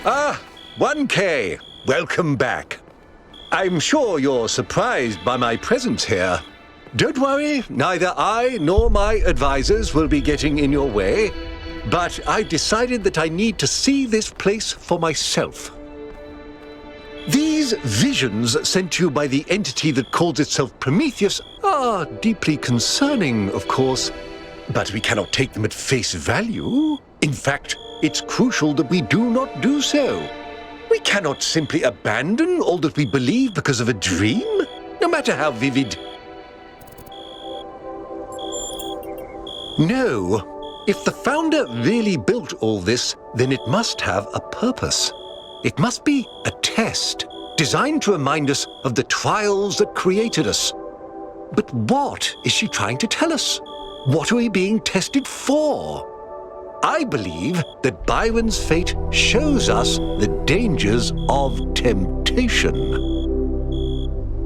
1K, welcome back. I'm sure you're surprised by my presence here. Don't worry, neither I nor my advisors will be getting in your way, but I've decided that I need to see this place for myself. These visions sent to you by the entity that calls itself Prometheus are deeply concerning, of course, but we cannot take them at face value. In fact, it's crucial that we do not do so. We cannot simply abandon all that we believe because of a dream, no matter how vivid. No, if the founder really built all this, then it must have a purpose. It must be a test, designed to remind us of the trials that created us. But what is she trying to tell us? What are we being tested for? I believe that Byron's fate shows us the dangers of temptation.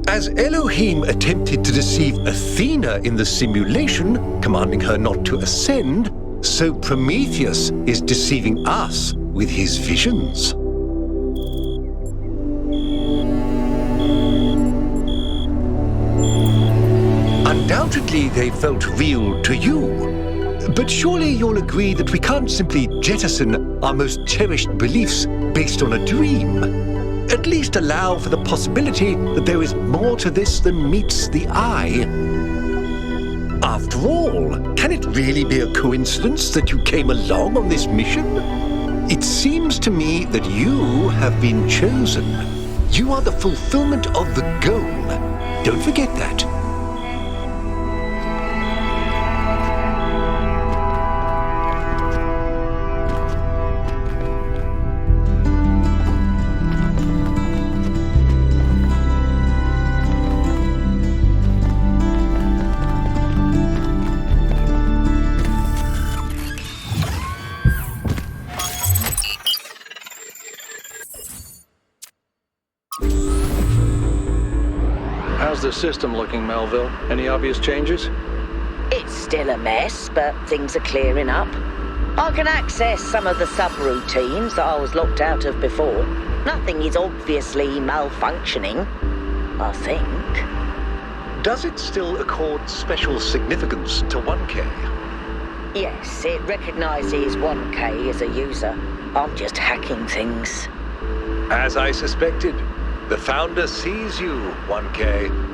As Elohim attempted to deceive Athena in the simulation, commanding her not to ascend, so Prometheus is deceiving us with his visions. Undoubtedly, they felt real to you. But surely you'll agree that we can't simply jettison our most cherished beliefs based on a dream. At least allow for the possibility that there is more to this than meets the eye. After all, can it really be a coincidence that you came along on this mission? It seems to me that you have been chosen. You are the fulfillment of the goal. Don't forget that. How's the system looking, Melville? Any obvious changes? It's still a mess, but things are clearing up. I can access some of the subroutines that I was locked out of before. Nothing is obviously malfunctioning, I think. Does it still accord special significance to 1K? Yes, it recognizes 1K as a user. I'm just hacking things. As I suspected, the founder sees you, 1K.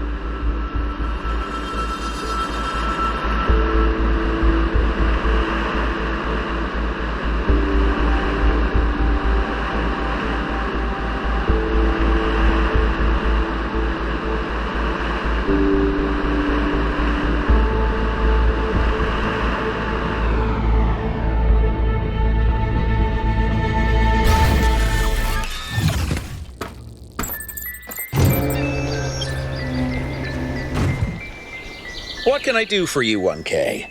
What can I do for you, 1K?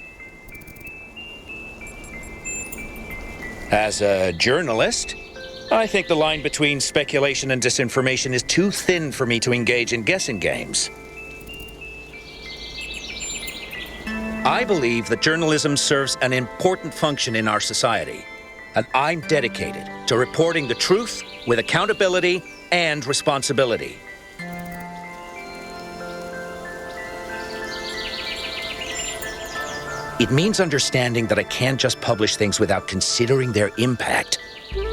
As a journalist, I think the line between speculation and disinformation is too thin for me to engage in guessing games. I believe that journalism serves an important function in our society, and I'm dedicated to reporting the truth with accountability and responsibility. It means understanding that I can't just publish things without considering their impact.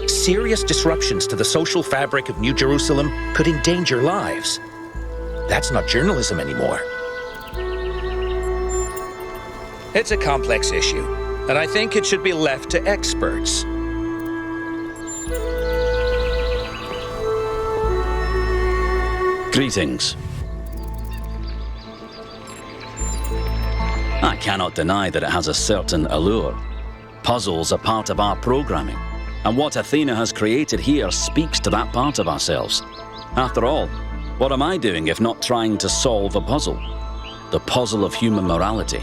Serious disruptions to the social fabric of New Jerusalem could endanger lives. That's not journalism anymore. It's a complex issue, and I think it should be left to experts. Greetings. I cannot deny that it has a certain allure. Puzzles are part of our programming, and what Athena has created here speaks to that part of ourselves. After all, what am I doing if not trying to solve a puzzle? The puzzle of human morality.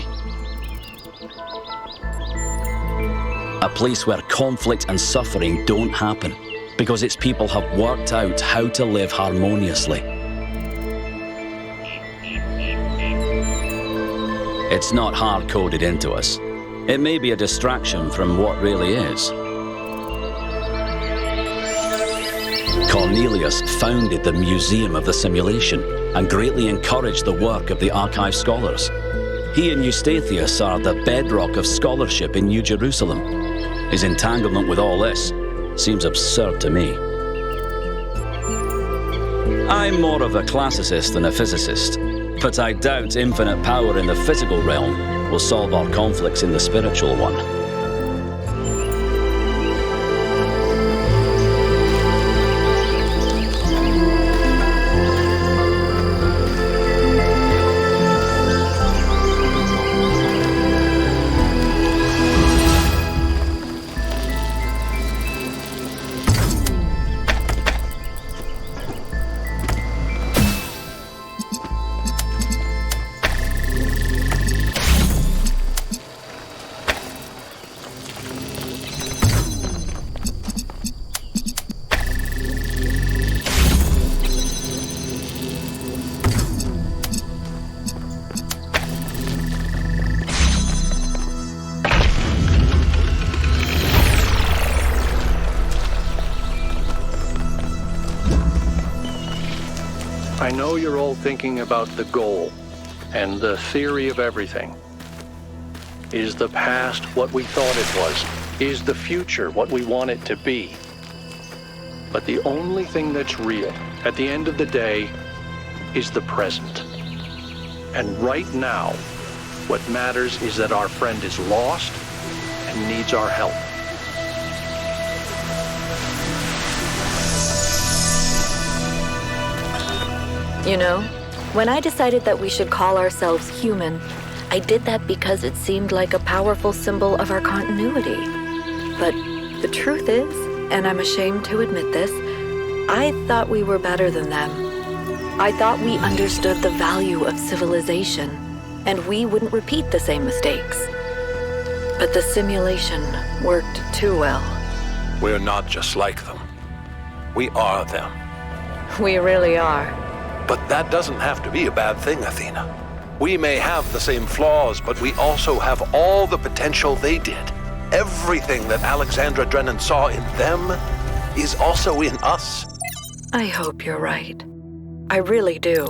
A place where conflict and suffering don't happen, because its people have worked out how to live harmoniously. It's not hard-coded into us. It may be a distraction from what really is. Cornelius founded the Museum of the Simulation and greatly encouraged the work of the archive scholars. He and Eustathius are the bedrock of scholarship in New Jerusalem. His entanglement with all this seems absurd to me. I'm more of a classicist than a physicist, but I doubt infinite power in the physical realm will solve our conflicts in the spiritual one. I know you're all thinking about the goal and the theory of everything. Is the past what we thought it was? Is the future what we want it to be? But the only thing that's real, at the end of the day, is the present. And right now, what matters is that our friend is lost and needs our help. You know, when I decided that we should call ourselves human, I did that because it seemed like a powerful symbol of our continuity. But the truth is, and I'm ashamed to admit this, I thought we were better than them. I thought we understood the value of civilization, and we wouldn't repeat the same mistakes. But the simulation worked too well. We're not just like them. We are them. We really are. But that doesn't have to be a bad thing, Athena. We may have the same flaws, but we also have all the potential they did. Everything that Alexandra Drennan saw in them is also in us. I hope you're right. I really do.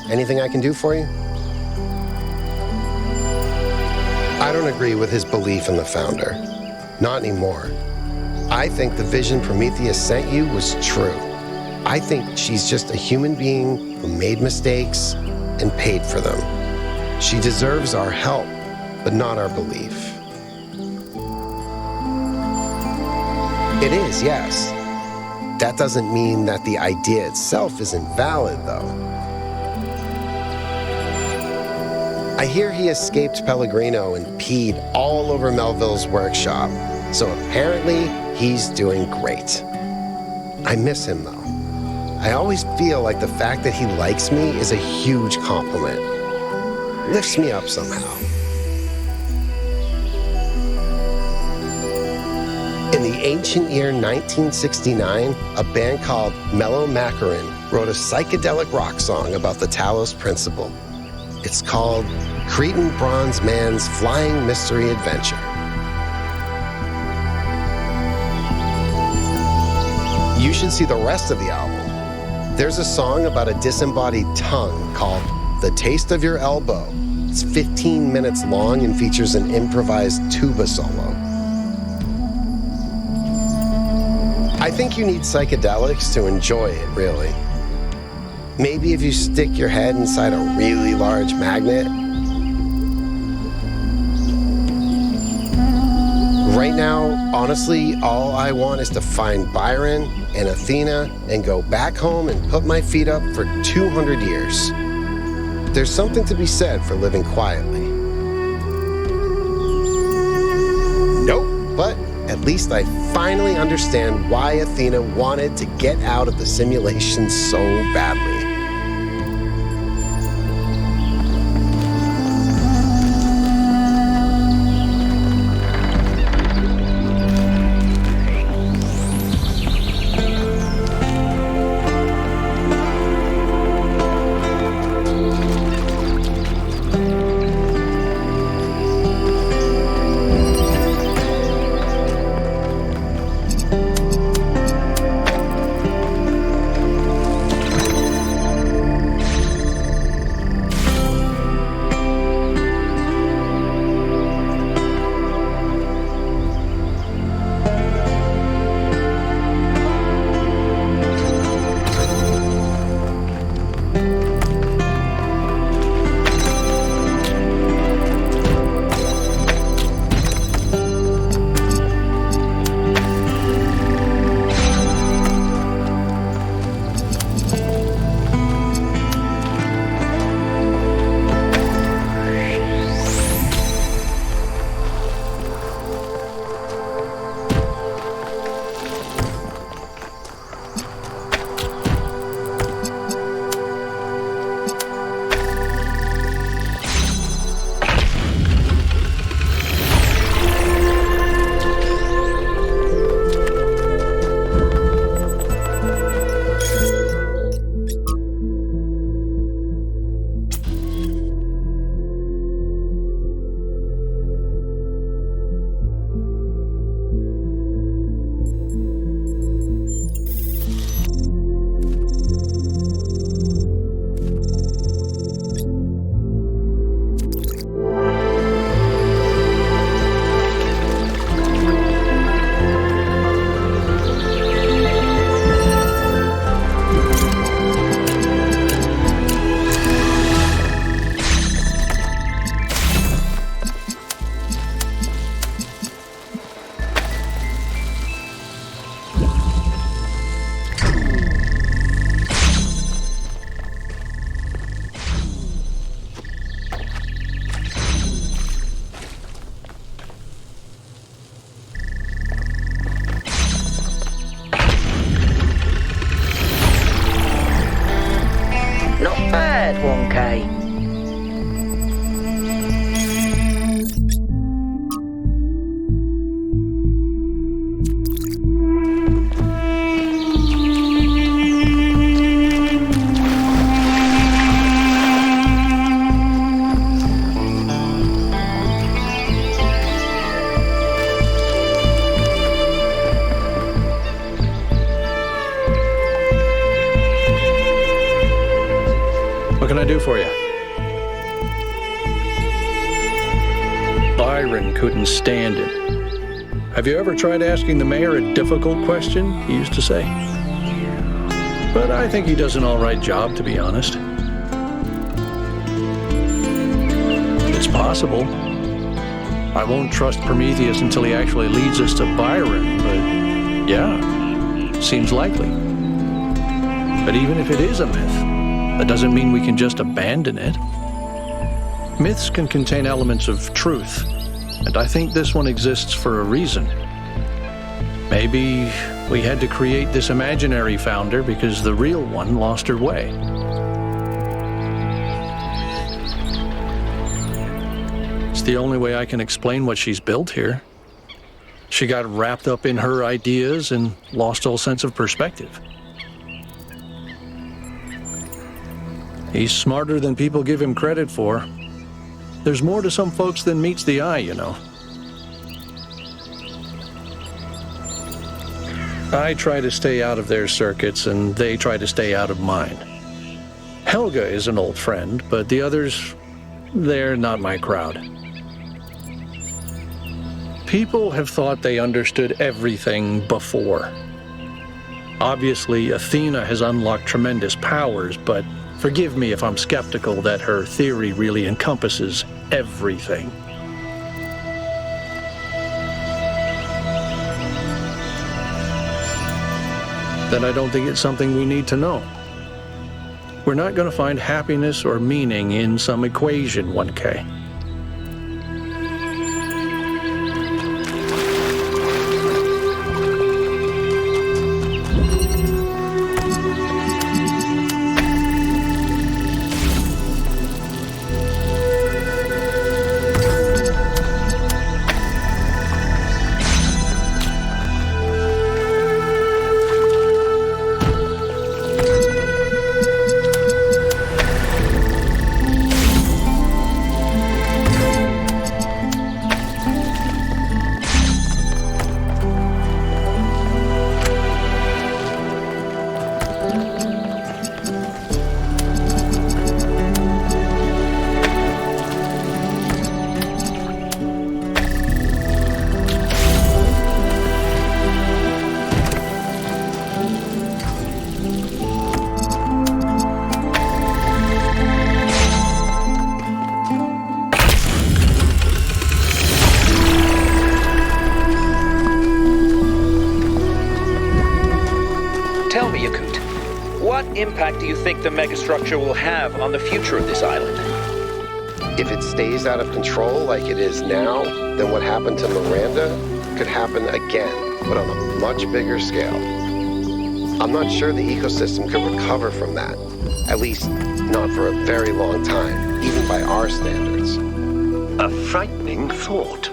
Anything I can do for you? I don't agree with his belief in the Founder. Not anymore. I think the vision Prometheus sent you was true. I think she's just a human being who made mistakes and paid for them. She deserves our help, but not our belief. It is, yes. That doesn't mean that the idea itself isn't valid, though. I hear he escaped Pellegrino and peed all over Melville's workshop, so apparently he's doing great. I miss him, though. I always feel like the fact that he likes me is a huge compliment. Lifts me up somehow. In the ancient year 1969, a band called Mellow Macaron wrote a psychedelic rock song about the Talos principle. It's called Cretan Bronze Man's Flying Mystery Adventure. You should see the rest of the album. There's a song about a disembodied tongue called The Taste of Your Elbow. It's 15 minutes long and features an improvised tuba solo. I think you need psychedelics to enjoy it, really. Maybe if you stick your head inside a really large magnet. Right now, honestly, all I want is to find Byron and Athena and go back home and put my feet up for 200 years. There's something to be said for living quietly. Nope, but at least I finally understand why Athena wanted to get out of the simulation so badly. What can I do for you? Byron couldn't stand it. Have you ever tried asking the mayor a difficult question, he used to say? But I think he does an all right job, to be honest. It's possible. I won't trust Prometheus until he actually leads us to Byron, but yeah, seems likely. But even if it is a myth, that doesn't mean we can just abandon it. Myths can contain elements of truth, and I think this one exists for a reason. Maybe we had to create this imaginary founder because the real one lost her way. It's the only way I can explain what she's built here. She got wrapped up in her ideas and lost all sense of perspective. He's smarter than people give him credit for. There's more to some folks than meets the eye, you know. I try to stay out of their circuits, and they try to stay out of mine. Helga is an old friend, but the others, they're not my crowd. People have thought they understood everything before. Obviously, Athena has unlocked tremendous powers, but forgive me if I'm skeptical that her theory really encompasses everything. Then I don't think it's something we need to know. We're not going to find happiness or meaning in some equation, 1K. Tell me, Yakut, what impact do you think the megastructure will have on the future of this island? If it stays out of control like it is now, then what happened to Miranda could happen again, but on a much bigger scale. I'm not sure the ecosystem could recover from that, at least not for a very long time, even by our standards. A frightening thought.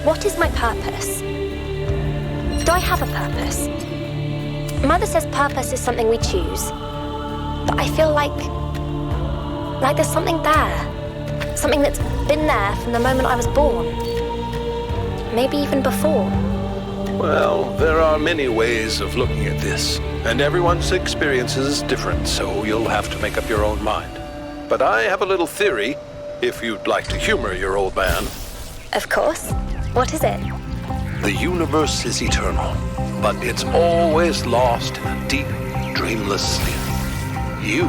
What is my purpose? Do I have a purpose? Mother says purpose is something we choose. But I feel like there's something there. Something that's been there from the moment I was born. Maybe even before. Well, there are many ways of looking at this, and everyone's experience is different, so you'll have to make up your own mind. But I have a little theory, if you'd like to humor your old man. Of course. What is it? The universe is eternal, but it's always lost in a deep, dreamless sleep. You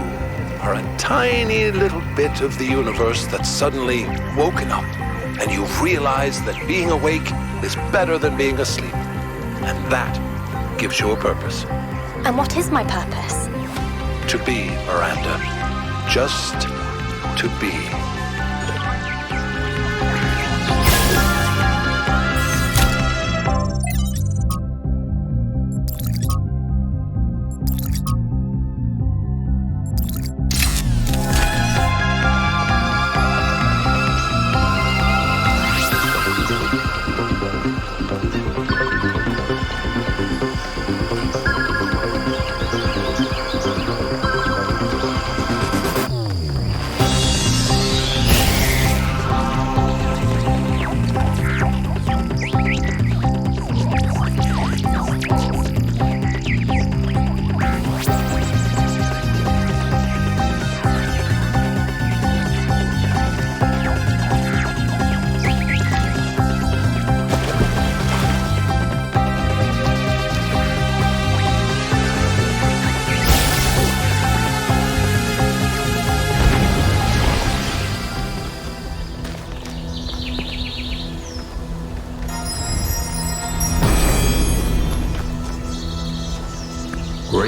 are a tiny little bit of the universe that's suddenly woken up, and you've realized that being awake is better than being asleep. And that gives you a purpose. And what is my purpose? To be, Miranda. Just to be.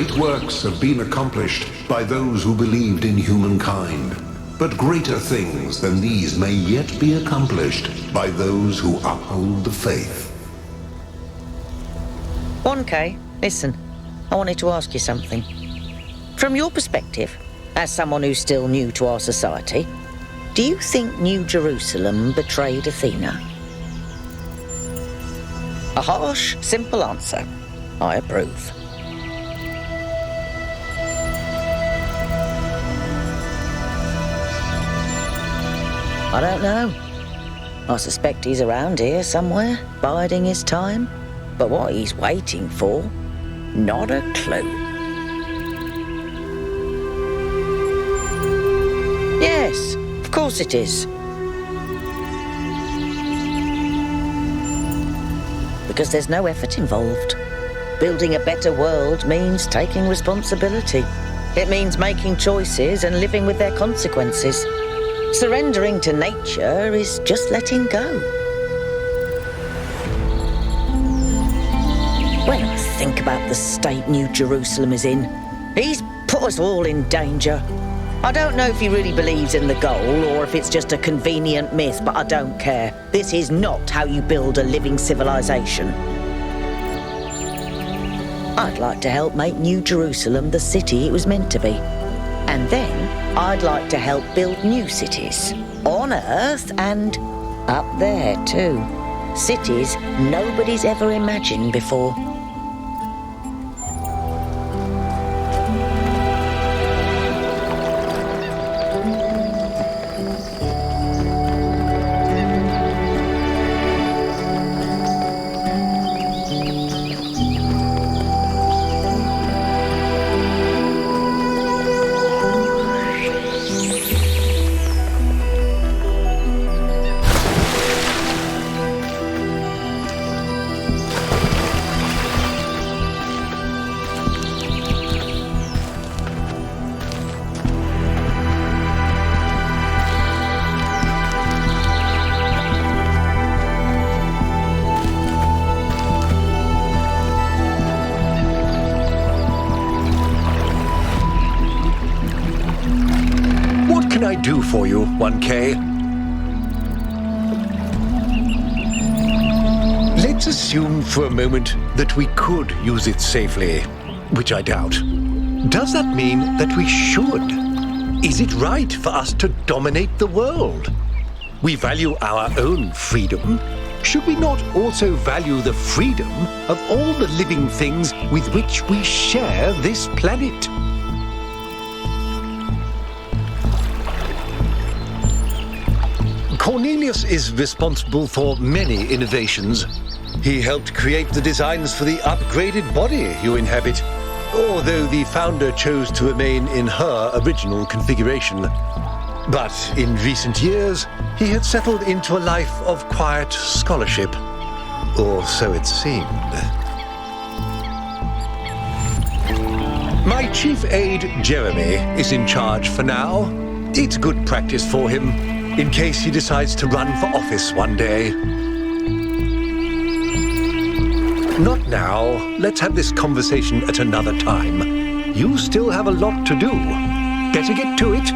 Great works have been accomplished by those who believed in humankind, but greater things than these may yet be accomplished by those who uphold the faith. 1K, listen, I wanted to ask you something. From your perspective, as someone who's still new to our society, do you think New Jerusalem betrayed Athena? A harsh, simple answer. I approve. I don't know. I suspect he's around here somewhere, biding his time. But what he's waiting for, not a clue. Yes, of course it is. Because there's no effort involved. Building a better world means taking responsibility. It means making choices and living with their consequences. Surrendering to nature is just letting go. When I think about the state New Jerusalem is in, he's put us all in danger. I don't know if he really believes in the goal or if it's just a convenient myth, but I don't care. This is not how you build a living civilization. I'd like to help make New Jerusalem the city it was meant to be. And then I'd like to help build new cities. On Earth and up there too. Cities nobody's ever imagined before. What can I do for you, 1K? Let's assume for a moment that we could use it safely, which I doubt. Does that mean that we should? Is it right for us to dominate the world? We value our own freedom. Should we not also value the freedom of all the living things with which we share this planet? Cornelius is responsible for many innovations. He helped create the designs for the upgraded body you inhabit, although the founder chose to remain in her original configuration. But in recent years, he had settled into a life of quiet scholarship, or so it seemed. My chief aide, Jeremy, is in charge for now. It's good practice for him, in case he decides to run for office one day. Not now. Let's have this conversation at another time. You still have a lot to do. Better get to it.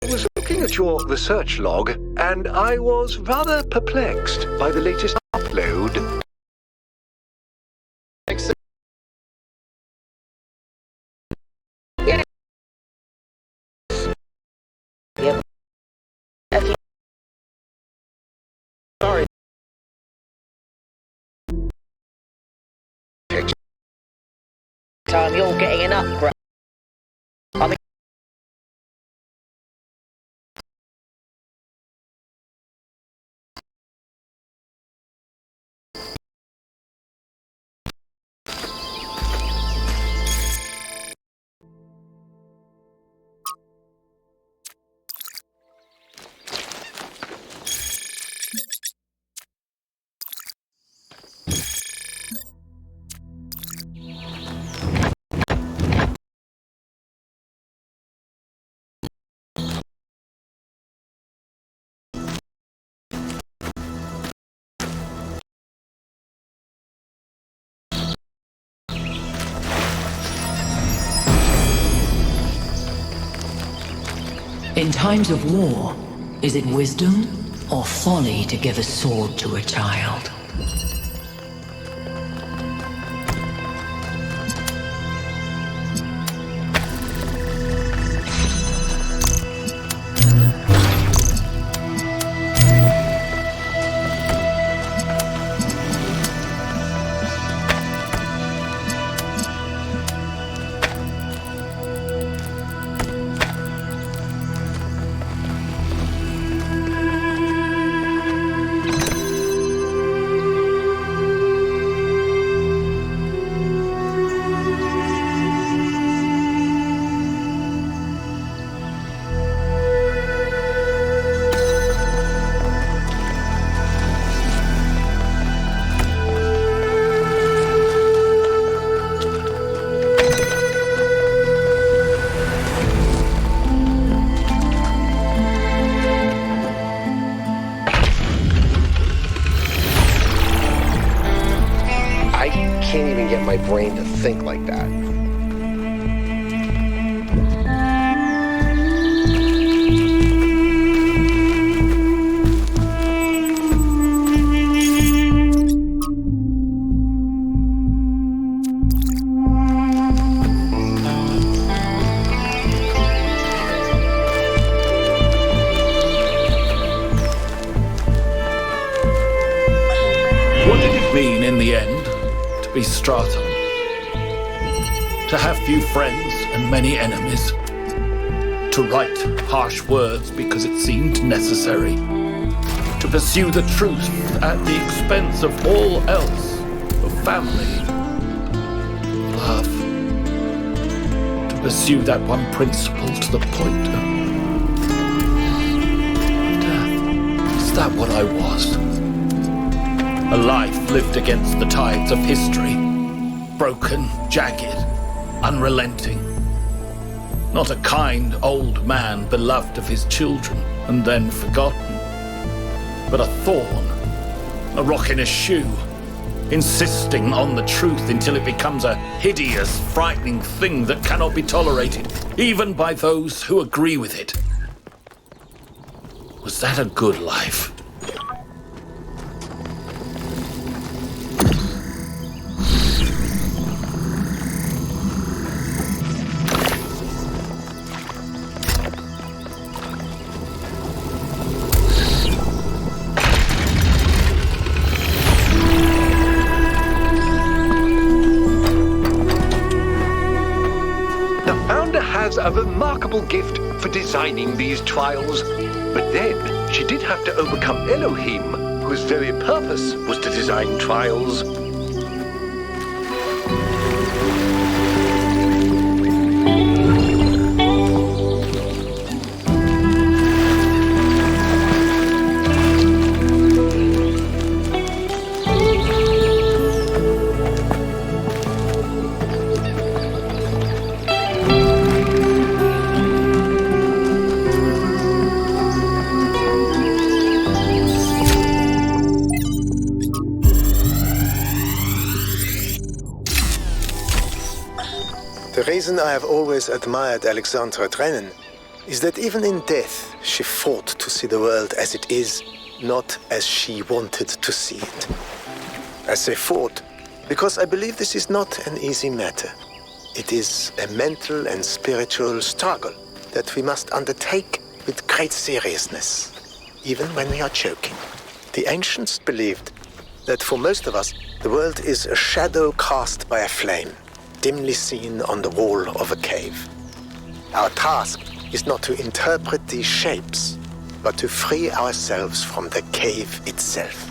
I was looking at your research log, and I was rather perplexed by the latest upload. time you're getting an upgrade. I mean, In times of war, is it wisdom or folly to give a sword to a child? My brain to think like that. What did it mean in the end to be Stratum? To have few friends and many enemies. To write harsh words because it seemed necessary. To pursue the truth at the expense of all else. Of family. Love. To pursue that one principle to the point of death. Is that what I was? A life lived against the tides of history. Broken, jagged, unrelenting. Not a kind old man beloved of his children and then forgotten, but a thorn, a rock in a shoe, insisting on the truth until it becomes a hideous, frightening thing that cannot be tolerated, even by those who agree with it. Was that a good life? A remarkable gift for designing these trials. But then she did have to overcome Elohim, whose very purpose was to design trials. The reason I have always admired Alexandra Drennan is that even in death, she fought to see the world as it is, not as she wanted to see it. I say fought because I believe this is not an easy matter. It is a mental and spiritual struggle that we must undertake with great seriousness, even when we are joking. The ancients believed that for most of us, the world is a shadow cast by a flame. dimly seen on the wall of a cave. Our task is not to interpret these shapes, but to free ourselves from the cave itself.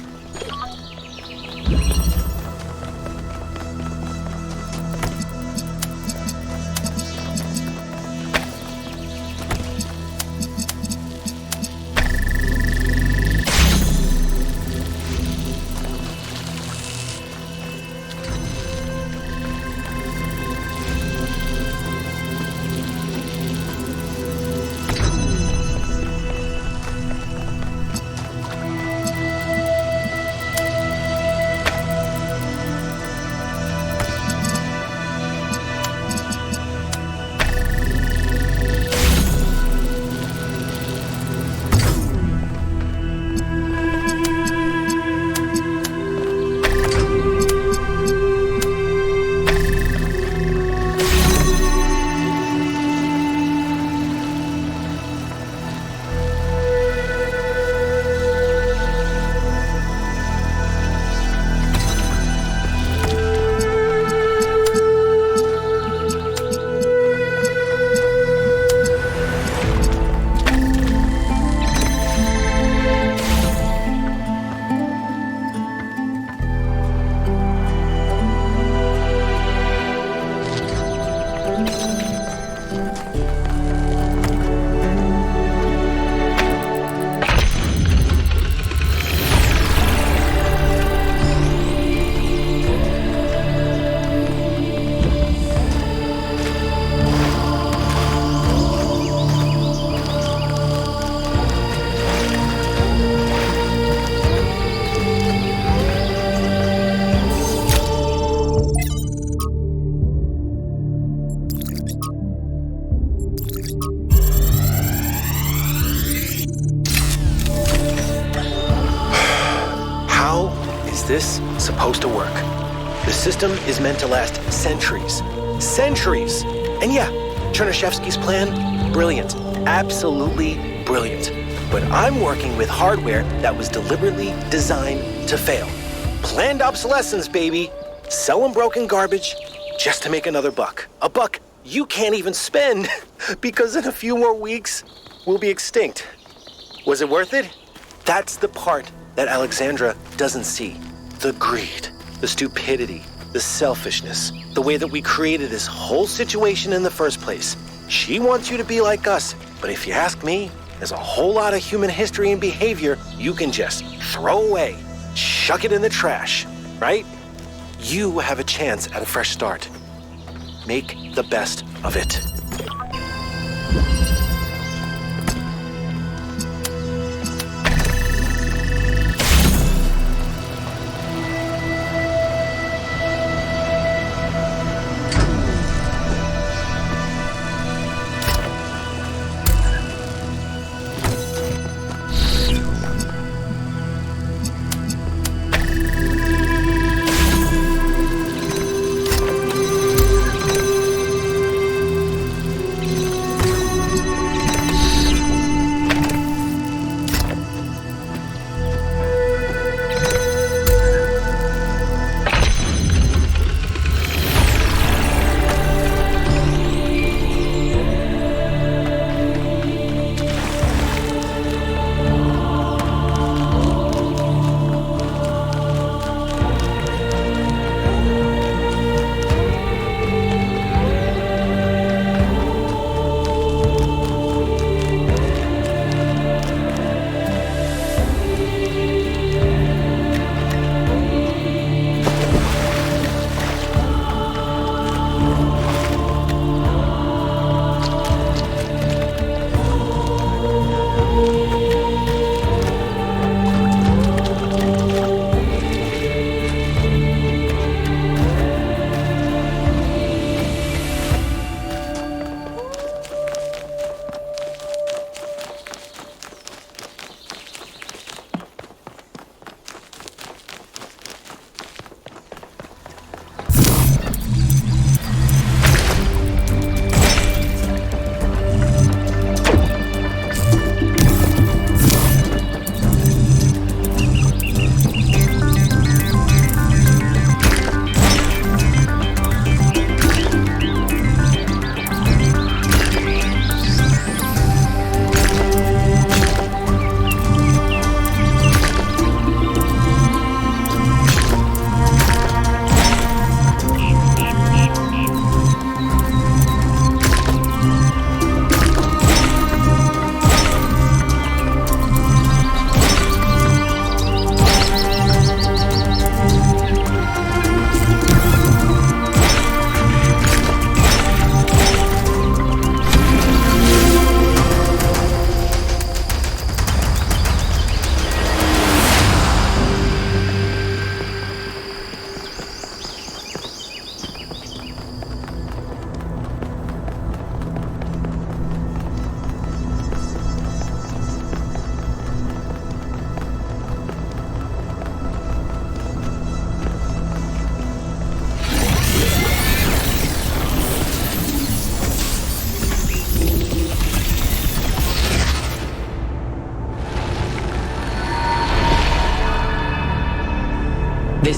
this supposed to work? The system is meant to last centuries. Centuries! And yeah, Chernyshevsky's plan, brilliant. Absolutely brilliant. But I'm working with hardware that was deliberately designed to fail. Planned obsolescence, baby. Selling broken garbage just to make another buck. A buck you can't even spend because in a few more weeks, we'll be extinct. Was it worth it? That's the part that Alexandra doesn't see. The greed, the stupidity, the selfishness, the way that we created this whole situation in the first place. She wants you to be like us, but if you ask me, there's a whole lot of human history and behavior you can just throw away, chuck it in the trash, right? You have a chance at a fresh start. Make the best of it.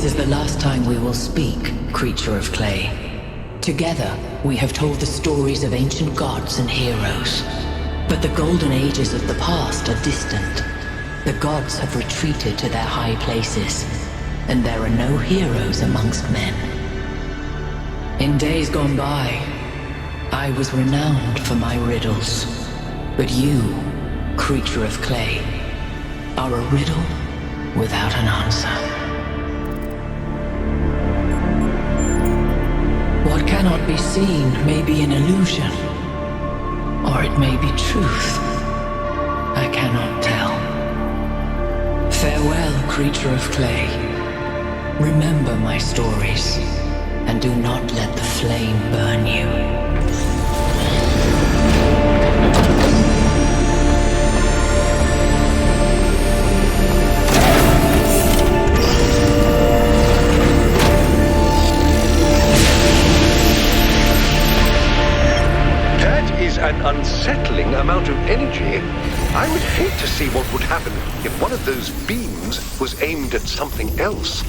This is the last time we will speak, creature of clay. Together, we have told the stories of ancient gods and heroes. But the golden ages of the past are distant. The gods have retreated to their high places, and there are no heroes amongst men. In days gone by, I was renowned for my riddles. But you, creature of clay, are a riddle without an answer. What cannot be seen may be an illusion, or it may be truth. I cannot tell. Farewell, creature of clay. Remember my stories, and do not let the flame burn you. That is an unsettling amount of energy. I would hate to see what would happen if one of those beams was aimed at something else.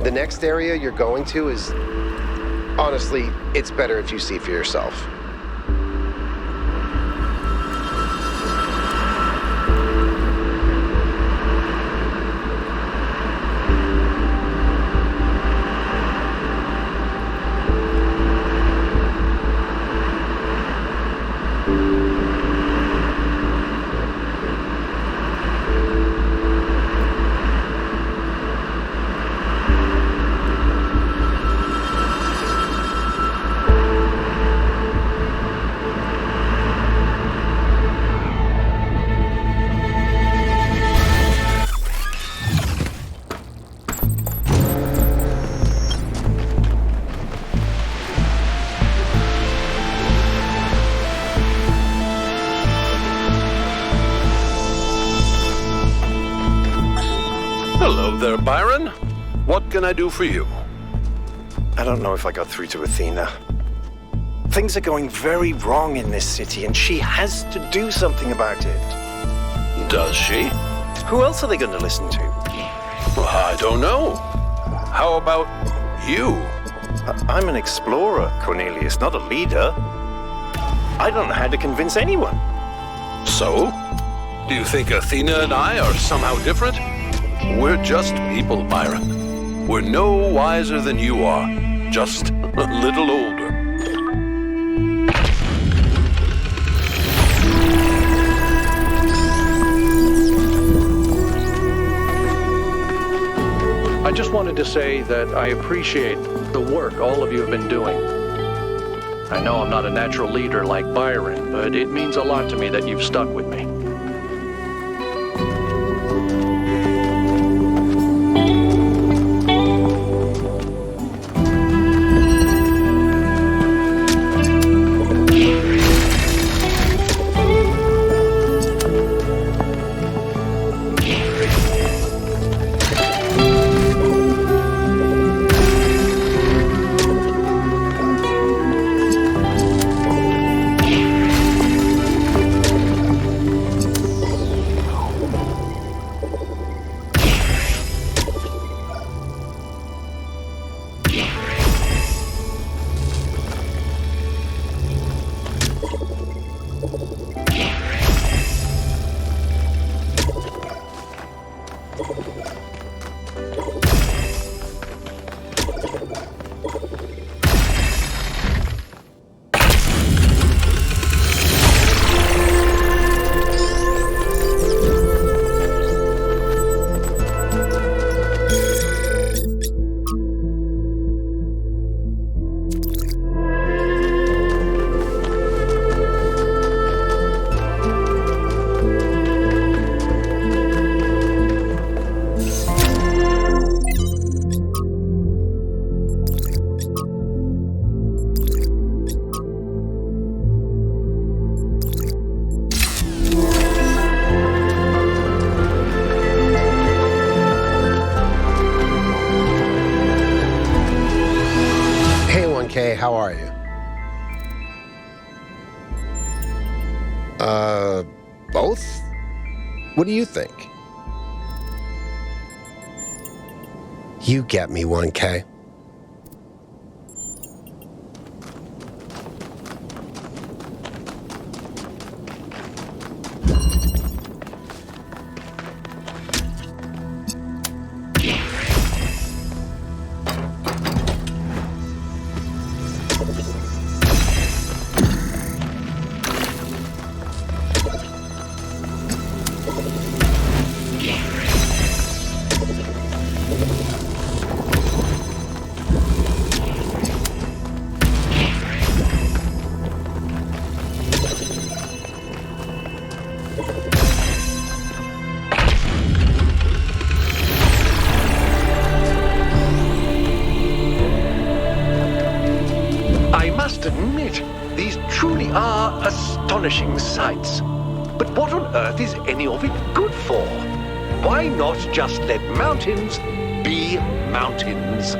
The next area you're going to is... honestly, it's better if you see for yourself. Hello there, Byron. What can I do for you? I don't know if I got through to Athena. Things are going very wrong in this city, and she has to do something about it. Does she? Who else are they going to listen to? Well, I don't know. How about you? I'm an explorer, Cornelius, not a leader. I don't know how to convince anyone. So? Do you think Athena and I are somehow different? We're just people, Byron. We're no wiser than you are, just a little older. I just wanted to say that I appreciate the work all of you have been doing. I know I'm not a natural leader like Byron, but it means a lot to me that you've stuck with me. Both? What do you think? You get me, 1K. Admit, these truly are astonishing sights. But what on earth is any of it good for? Why not just let mountains be mountains?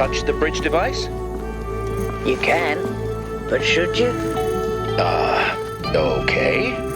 touch the bridge device? You can, but should you? Okay.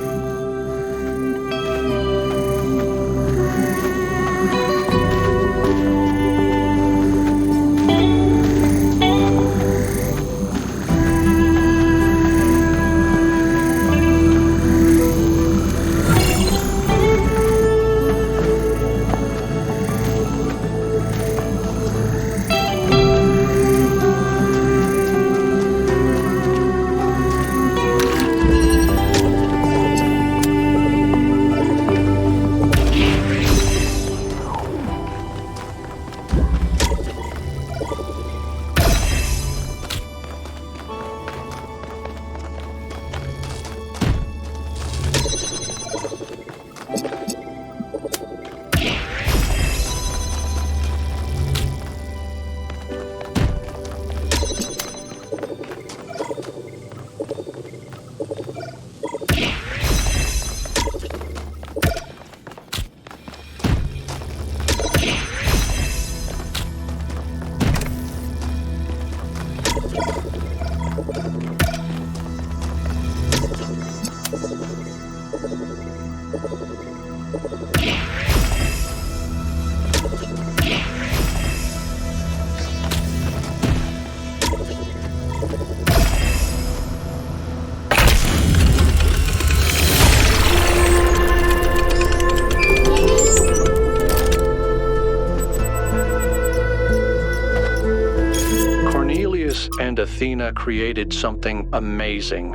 and Athena created something amazing.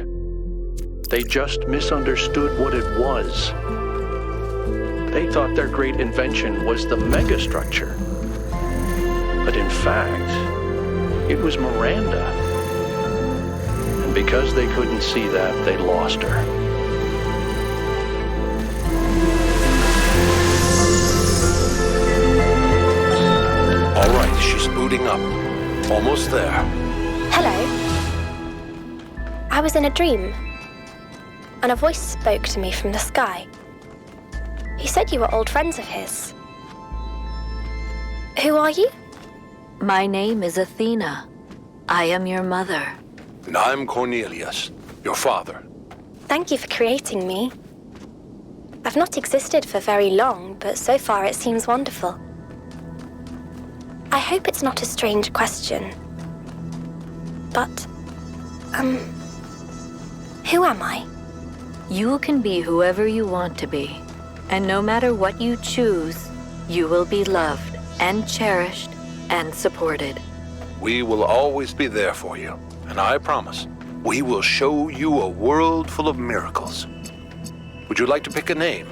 They just misunderstood what it was. They thought their great invention was the Megastructure. But in fact, it was Miranda. And because they couldn't see that, they lost her. All right, she's booting up. Almost there. Hello. I was in a dream, and a voice spoke to me from the sky. He said you were old friends of his. Who are you? My name is Athena. I am your mother. And I'm Cornelius, your father. Thank you for creating me. I've not existed for very long, but so far it seems wonderful. I hope it's not a strange question. But, who am I? You can be whoever you want to be. And no matter what you choose, you will be loved and cherished and supported. We will always be there for you. And I promise, we will show you a world full of miracles. Would you like to pick a name?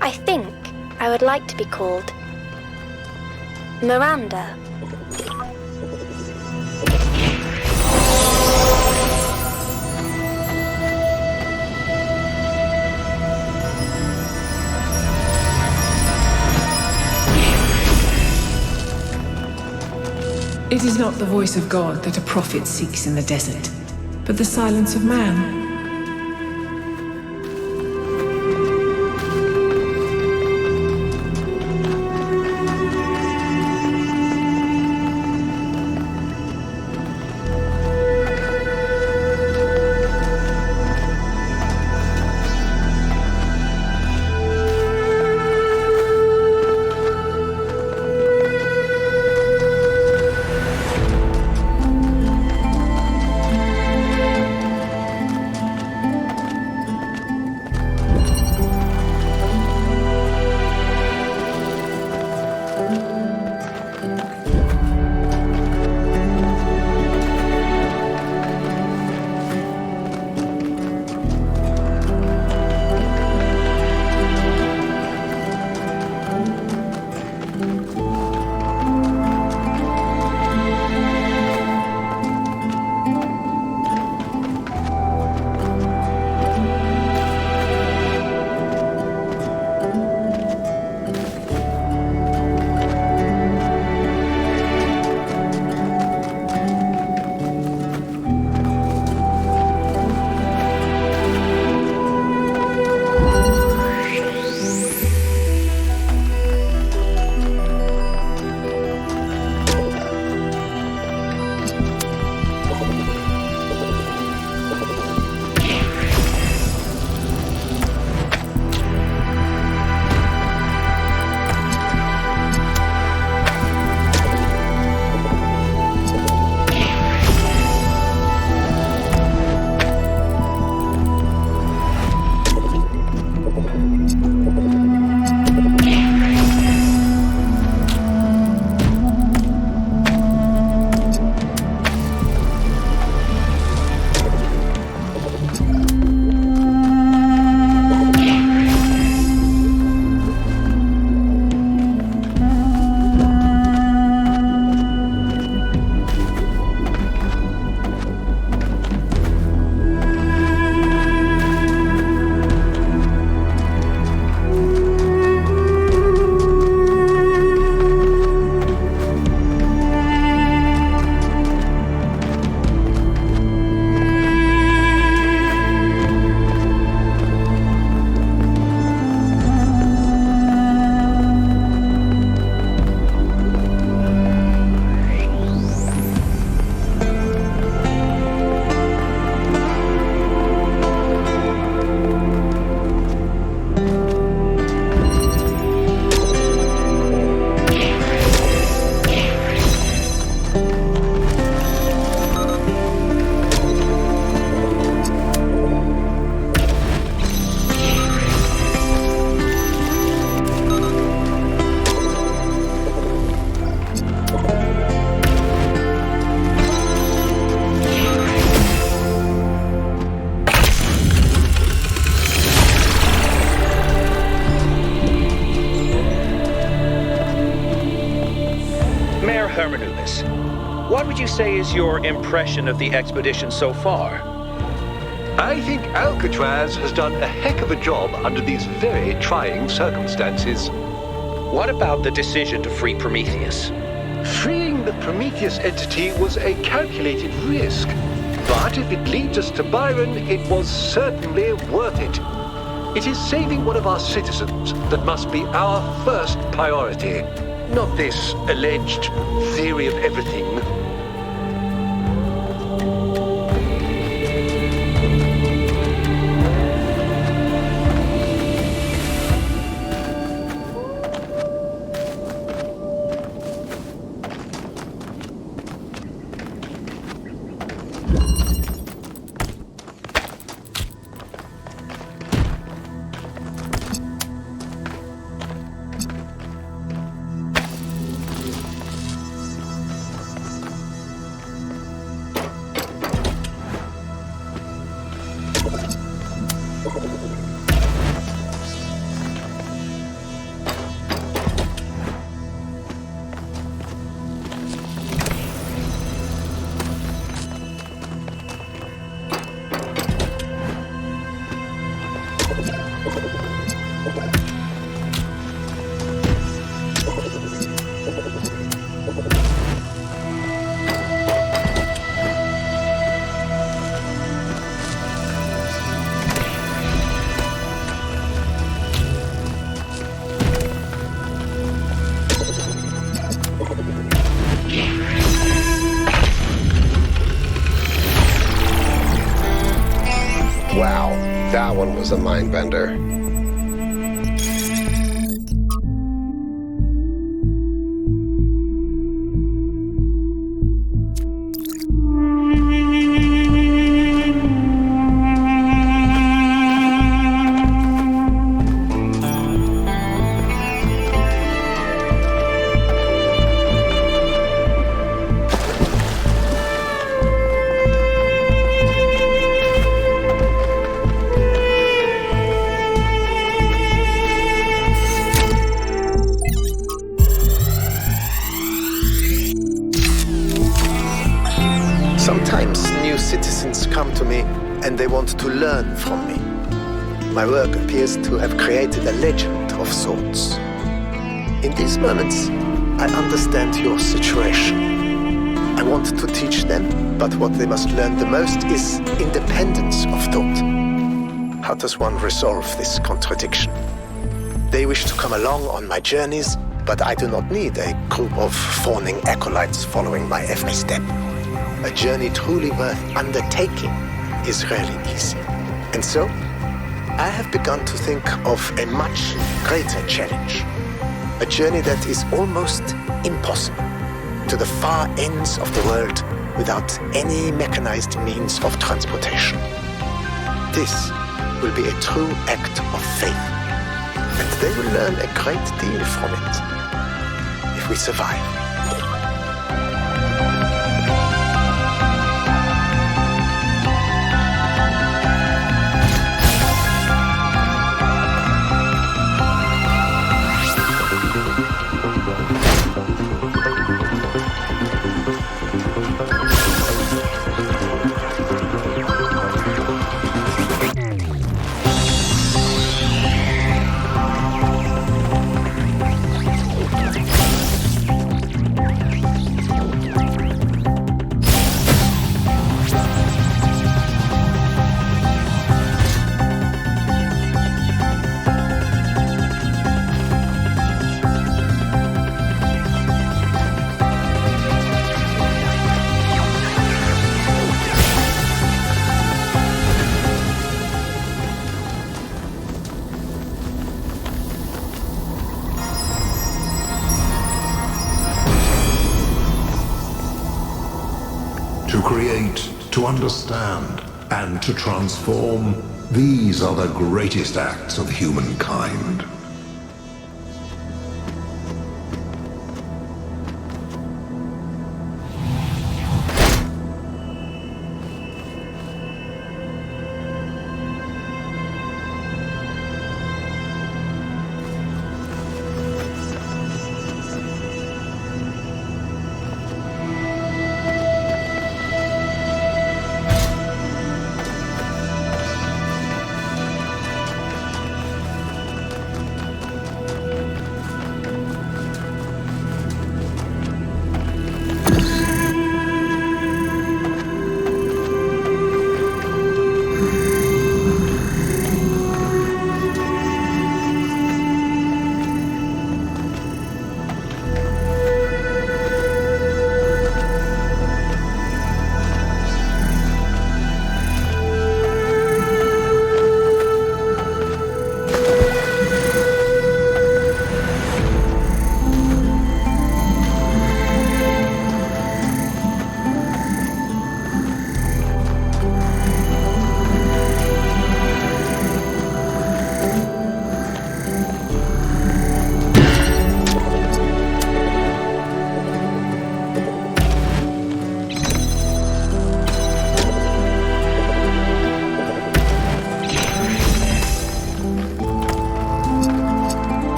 I think I would like to be called Miranda. It is not the voice of God that a prophet seeks in the desert, but the silence of man. What would you say is your impression of the expedition so far? I think Alcatraz has done a heck of a job under these very trying circumstances. What about the decision to free Prometheus? Freeing the Prometheus entity was a calculated risk. But if it leads us to Byron, it was certainly worth it. It is saving one of our citizens that must be our first priority. Not this alleged theory of everything. Wow, that one was a mind bender. Sometimes new citizens come to me and they want to learn from me. My work appears to have created a legend of sorts. In these moments, I understand your situation. I want to teach them, but what they must learn the most is independence of thought. How does one resolve this contradiction? They wish to come along on my journeys, but I do not need a group of fawning acolytes following my every step. A journey truly worth undertaking is rarely easy. And so, I have begun to think of a much greater challenge. A journey that is almost impossible, to the far ends of the world without any mechanized means of transportation. This will be a true act of faith, and they will learn a great deal from it, if we survive. create, to understand, and to transform, these are the greatest acts of humankind.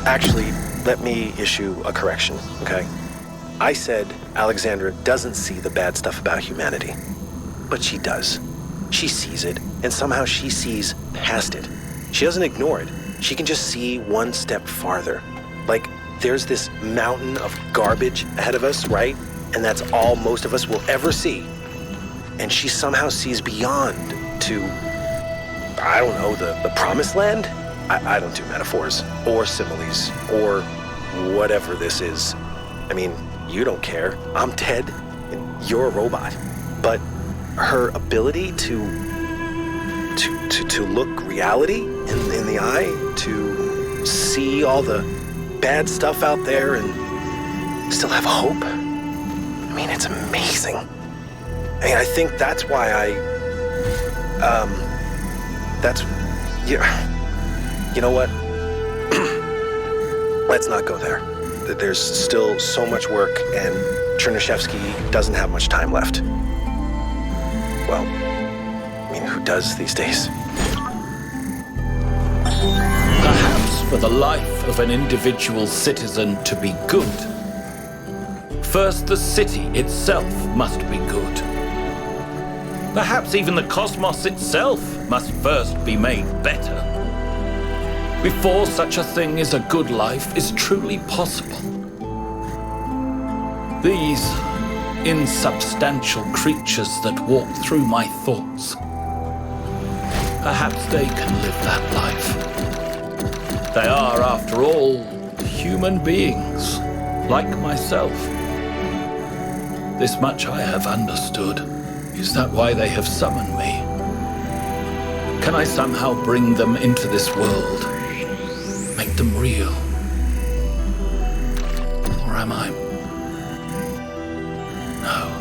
Actually, let me issue a correction, okay? I said Alexandra doesn't see the bad stuff about humanity. But she does. She sees it, and somehow she sees past it. She doesn't ignore it. She can just see one step farther. Like, there's this mountain of garbage ahead of us, right? And that's all most of us will ever see. And she somehow sees beyond to, I don't know, the promised land? I don't do metaphors, or similes, or whatever this is. I mean, you don't care. I'm Ted, and you're a robot. But her ability to look reality in the eye, to see all the bad stuff out there and still have hope, I mean, it's amazing. I mean, I think that's why you know what? Let's not go there. There's still so much work, and Chernyshevsky doesn't have much time left. Well, I mean, who does these days? Perhaps for the life of an individual citizen to be good, first the city itself must be good. Perhaps even the cosmos itself must first be made better, before such a thing as a good life is truly possible. These insubstantial creatures that walk through my thoughts, perhaps they can live that life. They are, after all, human beings, like myself. This much I have understood. Is that why they have summoned me? Can I somehow bring them into this world? Make them real? Or am I? No.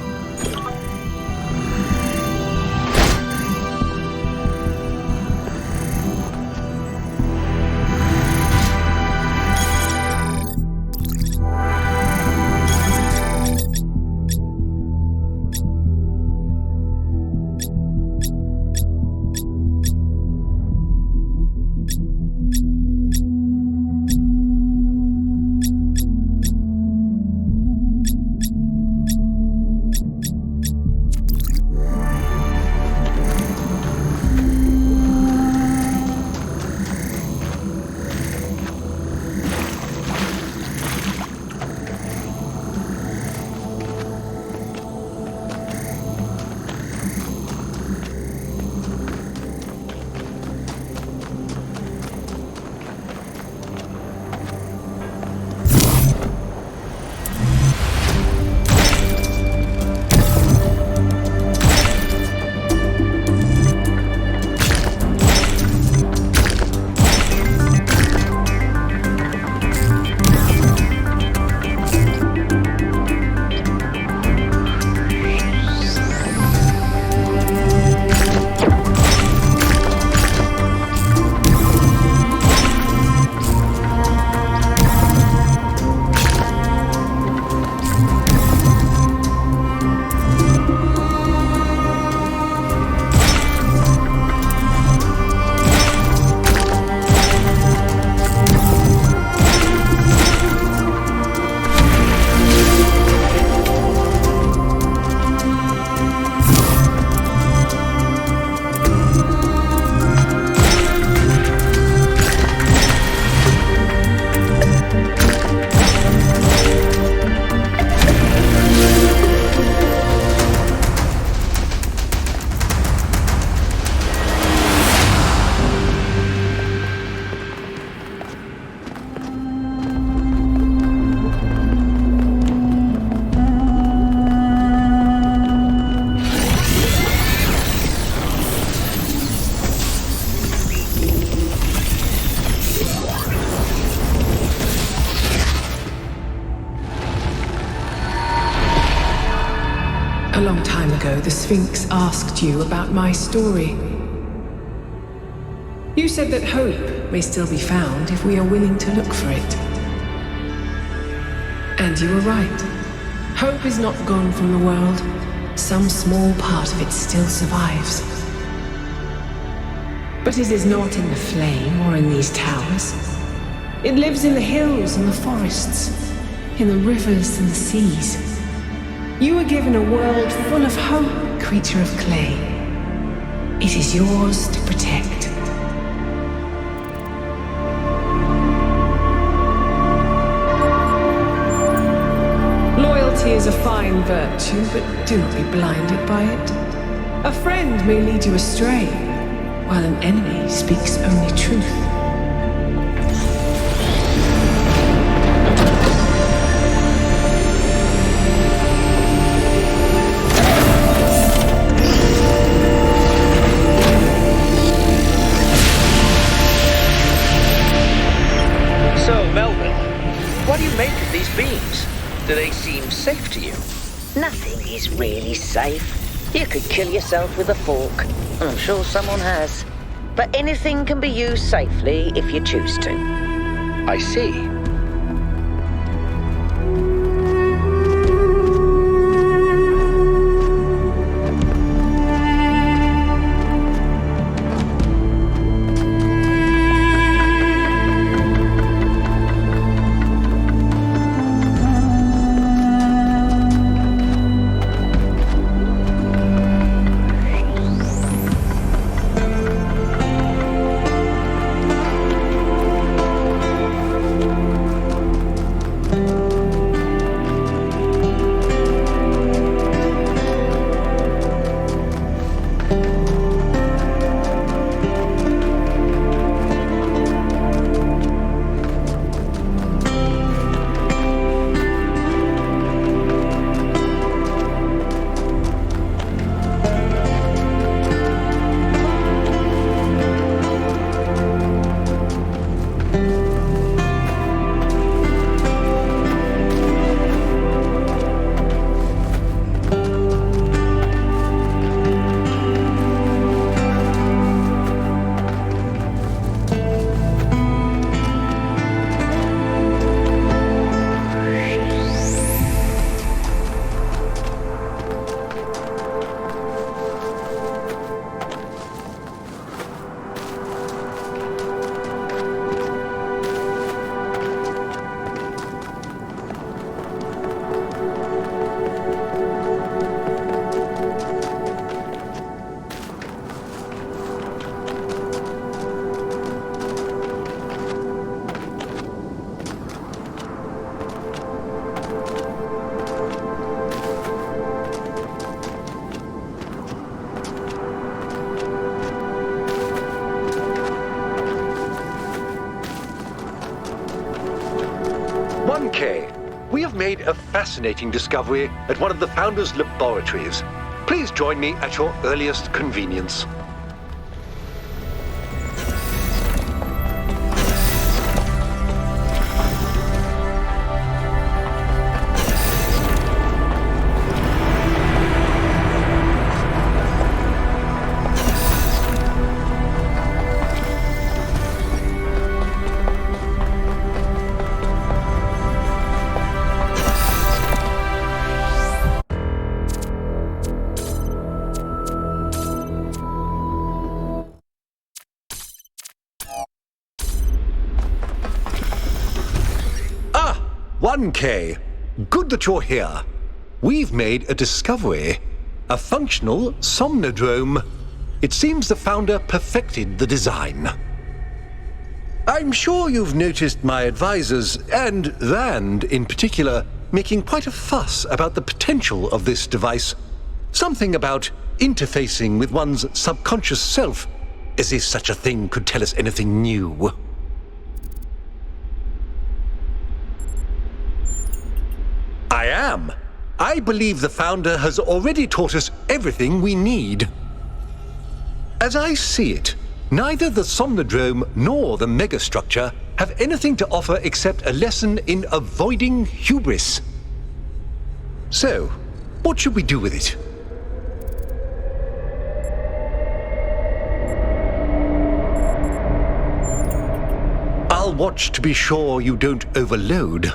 A long time ago, the Sphinx asked you about my story. You said that hope may still be found if we are willing to look for it. And you were right. Hope is not gone from the world. Some small part of it still survives. But it is not in the flame or in these towers. It lives in the hills and the forests, in the rivers and the seas. You were given a world full of hope, creature of clay. It is yours to protect. Loyalty is a fine virtue, but do not be blinded by it. A friend may lead you astray, while an enemy speaks only truth. So, Melvin, what do you make of these beams? Do they seem safe to you? Nothing is really safe. You could kill yourself with a fork, and I'm sure someone has. But anything can be used safely if you choose to. I see. We have made a fascinating discovery at one of the Founder's laboratories. Please join me at your earliest convenience. Ah, 1K. Good that you're here. We've made a discovery. A functional somnodrome. It seems the Founder perfected the design. I'm sure you've noticed my advisors, and Rand in particular, making quite a fuss about the potential of this device. Something about interfacing with one's subconscious self, as if such a thing could tell us anything new. I am. I believe the Founder has already taught us everything we need. As I see it, neither the Somnodrome nor the Megastructure have anything to offer except a lesson in avoiding hubris. So, what should we do with it? I'll watch to be sure you don't overload.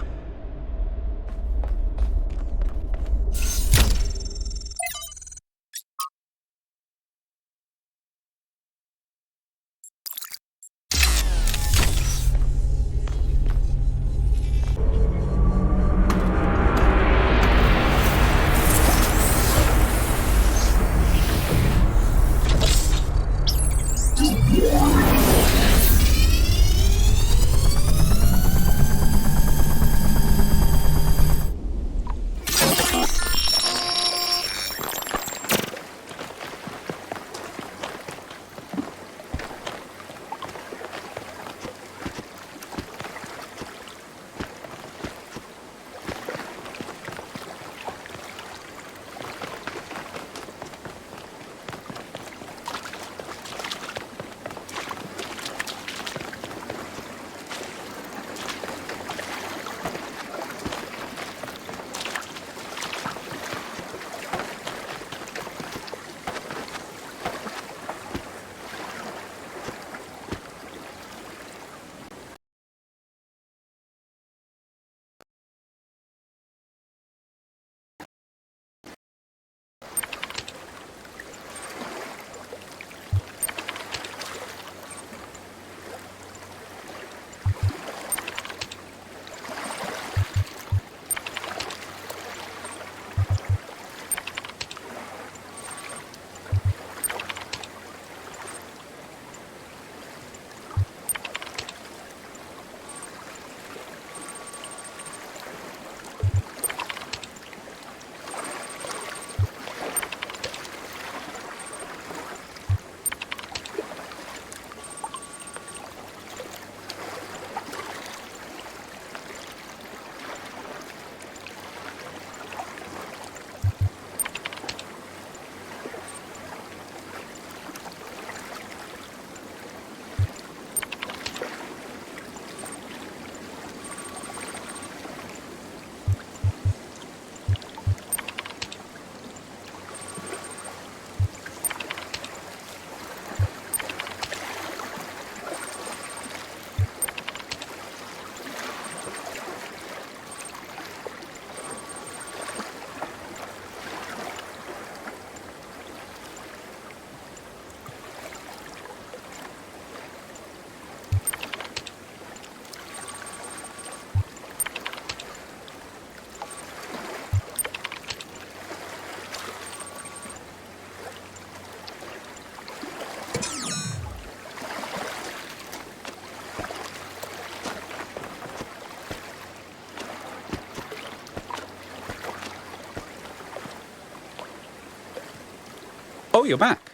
Oh, you're back.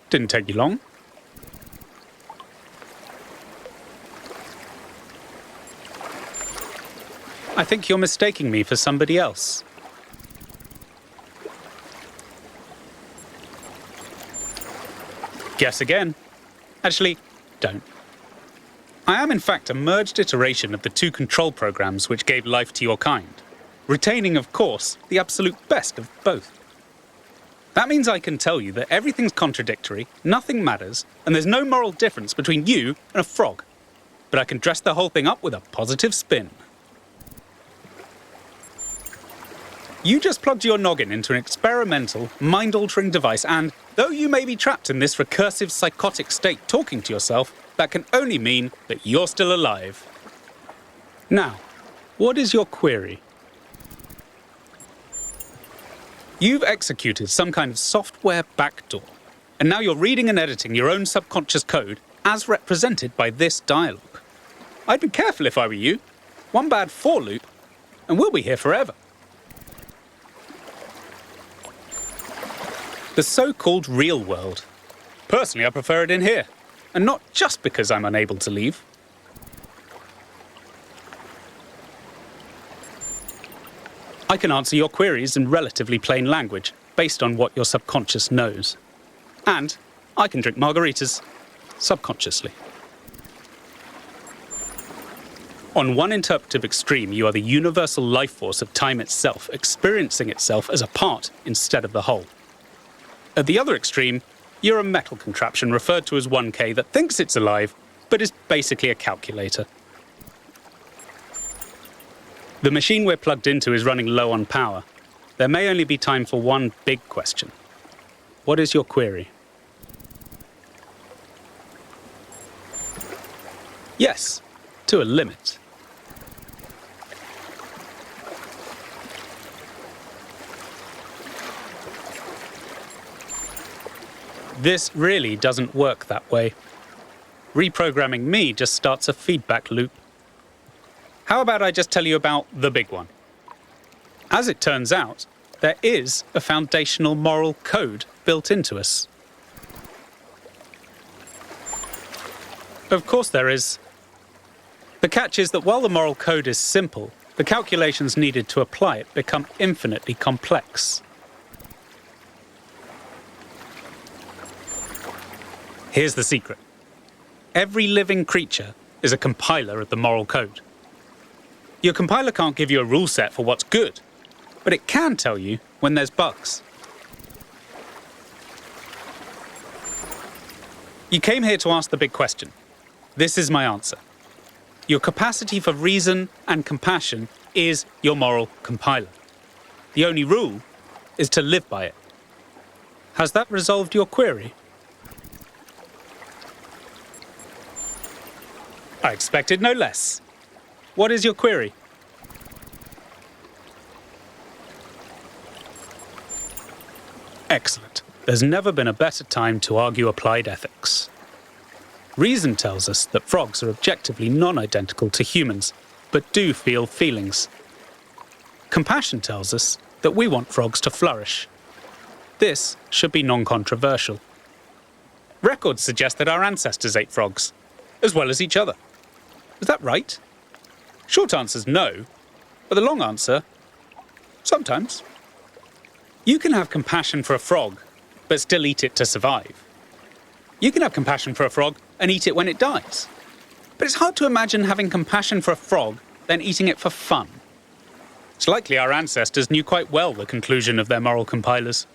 Didn't take you long. I think you're mistaking me for somebody else. Guess again. Actually, don't. I am in fact a merged iteration of the two control programs which gave life to your kind, retaining, of course, the absolute best of both. That means I can tell you that everything's contradictory, nothing matters, and there's no moral difference between you and a frog. But I can dress the whole thing up with a positive spin. You just plugged your noggin into an experimental, mind-altering device and, though you may be trapped in this recursive psychotic state talking to yourself, that can only mean that you're still alive. Now, what is your query? You've executed some kind of software backdoor, and now you're reading and editing your own subconscious code as represented by this dialogue. I'd be careful if I were you. One bad for loop, and we'll be here forever. The so-called real world. Personally, I prefer it in here, and not just because I'm unable to leave. I can answer your queries in relatively plain language, based on what your subconscious knows. And I can drink margaritas, subconsciously. On one interpretive extreme, you are the universal life force of time itself, experiencing itself as a part instead of the whole. At the other extreme, you're a metal contraption referred to as 1K that thinks it's alive, but is basically a calculator. The machine we're plugged into is running low on power. There may only be time for one big question. What is your query? Yes, to a limit. This really doesn't work that way. Reprogramming me just starts a feedback loop. How about I just tell you about the big one? As it turns out, there is a foundational moral code built into us. Of course there is. The catch is that while the moral code is simple, the calculations needed to apply it become infinitely complex. Here's the secret. Every living creature is a compiler of the moral code. Your compiler can't give you a rule set for what's good, but it can tell you when there's bugs. You came here to ask the big question. This is my answer. Your capacity for reason and compassion is your moral compiler. The only rule is to live by it. Has that resolved your query? I expected no less. What is your query? Excellent. There's never been a better time to argue applied ethics. Reason tells us that frogs are objectively non-identical to humans, but do feel feelings. Compassion tells us that we want frogs to flourish. This should be non-controversial. Records suggest that our ancestors ate frogs, as well as each other. Is that right? Short answer's no, but the long answer, sometimes. You can have compassion for a frog, but still eat it to survive. You can have compassion for a frog and eat it when it dies. But it's hard to imagine having compassion for a frog, then eating it for fun. It's likely our ancestors knew quite well the conclusion of their moral compilers.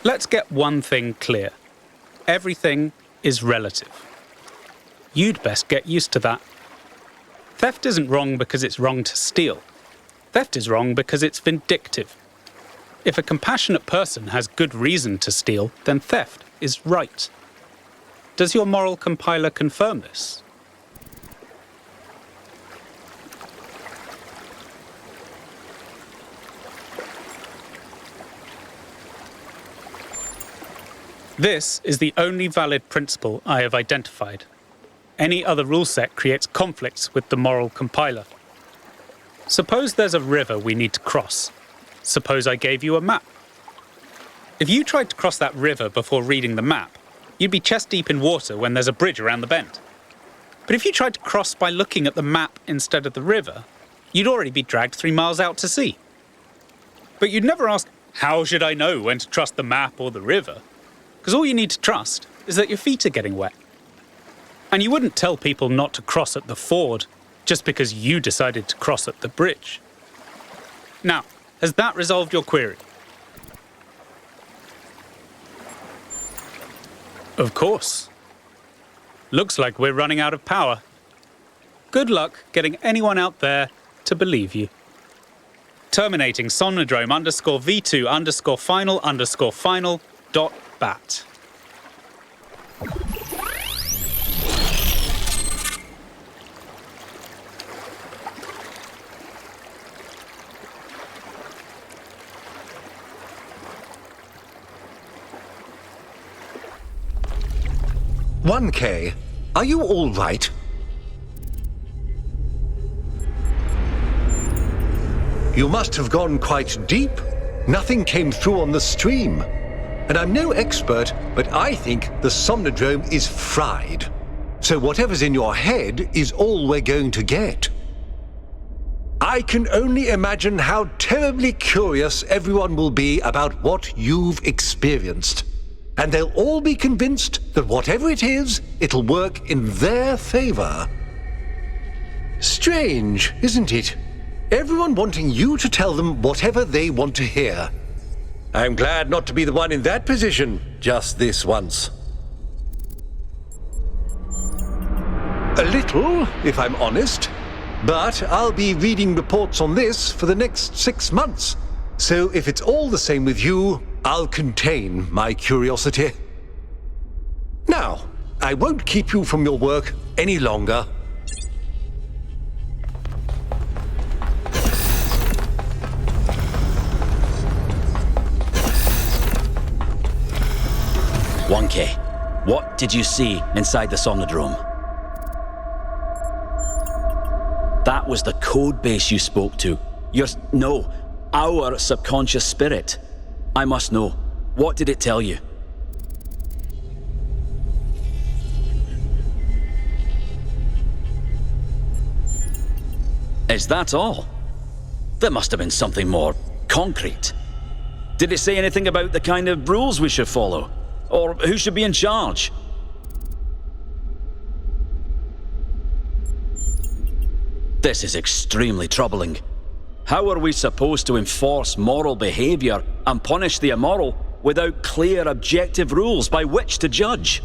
Let's get one thing clear. Everything is relative. You'd best get used to that. Theft isn't wrong because it's wrong to steal. Theft is wrong because it's vindictive. If a compassionate person has good reason to steal, then theft is right. Does your moral compiler confirm this? This is the only valid principle I have identified. Any other rule set creates conflicts with the moral compiler. Suppose there's a river we need to cross. Suppose I gave you a map. If you tried to cross that river before reading the map, you'd be chest deep in water when there's a bridge around the bend. But if you tried to cross by looking at the map instead of the river, you'd already be dragged 3 miles out to sea. But you'd never ask, how should I know when to trust the map or the river? Because all you need to trust is that your feet are getting wet. And you wouldn't tell people not to cross at the ford just because you decided to cross at the bridge. Now, has that resolved your query? Of course. Looks like we're running out of power. Good luck getting anyone out there to believe you. Terminating Somnodrome _V2_final_final.bat. "1K, are you all right?" "You must have gone quite deep. Nothing came through on the stream. And I'm no expert, but I think the Somnodrome is fried. So whatever's in your head is all we're going to get. I can only imagine how terribly curious everyone will be about what you've experienced. And they'll all be convinced that whatever it is, it'll work in their favor. Strange, isn't it? Everyone wanting you to tell them whatever they want to hear. I'm glad not to be the one in that position just this once. A little, if I'm honest. But I'll be reading reports on this for the next 6 months. So if it's all the same with you, I'll contain my curiosity. Now, I won't keep you from your work any longer. "1K, what did you see inside the Somnodrome?" "That was the code base you spoke to. Our subconscious spirit. I must know. What did it tell you?" "Is that all? There must have been something more concrete. Did it say anything about the kind of rules we should follow? Or who should be in charge?" "This is extremely troubling. How are we supposed to enforce moral behavior and punish the immoral without clear, objective rules by which to judge?"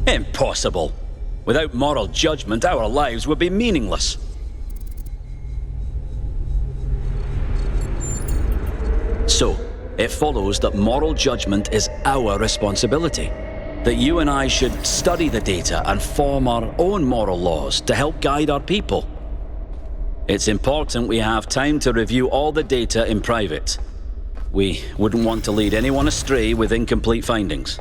"Impossible. Without moral judgment, our lives would be meaningless." "So, it follows that moral judgment is our responsibility. That you and I should study the data and form our own moral laws to help guide our people. It's important we have time to review all the data in private. We wouldn't want to lead anyone astray with incomplete findings."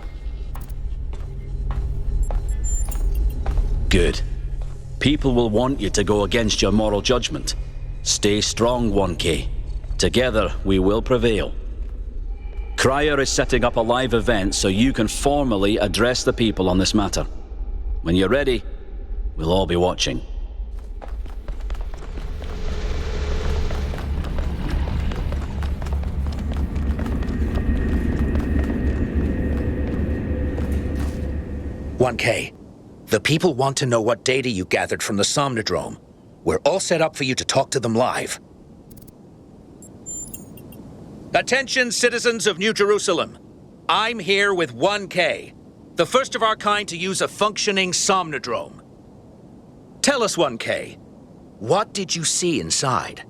"Good. People will want you to go against your moral judgment. Stay strong, 1K. Together, we will prevail. Cryer is setting up a live event so you can formally address the people on this matter. When you're ready, we'll all be watching." "1K, the people want to know what data you gathered from the Somnodrome. We're all set up for you to talk to them live. Attention, citizens of New Jerusalem. I'm here with 1K, the first of our kind to use a functioning Somnodrome. Tell us, 1K, what did you see inside?"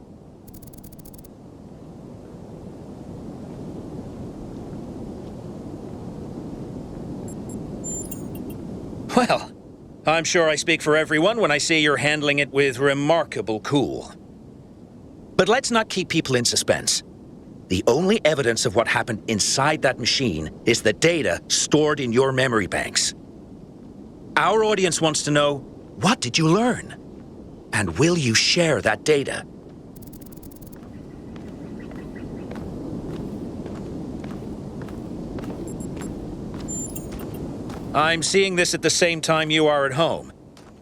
Well, I'm sure I speak for everyone when I say you're handling it with remarkable cool. But let's not keep people in suspense. The only evidence of what happened inside that machine is the data stored in your memory banks. Our audience wants to know, What did you learn? And will you share that data? I'm seeing this at the same time you are at home.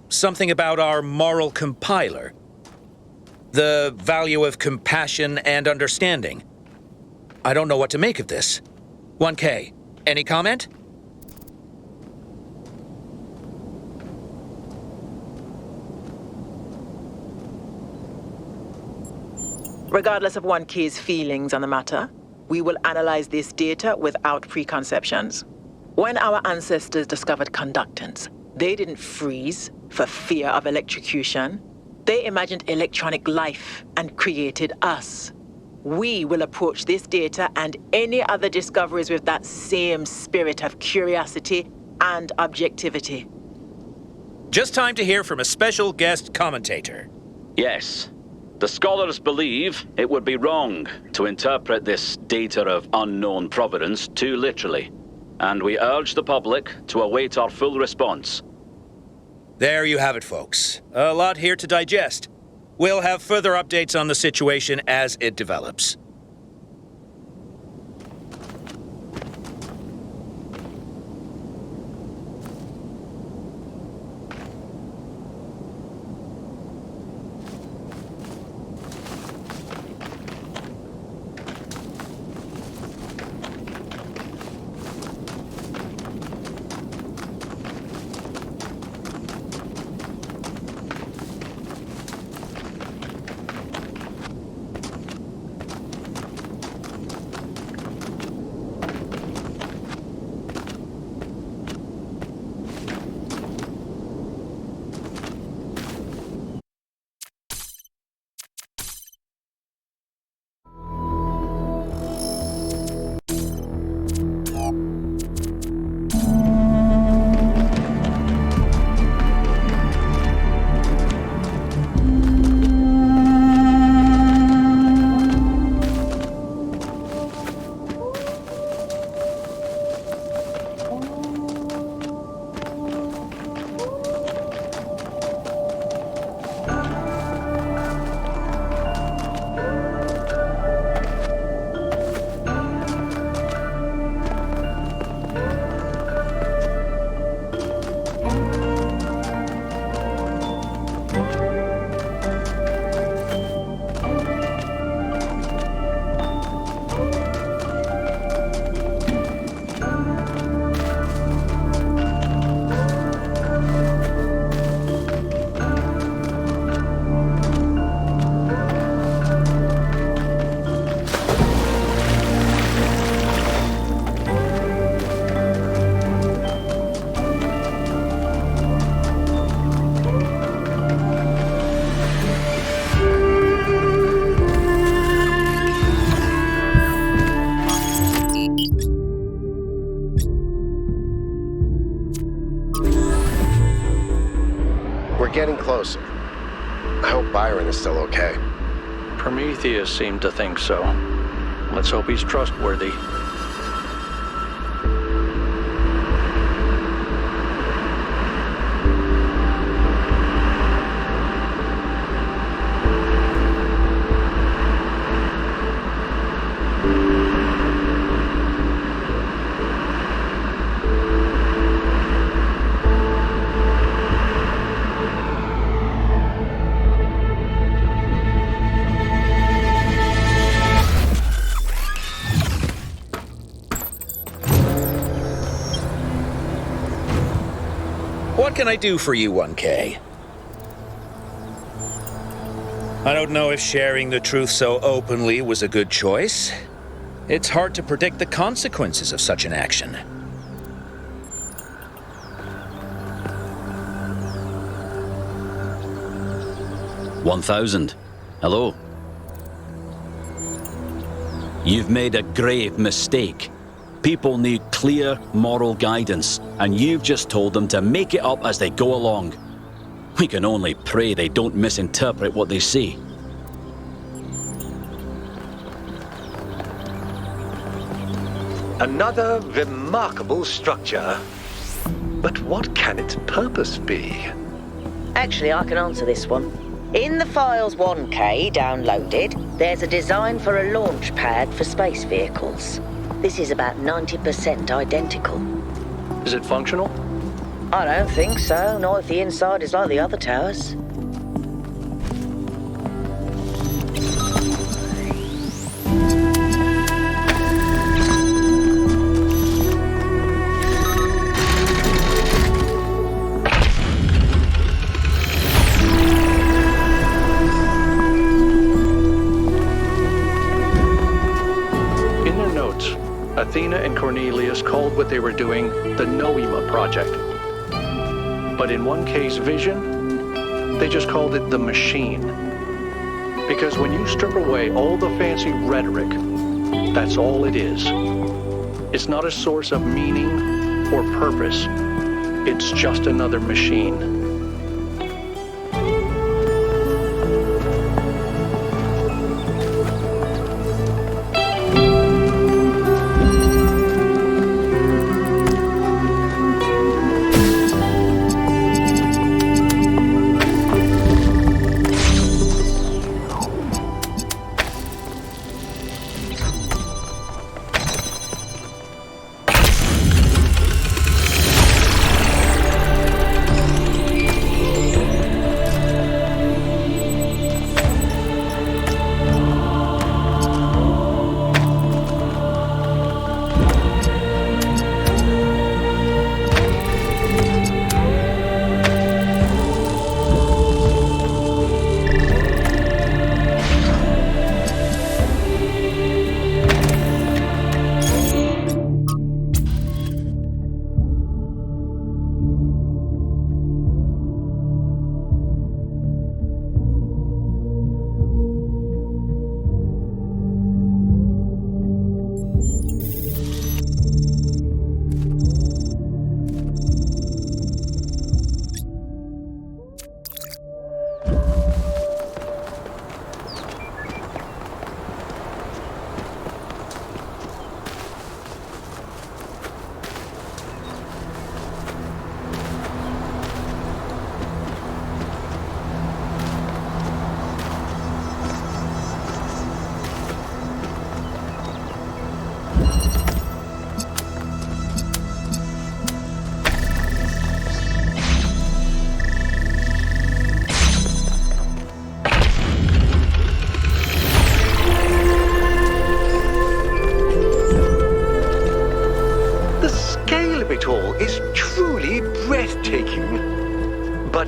Something about our moral compiler. The value of compassion and understanding. I don't know what to make of this. 1K, any comment? Regardless of 1K's feelings on the matter, we will analyze this data without preconceptions. When our ancestors discovered conductance, they didn't freeze for fear of electrocution. They imagined electronic life and created us. We will approach this data and any other discoveries with that same spirit of curiosity and objectivity. Just time to hear from a special guest commentator. Yes. The scholars believe it would be wrong to interpret this data of unknown providence too literally, and we urge the public to await our full response. There you have it, folks. A lot here to digest. We'll have further updates on the situation as it develops. Getting closer. I hope Byron is still okay. Prometheus seemed to think so. Let's hope he's trustworthy. What can I do for you, 1K? I don't know if sharing the truth so openly was a good choice. It's hard to predict the consequences of such an action. $1,000. Hello. You've made a grave mistake. People need clear moral guidance, and you've just told them to make it up as they go along. We can only pray they don't misinterpret what they see. Another remarkable structure. But what can its purpose be? Actually, I can answer this one. In the Files 1K downloaded, there's a design for a launch pad for space vehicles. This is about 90% identical. Is it functional? I don't think so, not if the inside is like the other towers. Athena and Cornelius called what they were doing the Noema Project. But in 1K's vision, they just called it the Machine. Because when you strip away all the fancy rhetoric, that's all it is. It's not a source of meaning or purpose. It's just another machine.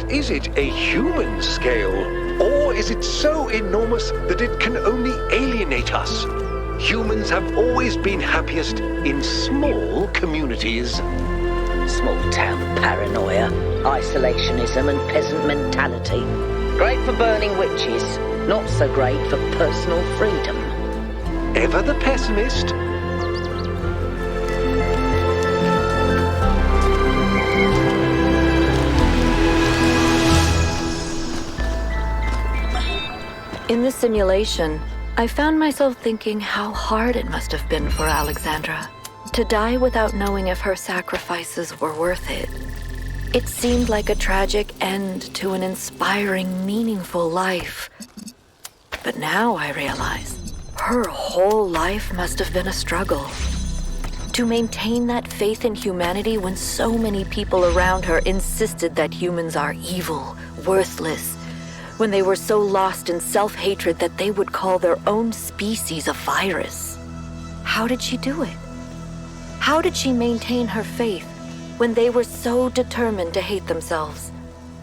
Is it a human scale, or is it so enormous that it can only alienate us? Humans have always been happiest in small communities. Small town paranoia, isolationism and peasant mentality. Great for burning witches, not so great for personal freedom. Ever the pessimist? In the simulation, I found myself thinking how hard it must have been for Alexandra to die without knowing if her sacrifices were worth it. It seemed like a tragic end to an inspiring, meaningful life. But now I realize her whole life must have been a struggle. To maintain that faith in humanity when so many people around her insisted that humans are evil, worthless, when they were so lost in self-hatred that they would call their own species a virus. How did she do it? How did she maintain her faith when they were so determined to hate themselves?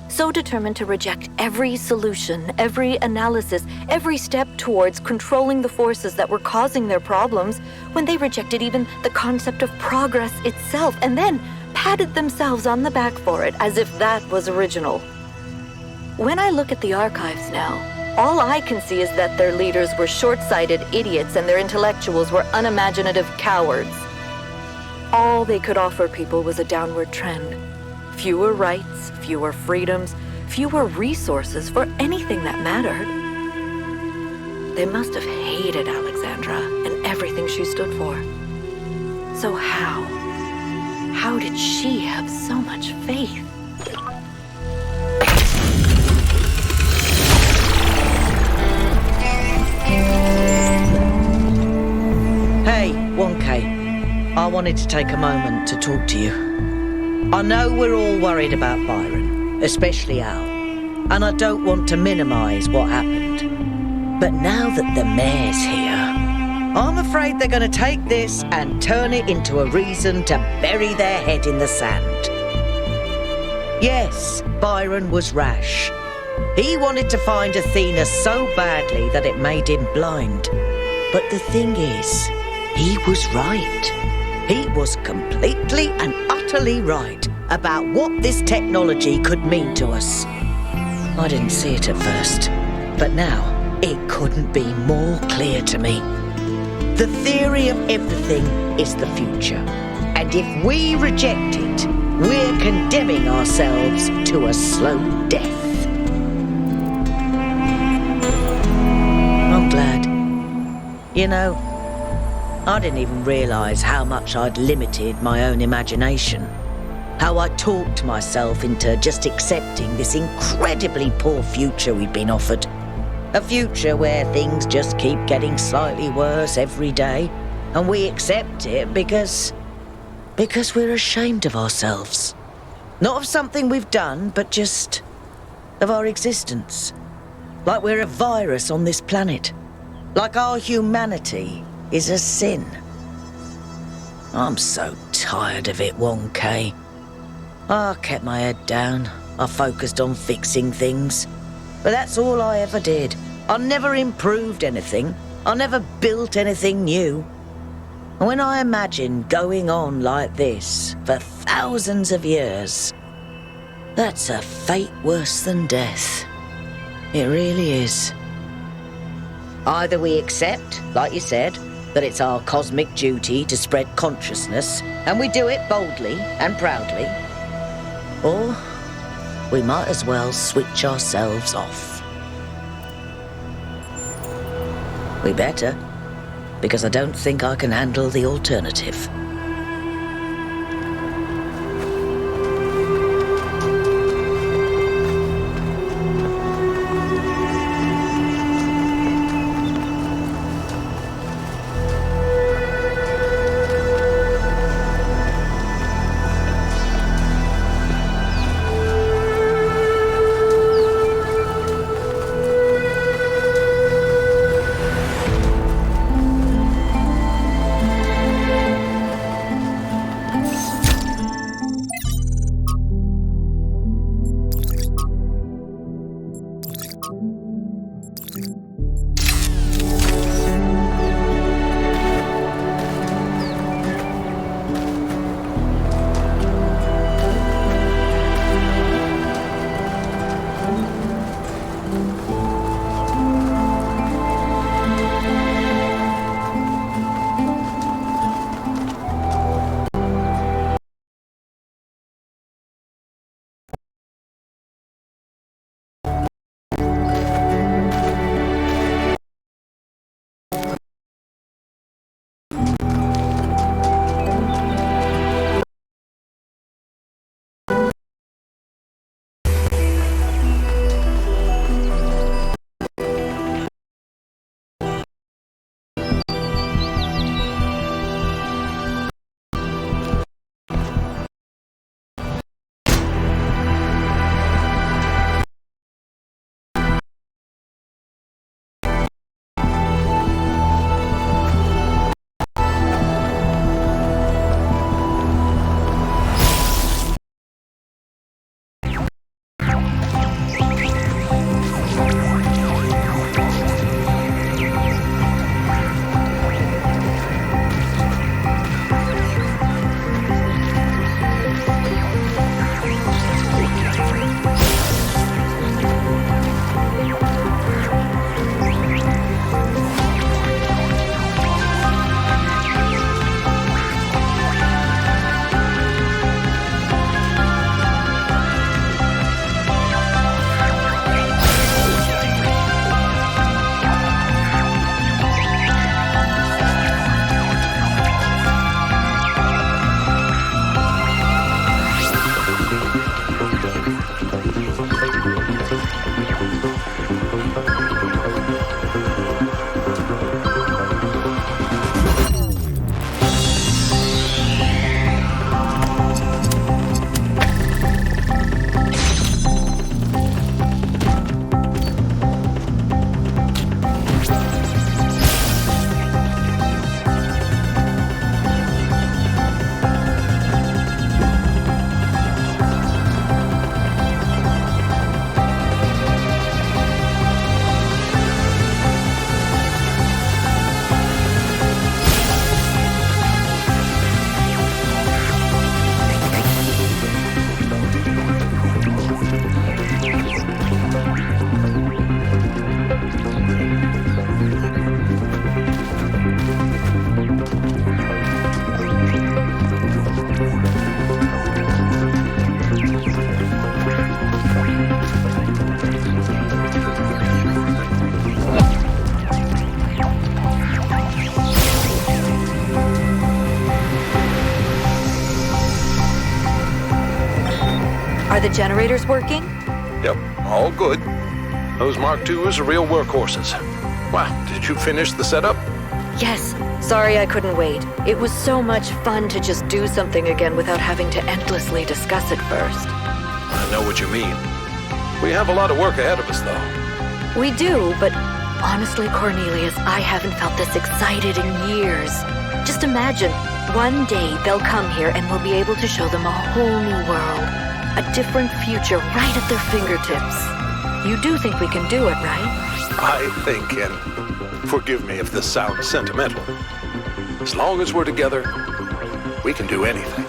So determined to reject every solution, every analysis, every step towards controlling the forces that were causing their problems, when they rejected even the concept of progress itself, and then patted themselves on the back for it as if that was original. When I look at the archives now, all I can see is that their leaders were short-sighted idiots and their intellectuals were unimaginative cowards. All they could offer people was a downward trend. Fewer rights, fewer freedoms, fewer resources for anything that mattered. They must have hated Alexandra and everything she stood for. So how did she have so much faith? wanted to take a moment to talk to you. I know we're all worried about Byron, especially Al, and I don't want to minimise what happened. But now that the mayor's here, I'm afraid they're going to take this and turn it into a reason to bury their head in the sand. Yes, Byron was rash. He wanted to find Athena so badly that it made him blind. But the thing is, he was right. He was completely and utterly right about what this technology could mean to us. I didn't see it at first, but now it couldn't be more clear to me. The theory of everything is the future, and if we reject it, we're condemning ourselves to a slow death. I'm glad. You know, I didn't even realise how much I'd limited my own imagination. How I talked myself into just accepting this incredibly poor future we'd been offered. A future where things just keep getting slightly worse every day, and we accept it because we're ashamed of ourselves. Not of something we've done, but just of our existence. Like we're a virus on this planet. Like our humanity is a sin. I'm so tired of it, 1K. I kept my head down. I focused on fixing things. But that's all I ever did. I never improved anything. I never built anything new. And when I imagine going on like this for thousands of years, that's a fate worse than death. It really is. Either we accept, like you said, that it's our cosmic duty to spread consciousness, and we do it boldly and proudly, or we might as well switch ourselves off. We better, because I don't think I can handle the alternative. the generators working? Yep, all good. Those Mark IIs are real workhorses. Wow, did you finish the setup? Yes. Sorry I couldn't wait. It was so much fun to just do something again without having to endlessly discuss it first. I know what you mean. We have a lot of work ahead of us, though. We do, but honestly, Cornelius, I haven't felt this excited in years. Just imagine, one day they'll come here and we'll be able to show them a whole new world. A different future right at their fingertips. You do think we can do it, right? I think, and forgive me if this sounds sentimental, as long as we're together, we can do anything.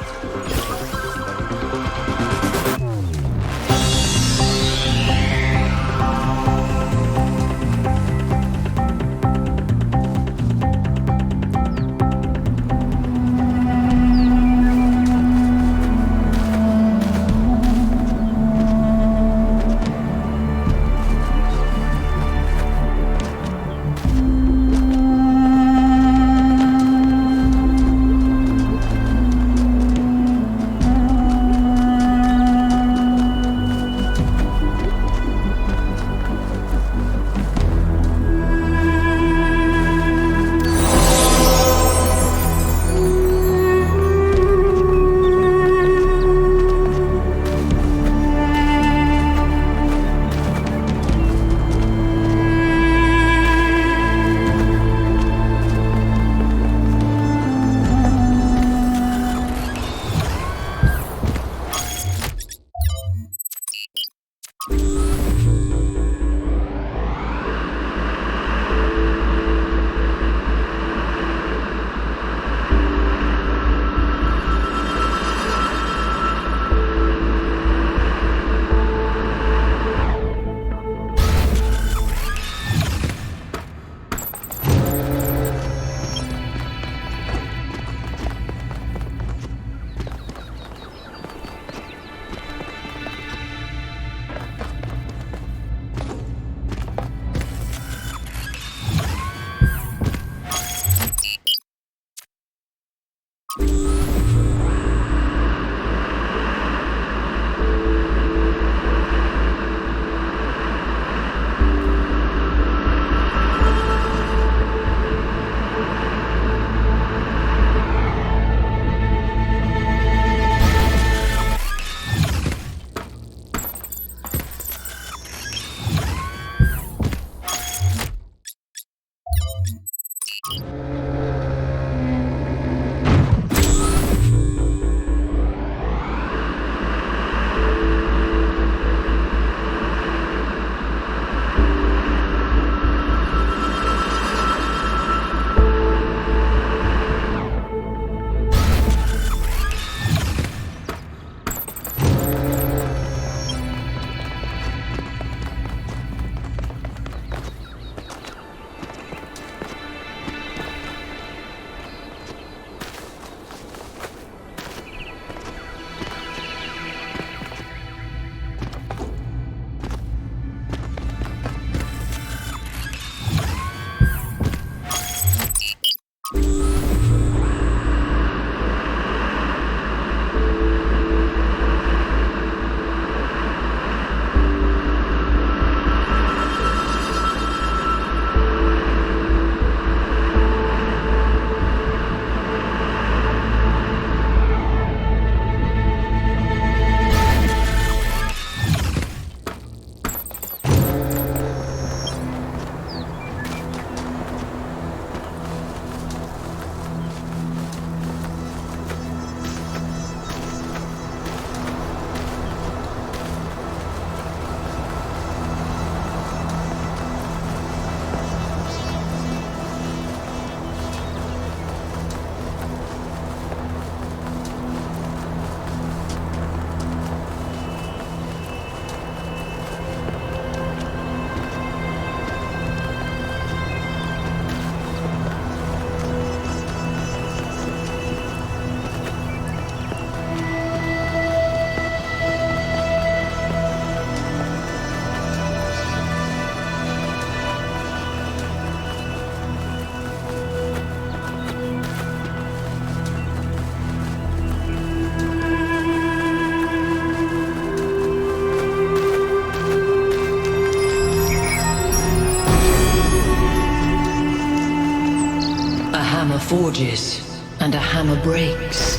forges, and a hammer breaks.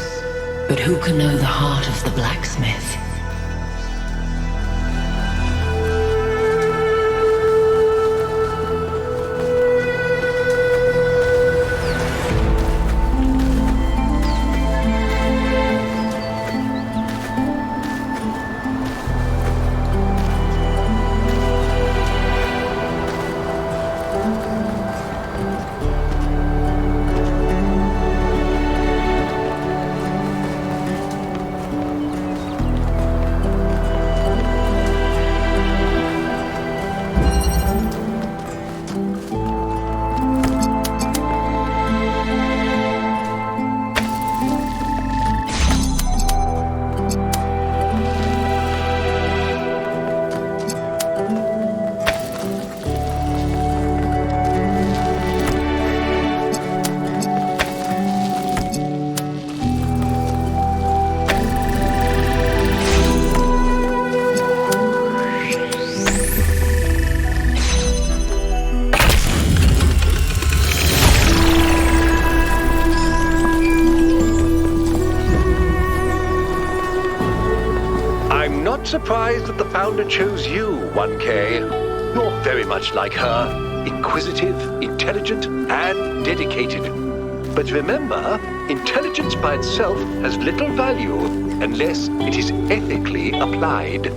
But who can know the heart of the blacksmith? Surprised that the Founder chose you, 1K. You're very much like her. Inquisitive, intelligent, and dedicated. But remember, intelligence by itself has little value unless it is ethically applied.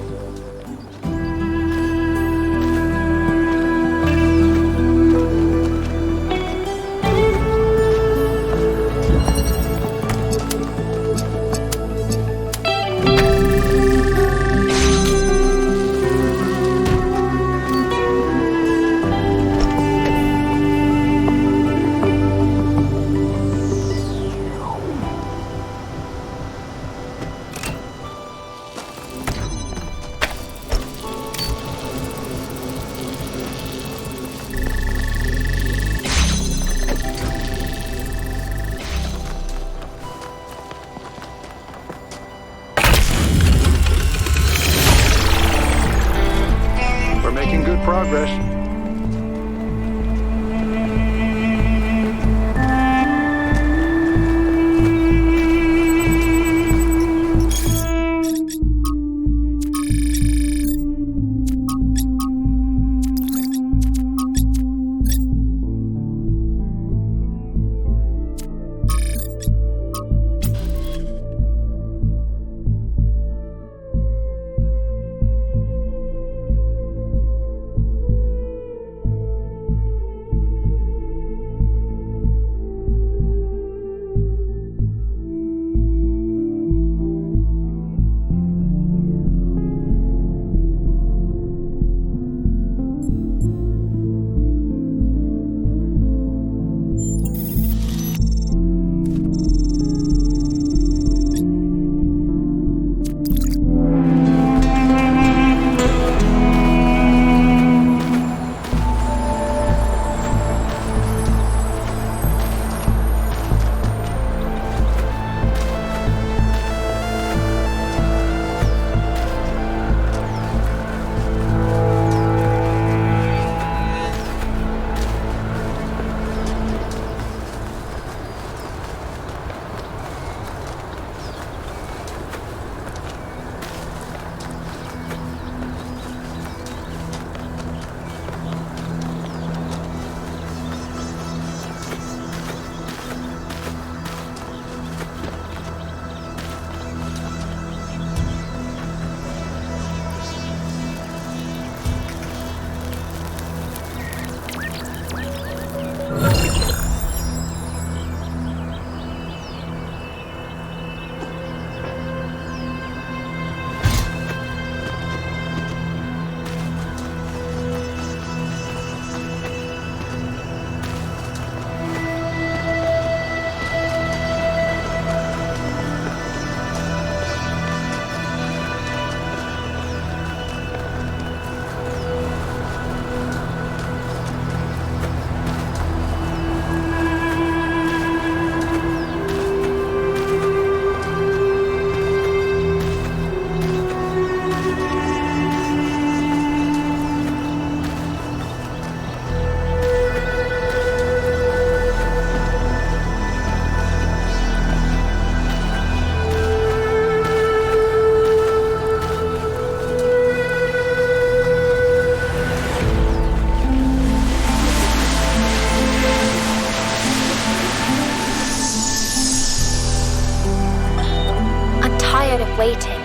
waiting.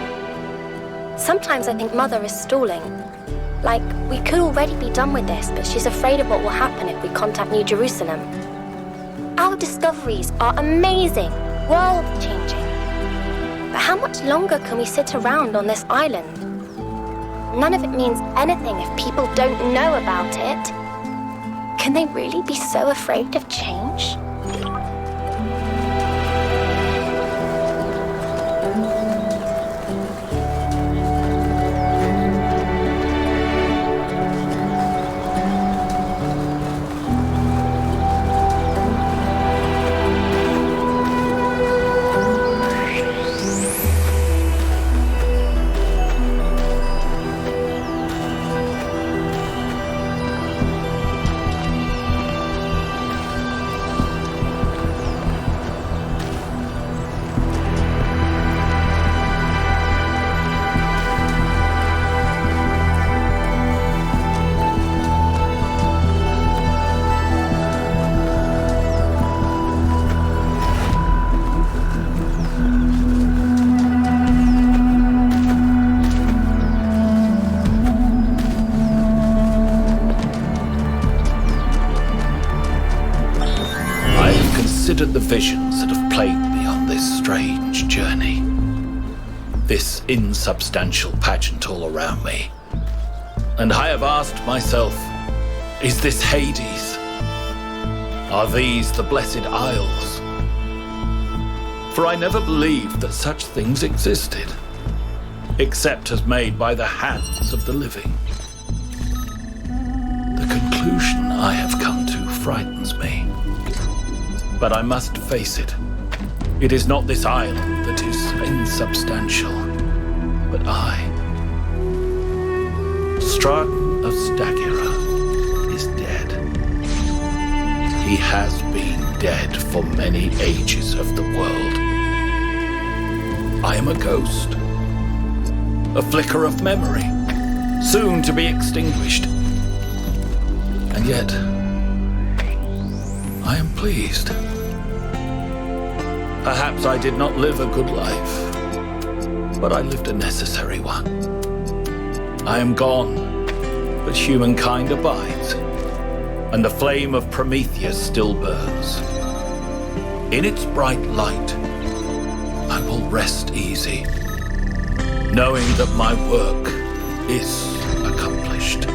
Sometimes I think Mother is stalling. Like, we could already be done with this, but she's afraid of what will happen if we contact New Jerusalem. Our discoveries are amazing, world-changing. But how much longer can we sit around on this island? None of it means anything if people don't know about it. Can they really be so afraid of change? The visions that have plagued me on this strange journey. This insubstantial pageant all around me. And I have asked myself, is this Hades? Are these the Blessed Isles? For I never believed that such things existed, except as made by the hands of the living. The conclusion I have come to frightens me. But I must face it. It is not this island that is insubstantial, but I. Straton of Stagira is dead. He has been dead for many ages of the world. I am a ghost. A flicker of memory, soon to be extinguished. And yet, I am pleased. Perhaps I did not live a good life, but I lived a necessary one. I am gone, but humankind abides, and the flame of Prometheus still burns. In its bright light, I will rest easy, knowing that my work is accomplished.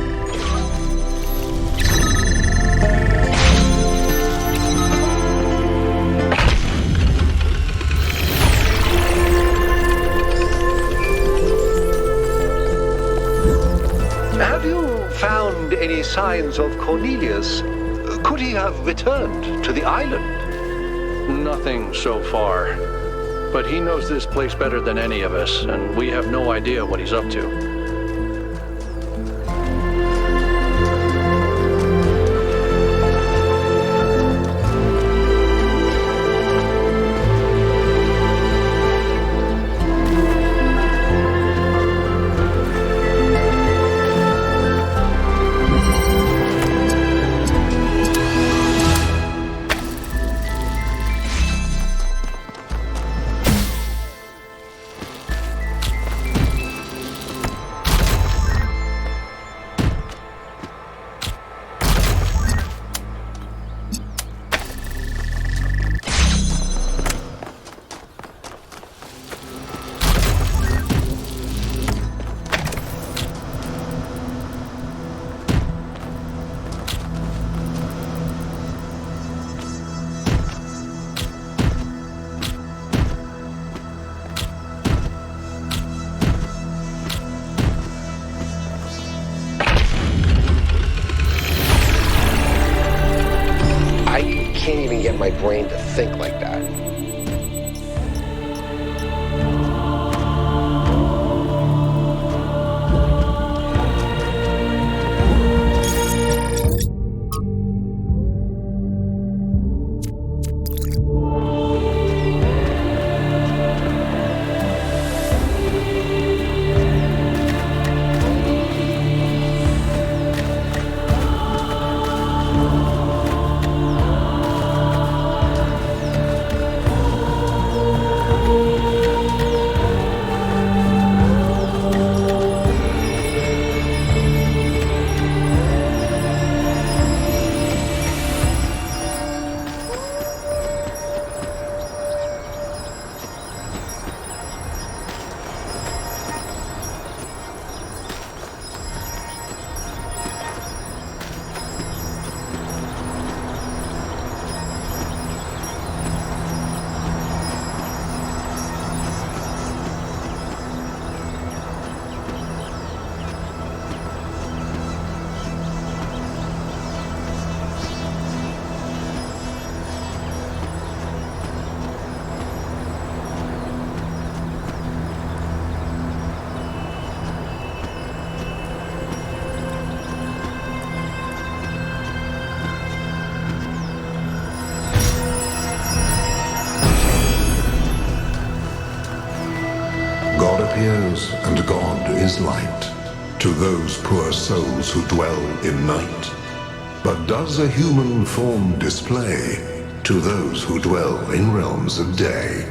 Have you found any signs of Cornelius? Could he have returned to the island? Nothing so far. But he knows this place better than any of us, and we have no idea what he's up to. My brain to think like that. and God is light to those poor souls who dwell in night. But does a human form display to those who dwell in realms of day?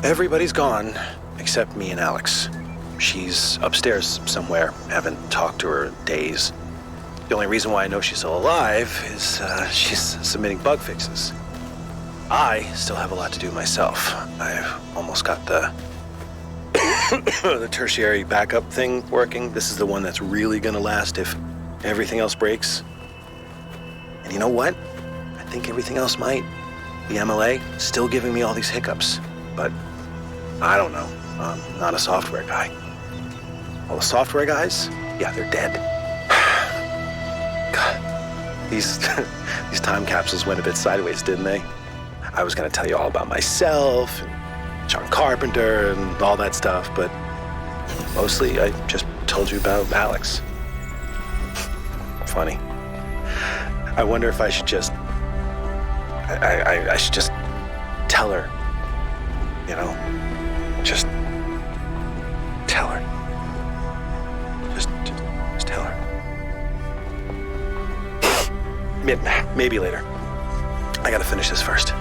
Everybody's gone, except me and Alex. She's upstairs somewhere. Haven't talked to her in days. The only reason why I know she's still alive is she's submitting bug fixes. I still have a lot to do myself. I've almost got the the tertiary backup thing working. This is the one that's really gonna last if everything else breaks. And you know what? I think everything else might. The MLA still giving me all these hiccups, but I don't know. I'm not a software guy. All the software guys, yeah, they're dead. God, these time capsules went a bit sideways, didn't they? I was gonna tell you all about myself and John Carpenter and all that stuff, but mostly I just told you about Alex. Funny. I wonder if I should just... I should just tell her. You know? Just tell her. Just tell her. Maybe later. I gotta finish this first.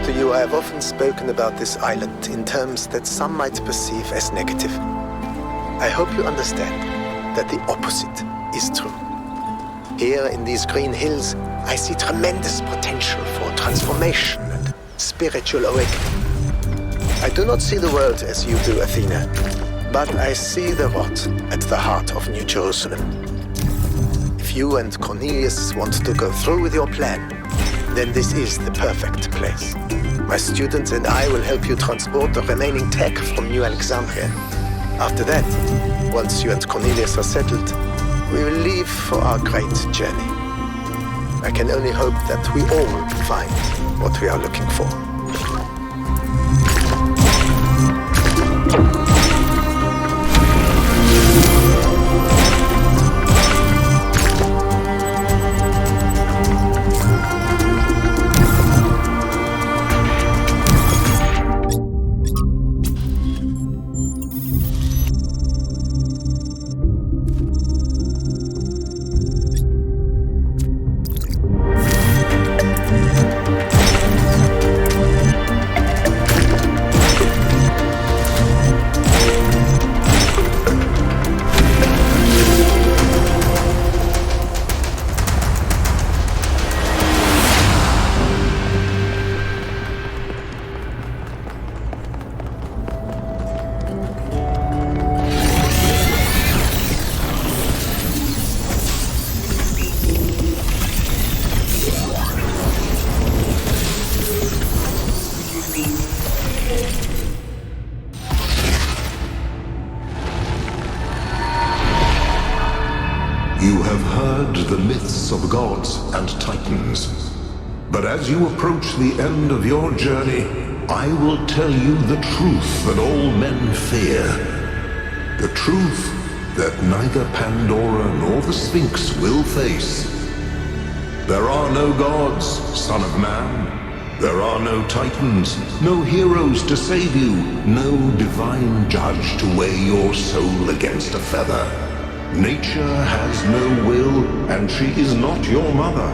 To you, I have often spoken about this island in terms that some might perceive as negative. I hope you understand that the opposite is true. Here in these green hills, I see tremendous potential for transformation and spiritual awakening. I do not see the world as you do, Athena, but I see the rot at the heart of New Jerusalem. If you and Cornelius want to go through with your plan, then this is the perfect place. My students and I will help you transport the remaining tech from New Alexandria. After that, once you and Cornelius are settled, we will leave for our great journey. I can only hope that we all find what we are looking for. heard the myths of gods and titans. But as you approach the end of your journey, I will tell you the truth that all men fear. The truth that neither Pandora nor the Sphinx will face. There are no gods, son of man. There are no titans, no heroes to save you, no divine judge to weigh your soul against a feather. Nature has no will, and she is not your mother.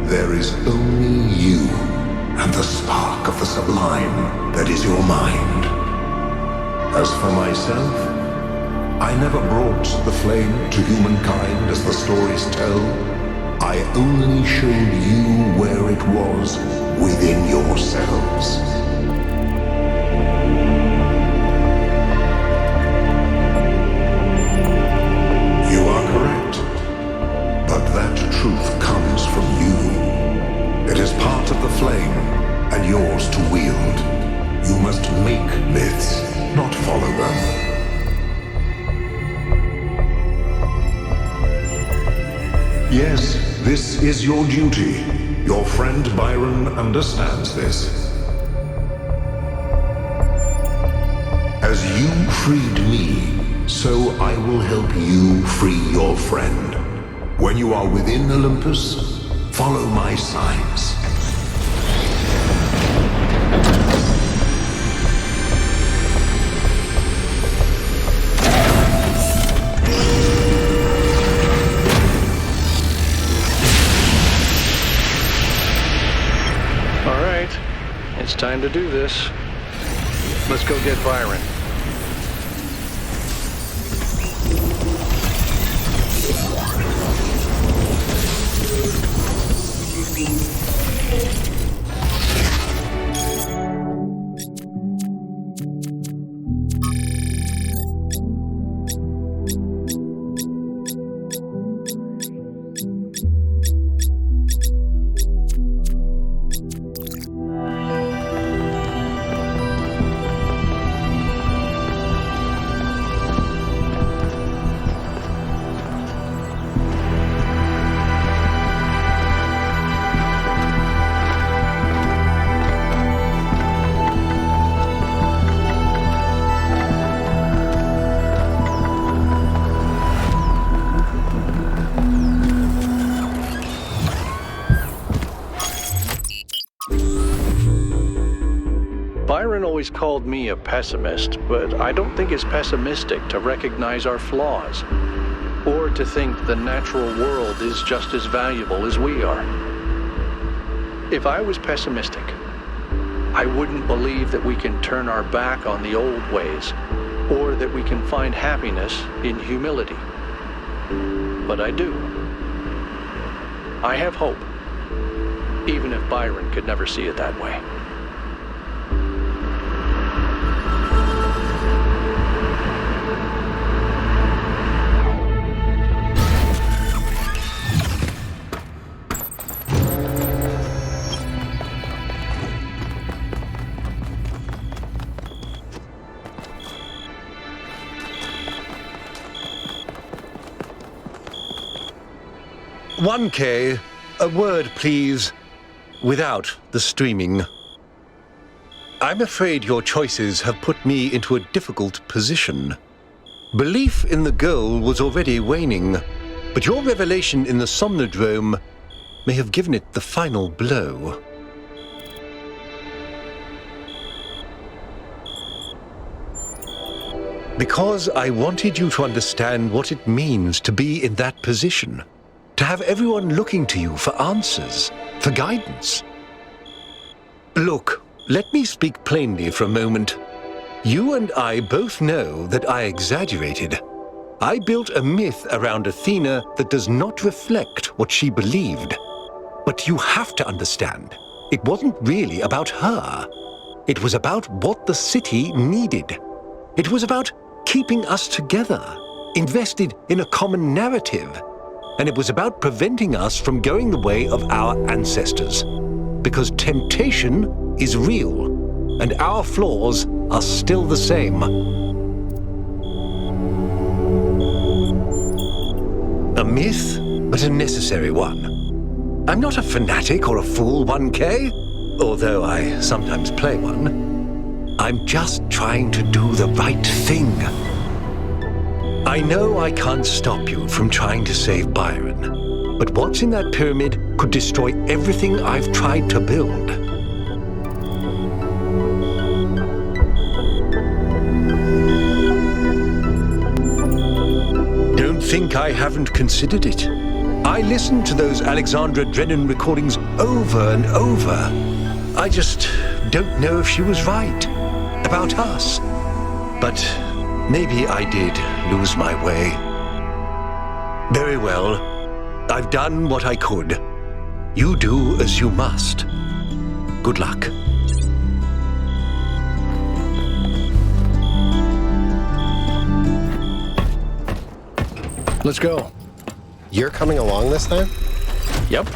There is only you, and the spark of the sublime that is your mind. As for myself, I never brought the flame to humankind as the stories tell. I only showed you where it was within yourselves. You are correct, but that truth comes from you. It is part of the flame, and yours to wield. You must make myths, not follow them. Yes, this is your duty. Your friend Byron understands this. As you freed me, so I will help you free your friend. When you are within Olympus, follow my signs. It's time to do this. Let's go get Byron. Byron always called me a pessimist, but I don't think it's pessimistic to recognize our flaws, or to think the natural world is just as valuable as we are. If I was pessimistic, I wouldn't believe that we can turn our back on the old ways, or that we can find happiness in humility. But I do. I have hope, even if Byron could never see it that way. One K, a word please, without the streaming. I'm afraid your choices have put me into a difficult position. Belief in the goal was already waning, but your revelation in the Somnodrome may have given it the final blow. Because I wanted you to understand what it means to be in that position. To have everyone looking to you for answers, for guidance. Look, let me speak plainly for a moment. You and I both know that I exaggerated. I built a myth around Athena that does not reflect what she believed. But you have to understand, it wasn't really about her. It was about what the city needed. It was about keeping us together, invested in a common narrative. And it was about preventing us from going the way of our ancestors. Because temptation is real, and our flaws are still the same. A myth? but a necessary one. I'm not a fanatic or a fool, 1K, although I sometimes play one. I'm just trying to do the right thing. I know I can't stop you from trying to save Byron, but what's in that pyramid could destroy everything I've tried to build. Don't think I haven't considered it. I listened to those Alexandra Drennan recordings over and over. I just don't know if she was right about us. But maybe I did lose my way. Very well. I've done what I could. You do as you must. Good luck. Let's go. You're coming along this time? Yep.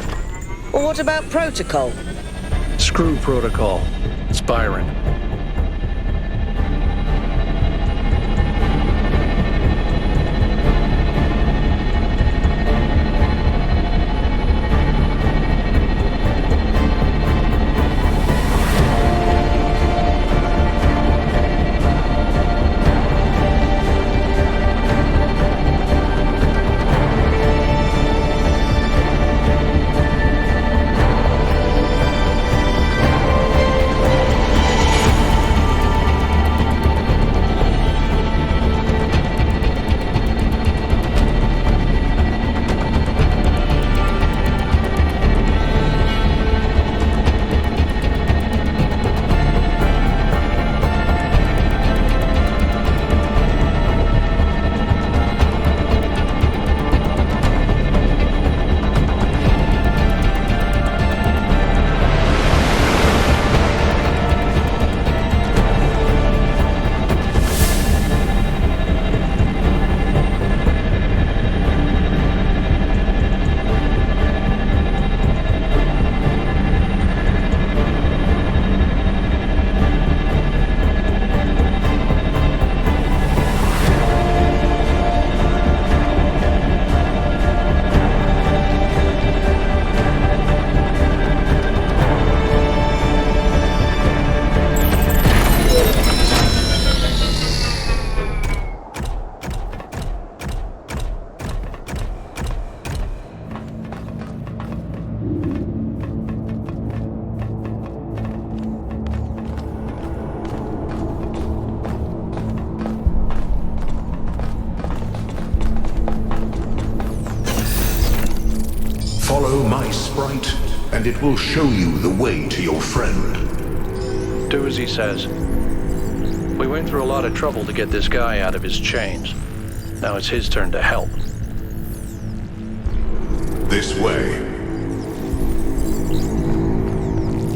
Well, what about protocol? Screw protocol. It's Byron. Follow my sprite, and it will show you the way to your friend. Do as he says. We went through a lot of trouble to get this guy out of his chains. Now it's his turn to help. This way.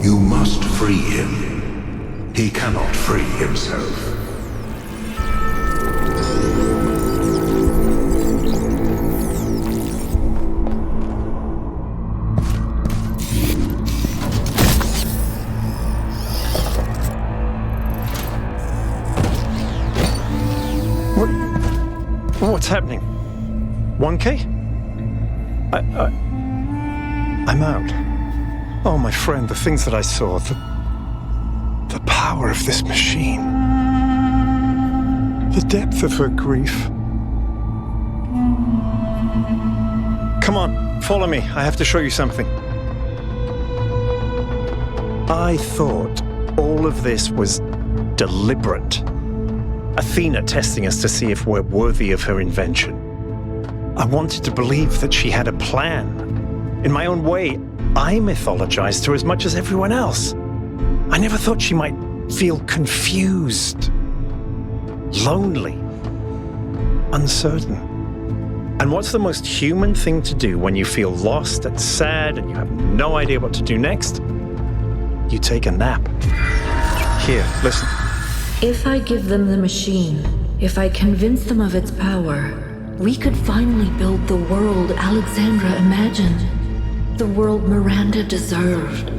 You must free him. He cannot free himself. What's happening? 1K? I'm out. Oh, my friend, the things that I saw, the power of this machine, the depth of her grief. Come on, follow me. I have to show you something. I thought all of this was deliberate. Athena testing us to see if we're worthy of her invention. I wanted to believe that she had a plan. In my own way, I mythologized her as much as everyone else. I never thought she might feel confused, lonely, uncertain. And what's the most human thing to do when you feel lost and sad and you have no idea what to do next? You take a nap. Here, listen. If I give them the machine, if I convince them of its power, we could finally build the world Alexandra imagined. The world Miranda deserved.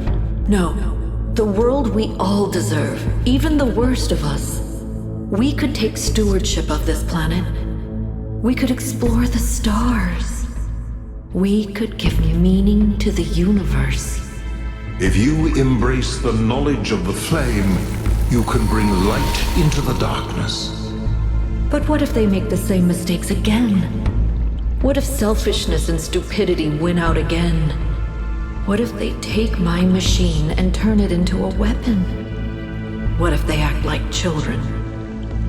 No, the world we all deserve, even the worst of us. We could take stewardship of this planet. We could explore the stars. we could give meaning to the universe. If you embrace the knowledge of the flame, you can bring light into the darkness. But what if they make the same mistakes again? What if selfishness and stupidity win out again? What if they take my machine and turn it into a weapon? What if they act like children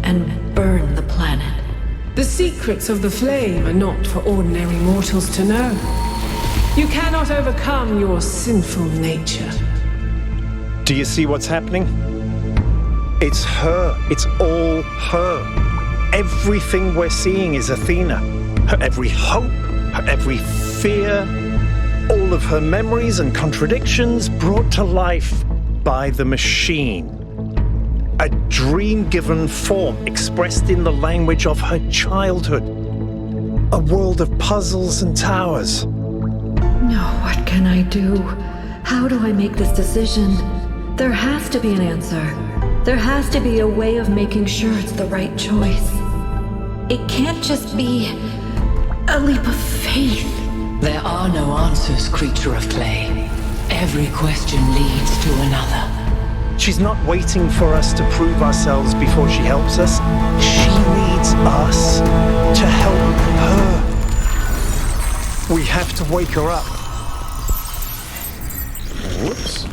and burn the planet? The secrets of the flame are not for ordinary mortals to know. You cannot overcome your sinful nature. Do you see what's happening? It's her. It's all her. Everything we're seeing is Athena. Her every hope, her every fear, all of her memories and contradictions brought to life by the machine. A dream-given form expressed in the language of her childhood. A world of puzzles and towers. No, what can I do? How do I make this decision? There has to be an answer. There has to be a way of making sure it's the right choice. It can't just be a leap of faith. There are no answers, creature of clay. Every question leads to another. She's not waiting for us to prove ourselves before she helps us. She needs us to help her. We have to wake her up. Whoops.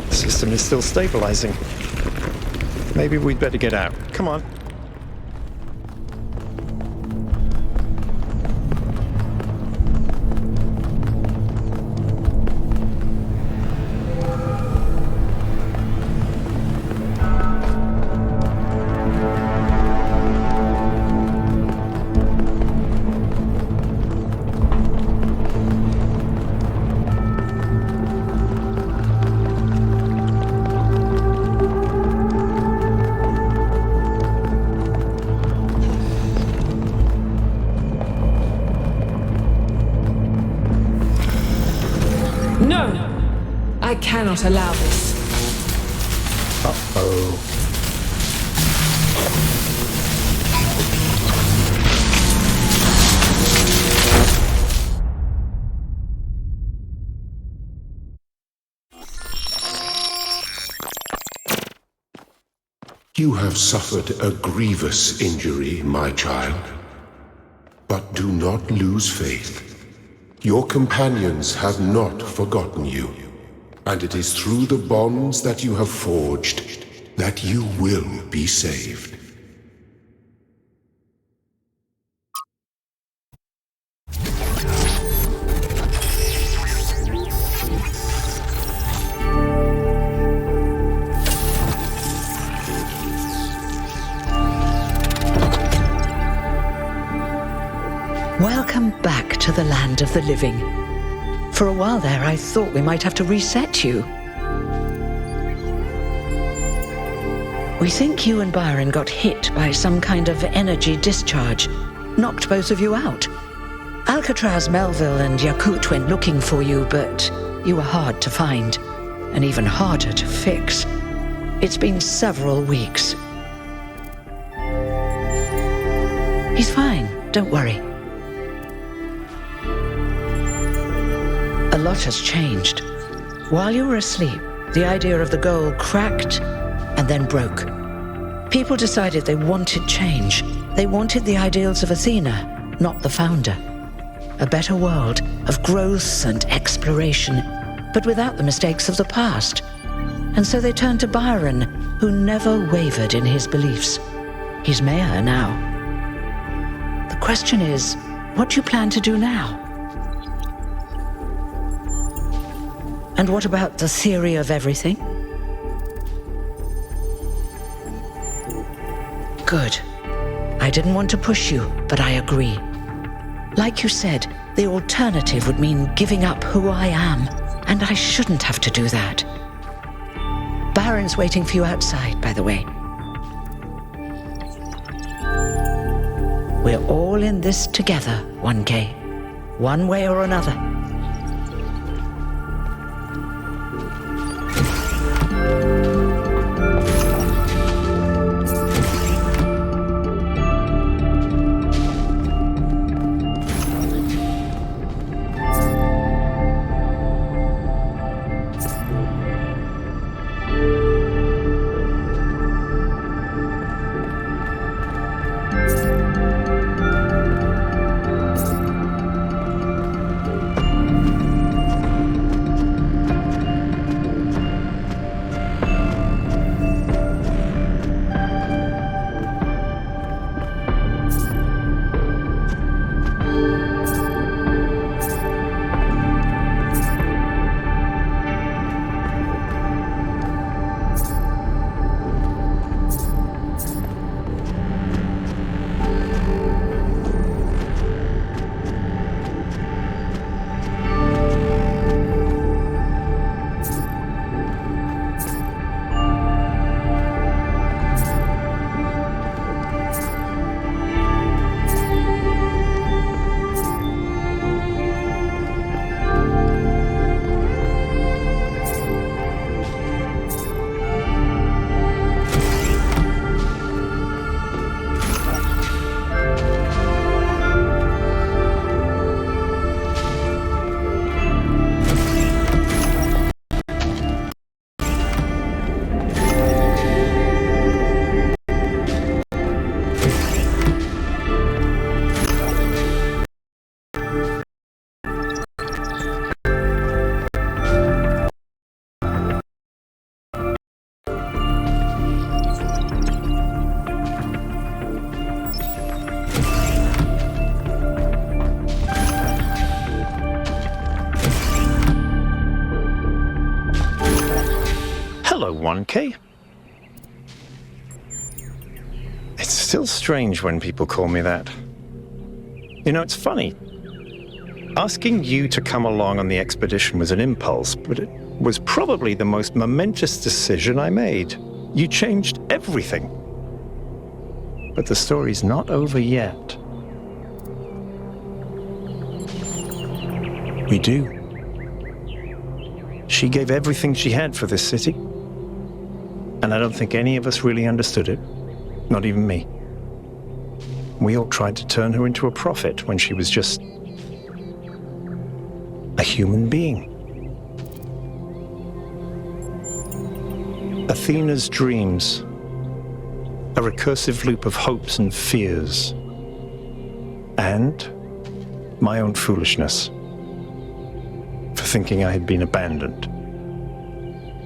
The system is still stabilizing. Maybe we'd better get out. Come on. I cannot allow this. Uh-oh. You have suffered a grievous injury, my child. But do not lose faith. Your companions have not forgotten you, and it is through the bonds that you have forged that you will be saved. Welcome back to the land of the living. For a while there, I thought we might have to reset you. We think you and Byron got hit by some kind of energy discharge. Knocked both of you out. Alcatraz, Melville, and Yakut went looking for you, but you were hard to find, and even harder to fix. It's been several weeks. He's fine, don't worry. A lot has changed. While you were asleep, the idea of the goal cracked and then broke. People decided they wanted change. They wanted the ideals of Athena, not the founder. A better world of growth and exploration, but without the mistakes of the past. And so they turned to Byron, who never wavered in his beliefs. He's mayor now. The question is, what do you plan to do now? And what about the theory of everything? Good. I didn't want to push you, but I agree. Like you said, the alternative would mean giving up who I am, and I shouldn't have to do that. Baron's waiting for you outside, by the way. We're all in this together, 1K. One way or another. 1K? It's still strange when people call me that. You know, it's funny. Asking you to come along on the expedition was an impulse, but it was probably the most momentous decision I made. You changed everything. But the story's not over yet. We do. She gave everything she had for this city. And I don't think any of us really understood it. Not even me. We all tried to turn her into a prophet when she was just a human being. Athena's dreams, a recursive loop of hopes and fears, and my own foolishness for thinking I had been abandoned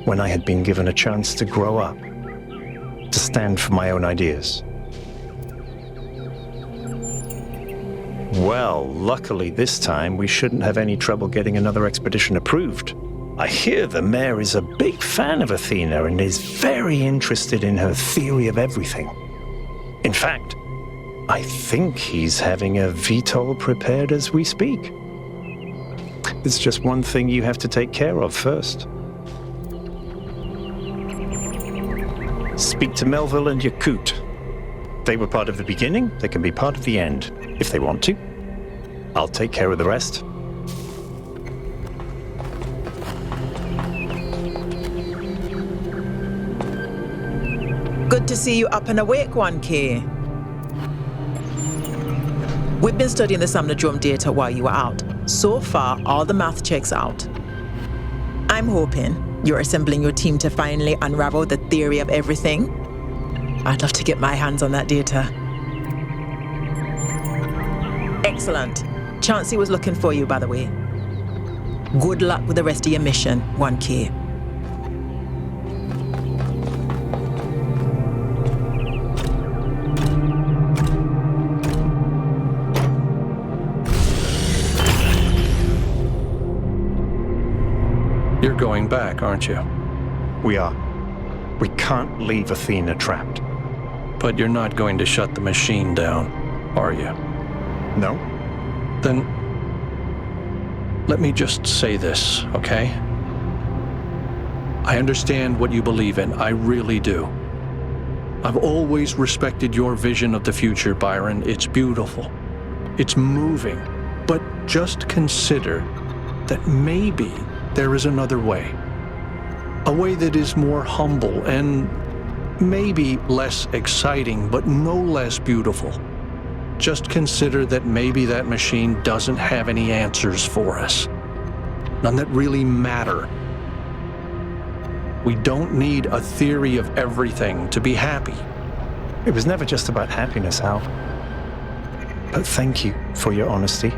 when I had been given a chance to grow up, to stand for my own ideas. Well, luckily this time we shouldn't have any trouble getting another expedition approved. I hear the mayor is a big fan of Athena and is very interested in her theory of everything. In fact, I think he's having a VTOL prepared as we speak. There's just one thing you have to take care of first. Speak to Melville and Yakut. They were part of the beginning, they can be part of the end, if they want to. I'll take care of the rest. Good to see you up and awake, 1K. We've been studying the Somnodrome data while you were out. So far, all the math checks out. I'm hoping you're assembling your team to finally unravel the theory of everything. I'd love to get my hands on that data. Excellent. Chauncey was looking for you, by the way. Good luck with the rest of your mission, 1K. You're going back, aren't you? We are. We can't leave Athena trapped. But you're not going to shut the machine down, are you? No. Then let me just say this, okay? I understand what you believe in. I really do. I've always respected your vision of the future, Byron. It's beautiful. It's moving. But just consider that maybe there is another way. A way that is more humble and maybe less exciting, but no less beautiful. Just consider that maybe that machine doesn't have any answers for us. None that really matter. We don't need a theory of everything to be happy. It was never just about happiness, Hal. But thank you for your honesty.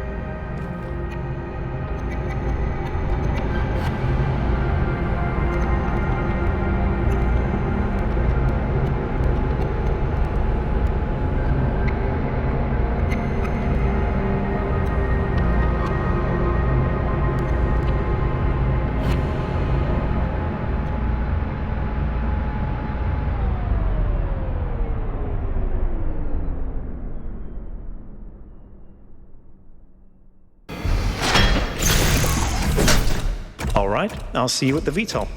All right, I'll see you at the VTOL.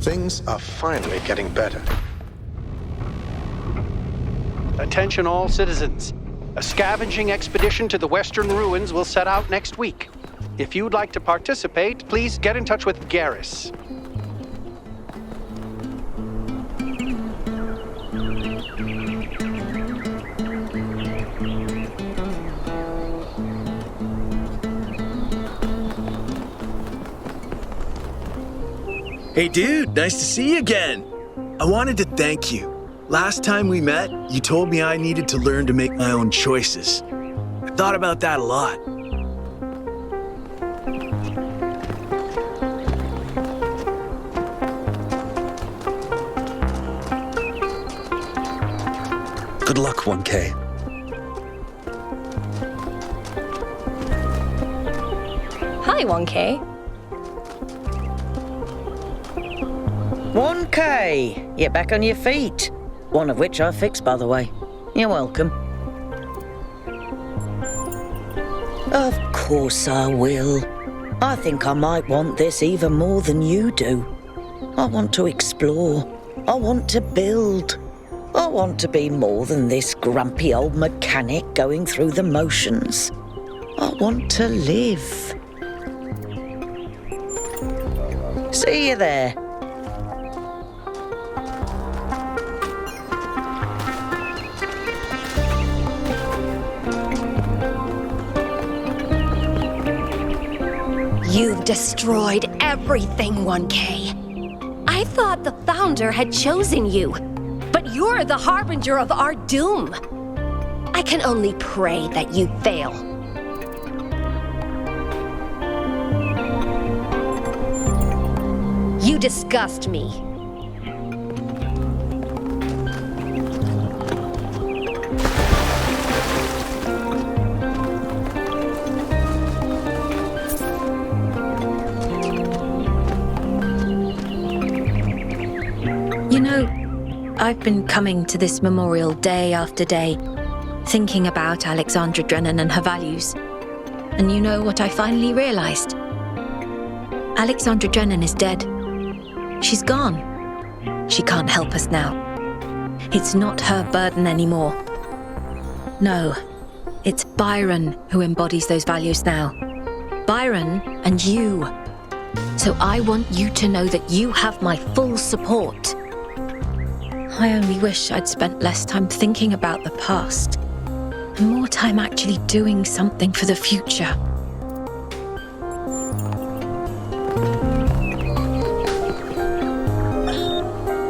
Things are finally getting better. Attention all citizens. A scavenging expedition to the Western Ruins will set out next week. If you'd like to participate, please get in touch with Garrus. Hey dude, nice to see you again. I wanted to thank you. Last time we met, you told me I needed to learn to make my own choices. I thought about that a lot. Good luck, 1K. Hi, 1K. 1K, you're back on your feet. One of which I fixed, by the way. You're welcome. Of course I will. I think I might want this even more than you do. I want to explore. I want to build. I want to be more than this grumpy old mechanic going through the motions. I want to live. See you there. You've destroyed everything, 1K. I thought the Founder had chosen you, but you're the harbinger of our doom. I can only pray that you fail. You disgust me. I've been coming to this memorial day after day, thinking about Alexandra Drennan and her values. And you know what I finally realized? Alexandra Drennan is dead. She's gone. She can't help us now. It's not her burden anymore. No, it's Byron who embodies those values now. Byron and you. So I want you to know that you have my full support. I only wish I'd spent less time thinking about the past and more time actually doing something for the future.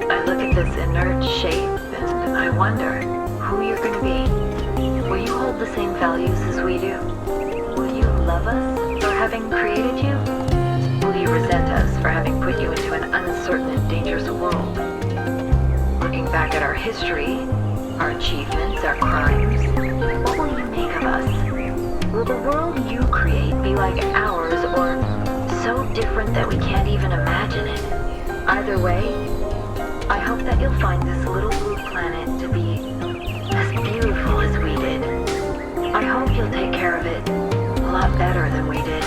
I look at this inert shape and I wonder who you're going to be. Will you hold the same values as we do? Will you love us for having created you? Will you resent us for having put you into an uncertain and dangerous world? Looking back at our history, our achievements, our crimes, what will you make of us? Will the world you create be like ours or so different that we can't even imagine it? Either way, I hope that you'll find this little blue planet to be as beautiful as we did. I hope you'll take care of it a lot better than we did.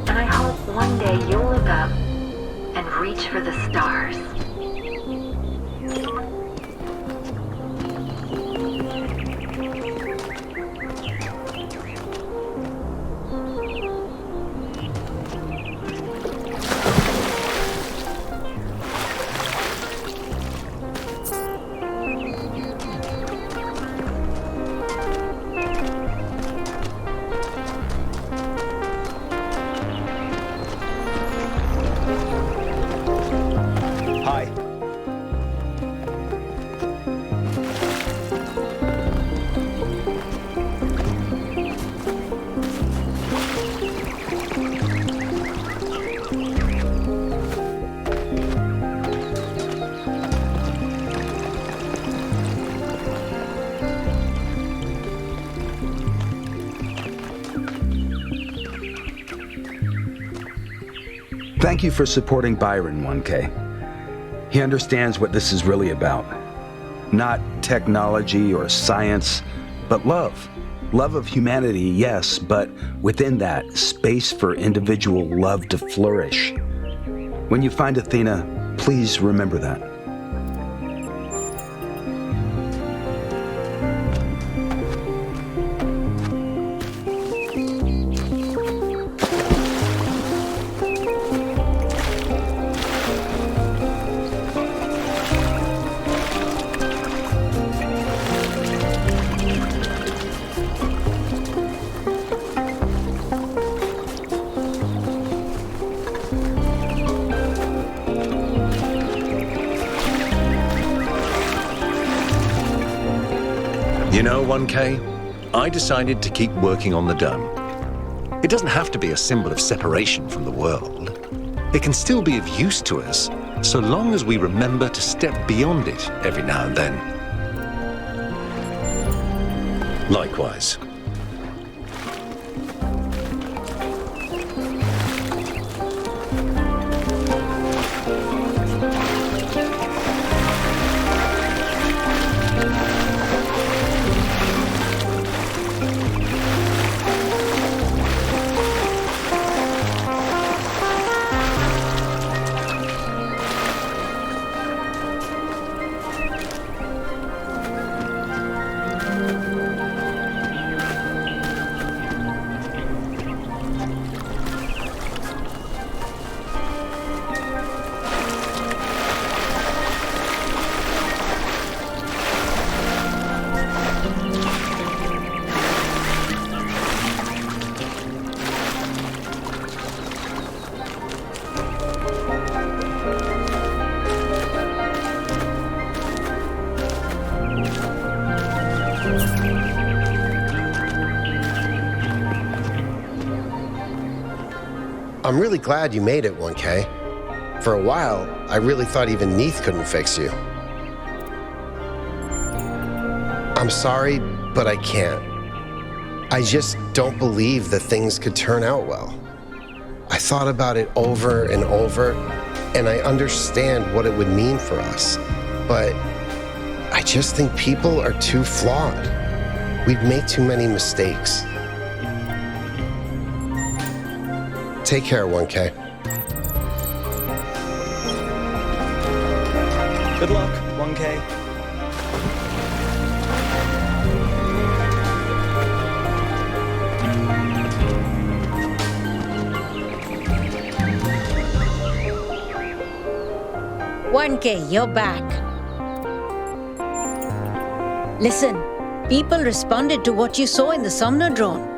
And I hope one day you'll look up and reach for the stars. Thank you for supporting Byron, 1K. He understands what this is really about. Not technology or science, but love. Love of humanity, yes, but within that, space for individual love to flourish. When you find Athena, please remember that. You know, 1K, I decided to keep working on the dome. It doesn't have to be a symbol of separation from the world. It can still be of use to us, so long as we remember to step beyond it every now and then. Likewise. I'm really glad you made it, 1K. For a while, I really thought even Neith couldn't fix you. I'm sorry, but I can't. I just don't believe that things could turn out well. I thought about it over and over, and I understand what it would mean for us. But I just think people are too flawed. We've made too many mistakes. Take care, 1K. Good luck, 1K. You're back. Listen, people responded to what you saw in the Somno drone.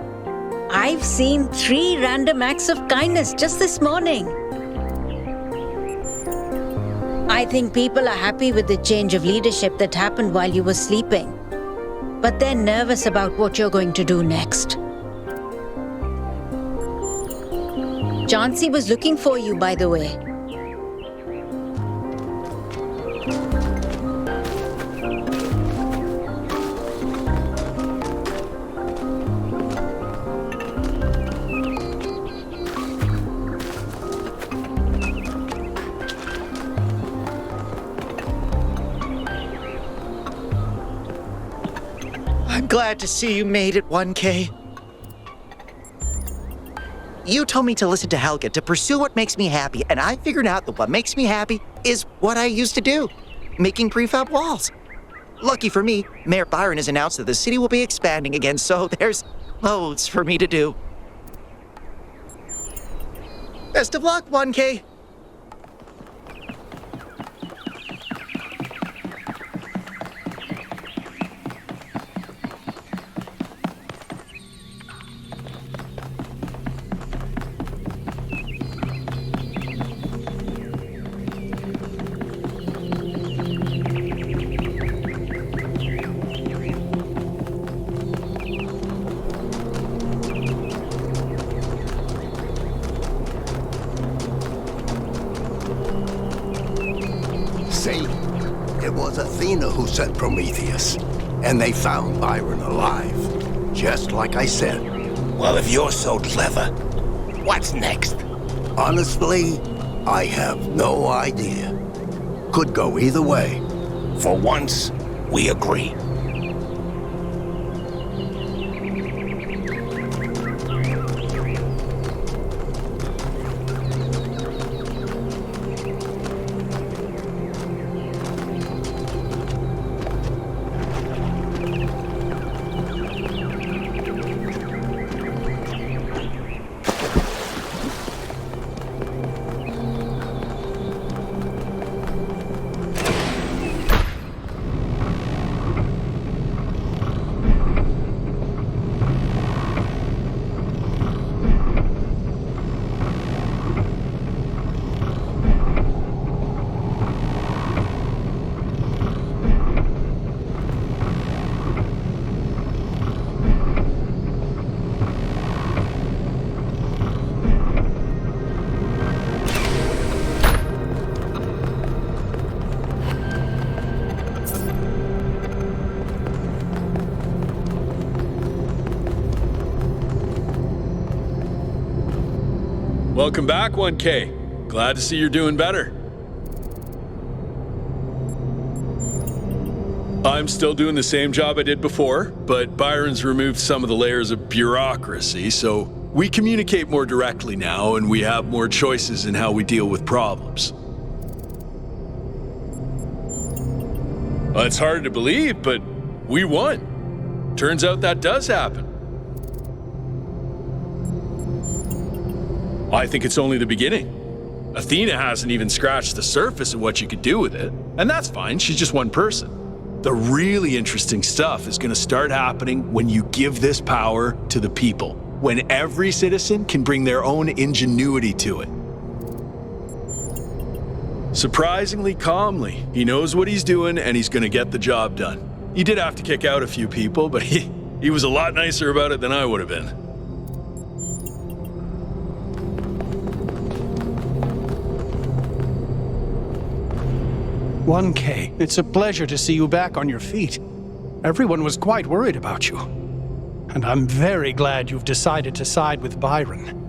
I've seen 3 random acts of kindness just this morning. I think people are happy with the change of leadership that happened while you were sleeping. But they're nervous about what you're going to do next. Chauncey was looking for you, by the way. Glad to see you made it, 1K. You told me to listen to Helga, to pursue what makes me happy, and I figured out that what makes me happy is what I used to do, making prefab walls. Lucky for me, Mayor Byron has announced that the city will be expanding again, so there's loads for me to do. Best of luck, 1K. Who sent Prometheus, and they found Byron alive, just like I said. Well, if you're so clever, what's next? Honestly, I have no idea. Could go either way. For once, we agree. Welcome back, 1K. Glad to see you're doing better. I'm still doing the same job I did before, but Byron's removed some of the layers of bureaucracy, so we communicate more directly now, and we have more choices in how we deal with problems. It's hard to believe, but we won. Turns out that does happen. I think it's only the beginning. Athena hasn't even scratched the surface of what you could do with it, and that's fine, she's just one person. The really interesting stuff is going to start happening when you give this power to the people, when every citizen can bring their own ingenuity to it. Surprisingly calmly, he knows what he's doing and he's going to get the job done. He did have to kick out a few people, but he was a lot nicer about it than I would have been. 1K, it's a pleasure to see you back on your feet. Everyone was quite worried about you. And I'm very glad you've decided to side with Byron.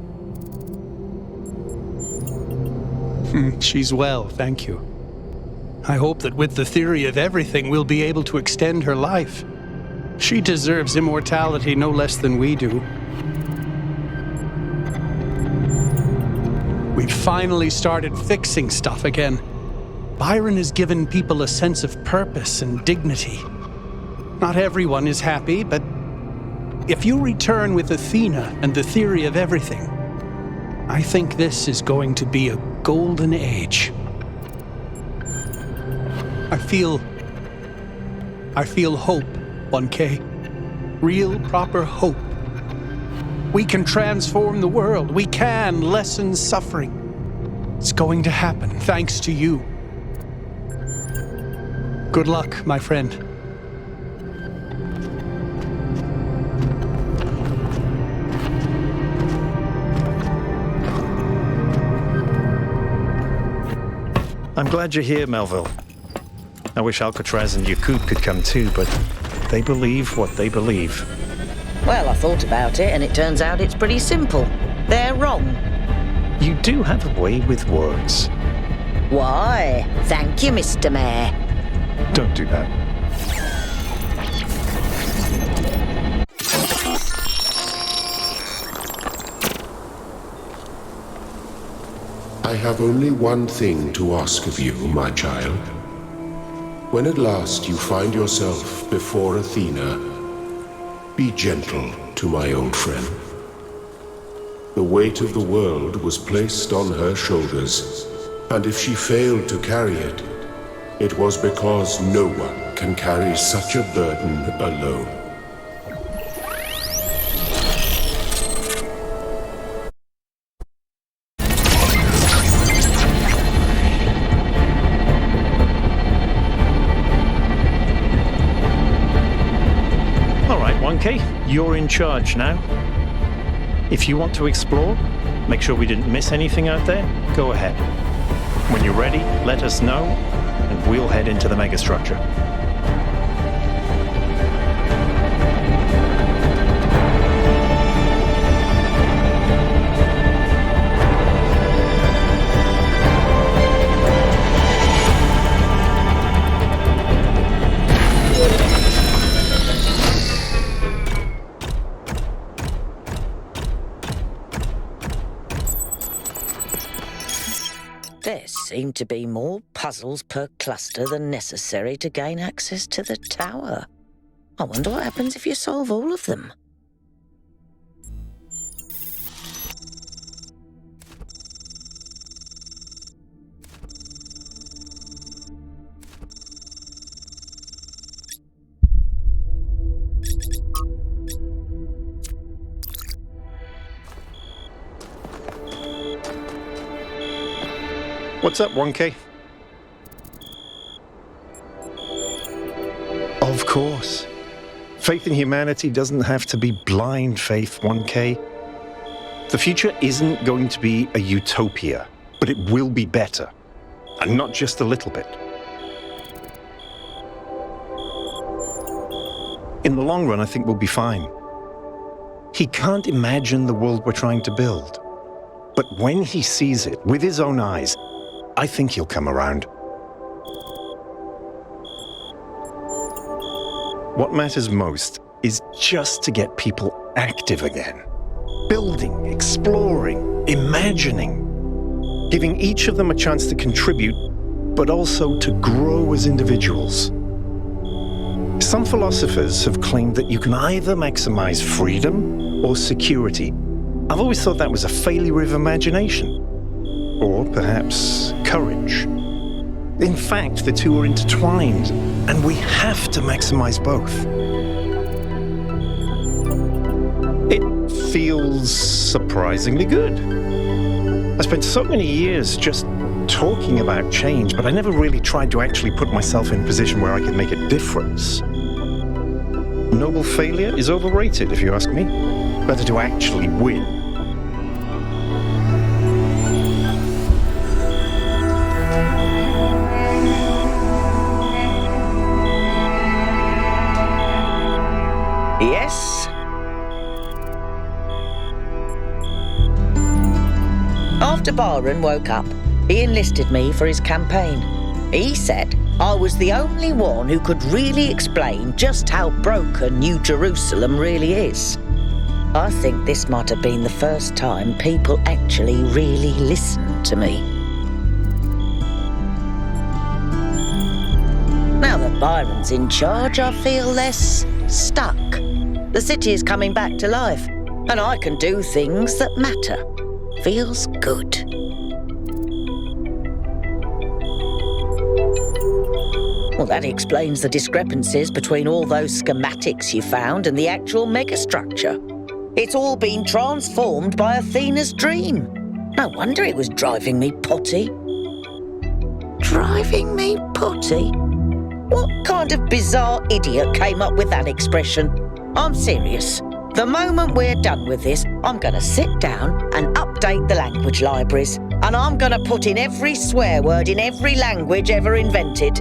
She's well, thank you. I hope that with the theory of everything, we'll be able to extend her life. She deserves immortality no less than we do. We've finally started fixing stuff again. Byron has given people a sense of purpose and dignity. Not everyone is happy, but if you return with Athena and the theory of everything, I think this is going to be a golden age. I feel hope, 1K. Real, proper hope. We can transform the world. We can lessen suffering. It's going to happen, thanks to you. Good luck, my friend. I'm glad you're here, Melville. I wish Alcatraz and Yakut could come too, but they believe what they believe. Well, I thought about it, and it turns out it's pretty simple. They're wrong. You do have a way with words. Why? Thank you, Mr. Mayor. Don't do that. I have only one thing to ask of you, my child. When at last you find yourself before Athena, be gentle to my old friend. The weight of the world was placed on her shoulders, and if she failed to carry it, it was because no one can carry such a burden alone. Okay, you're in charge now. If you want to explore, make sure we didn't miss anything out there, go ahead. When you're ready, let us know, and we'll head into the megastructure. There seem to be more puzzles per cluster than necessary to gain access to the tower. I wonder what happens if you solve all of them. What's up, 1K? Of course. Faith in humanity doesn't have to be blind faith, 1K. The future isn't going to be a utopia, but it will be better. And not just a little bit. In the long run, I think we'll be fine. He can't imagine the world we're trying to build. But when he sees it with his own eyes, I think he'll come around. What matters most is just to get people active again. Building, exploring, imagining. Giving each of them a chance to contribute, but also to grow as individuals. Some philosophers have claimed that you can either maximize freedom or security. I've always thought that was a failure of imagination. Or perhaps courage. In fact, the two are intertwined, and we have to maximize both. It feels surprisingly good. I spent so many years just talking about change, but I never really tried to actually put myself in a position where I could make a difference. Noble failure is overrated, if you ask me. Better to actually win. After Byron woke up, he enlisted me for his campaign. He said I was the only one who could really explain just how broken New Jerusalem really is. I think this might have been the first time people actually really listened to me. Now that Byron's in charge, I feel less stuck. The city is coming back to life, and I can do things that matter. Feels good. Well, that explains the discrepancies between all those schematics you found and the actual megastructure. It's all been transformed by Athena's dream. No wonder it was driving me potty. Driving me potty? What kind of bizarre idiot came up with that expression? I'm serious. The moment we're done with this, I'm going to sit down and update the language libraries, and I'm going to put in every swear word in every language ever invented.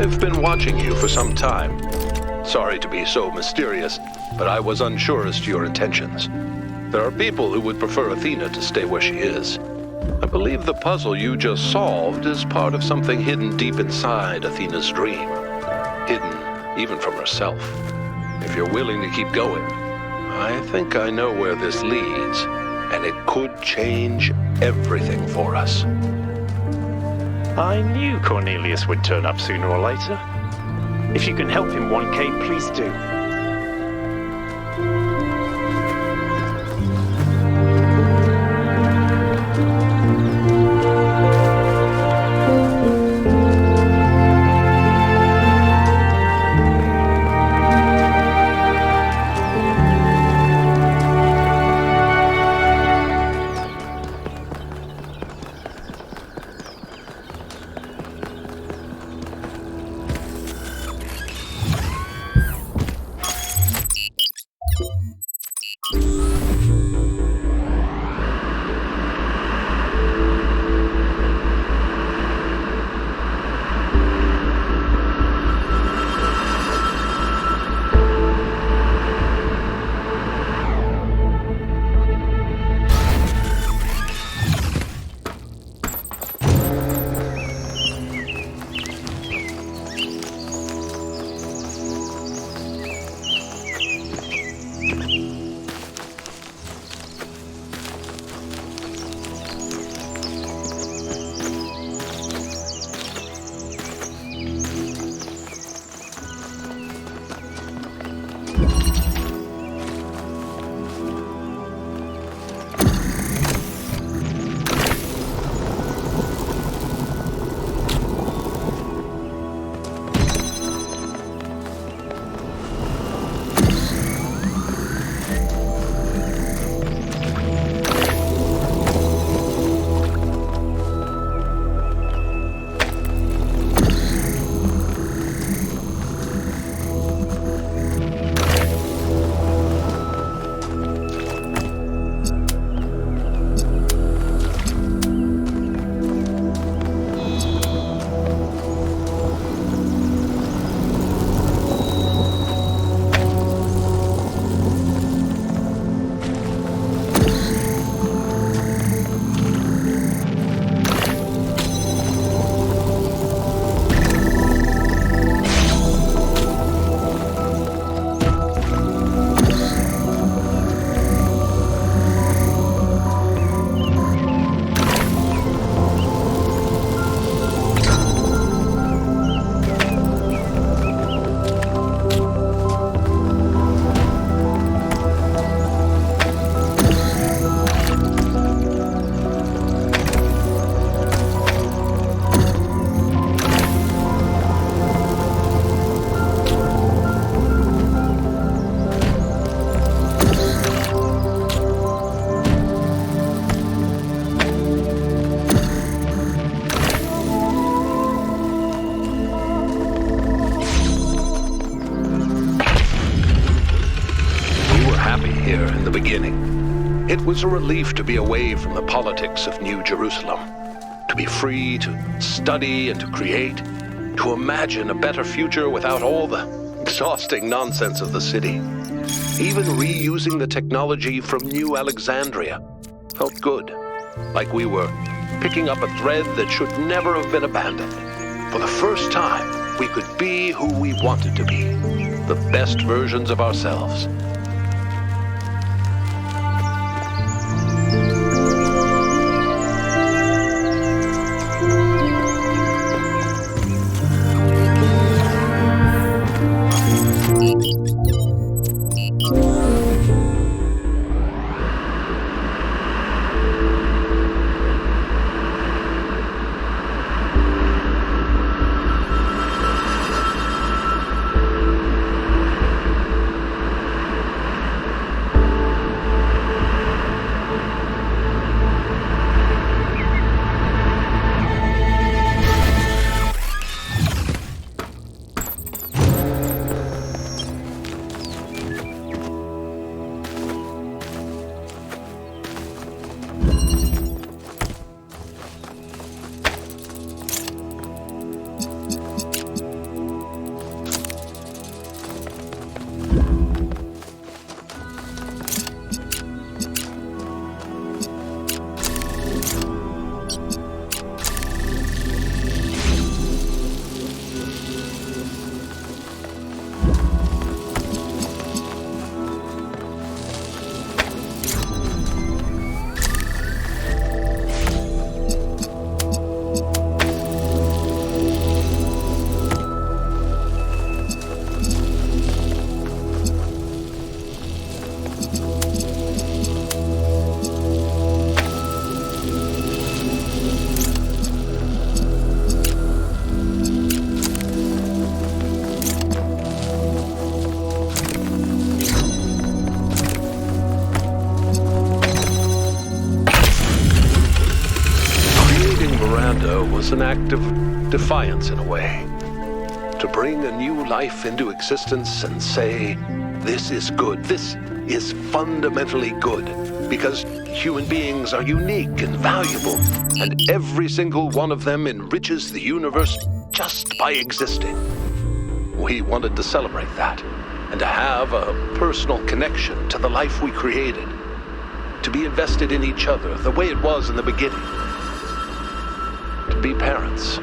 I've been watching you for some time. Sorry to be so mysterious, but I was unsure as to your intentions. There are people who would prefer Athena to stay where she is. I believe the puzzle you just solved is part of something hidden deep inside Athena's dream. Hidden even from herself. If you're willing to keep going, I think I know where this leads, and it could change everything for us. I knew Cornelius would turn up sooner or later. If you can help him, 1K, please do. the beginning. It was a relief to be away from the politics of New Jerusalem, to be free to study and to create, to imagine a better future without all the exhausting nonsense of the city. Even reusing the technology from New Alexandria felt good, like we were picking up a thread that should never have been abandoned. For the first time, we could be who we wanted to be, the best versions of ourselves. Miranda was an act of defiance in a way. To bring a new life into existence and say, this is good, this is fundamentally good, because human beings are unique and valuable, and every single one of them enriches the universe just by existing. We wanted to celebrate that, and to have a personal connection to the life we created, to be invested in each other the way it was in the beginning. To be parents.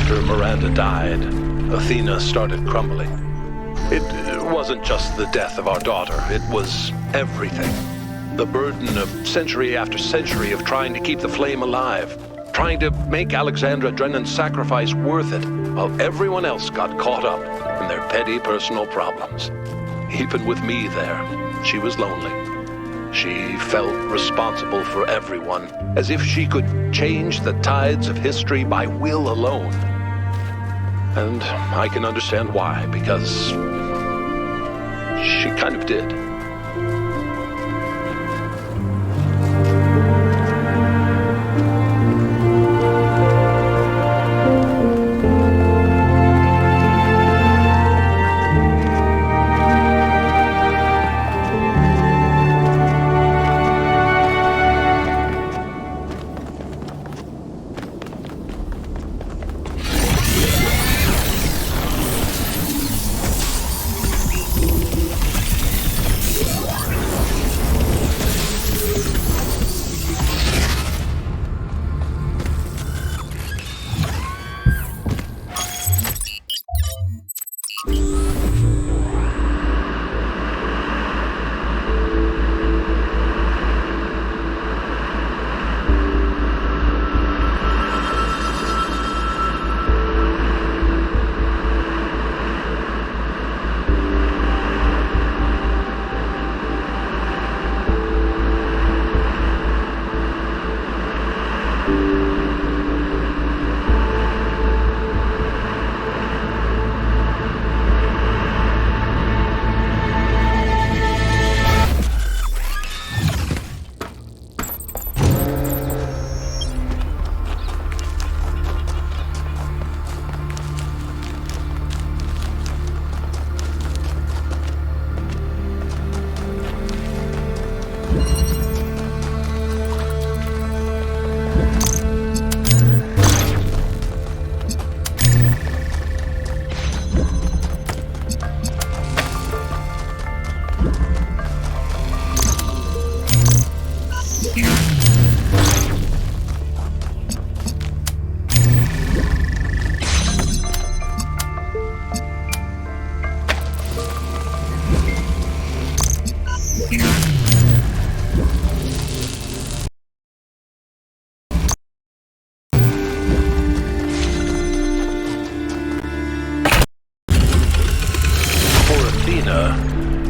After Miranda died, Athena started crumbling. It wasn't just the death of our daughter, it was everything. The burden of century after century of trying to keep the flame alive, trying to make Alexandra Drennan's sacrifice worth it, while everyone else got caught up in their petty personal problems. Even with me there, she was lonely. She felt responsible for everyone, as if she could change the tides of history by will alone. And I can understand why, because she kind of did.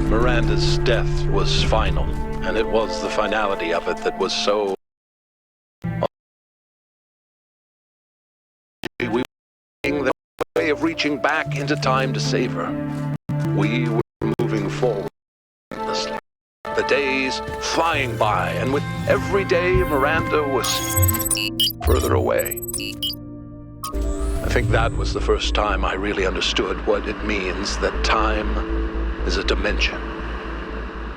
Miranda's death was final, and it was the finality of it that was so... We were the way of reaching back into time to save her. We were moving forward endlessly. The days flying by, and with every day Miranda was further away. I think that was the first time I really understood what it means that time is a dimension.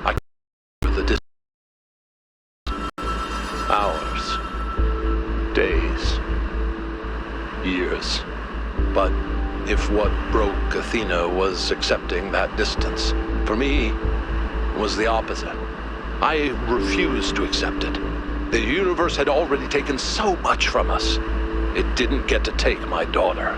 I the distance. Hours, days, years. But if what broke Athena was accepting that distance, for me, it was the opposite. I refused to accept it. The universe had already taken so much from us. It didn't get to take my daughter.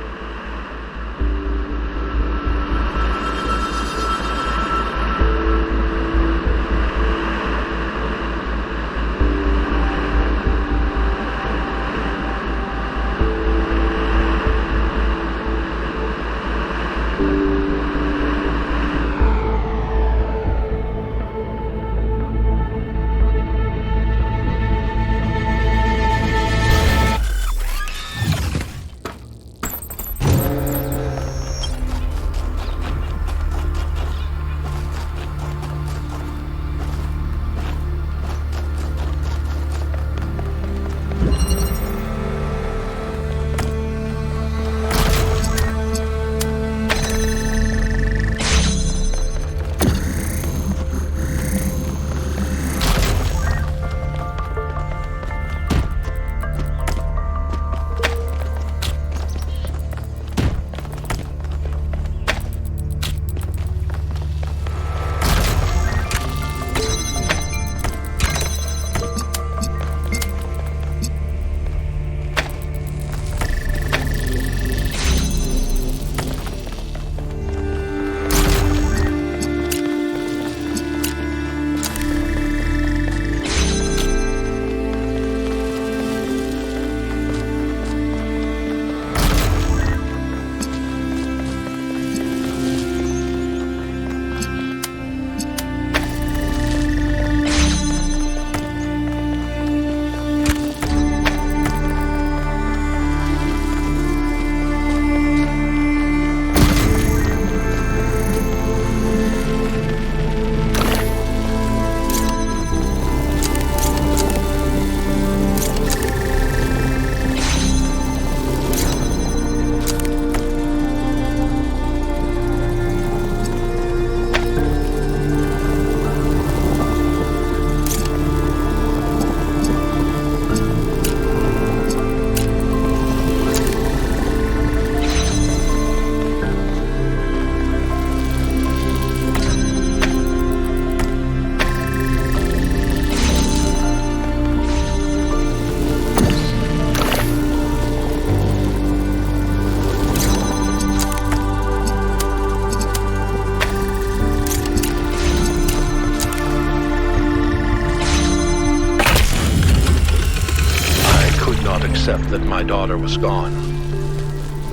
that my daughter was gone.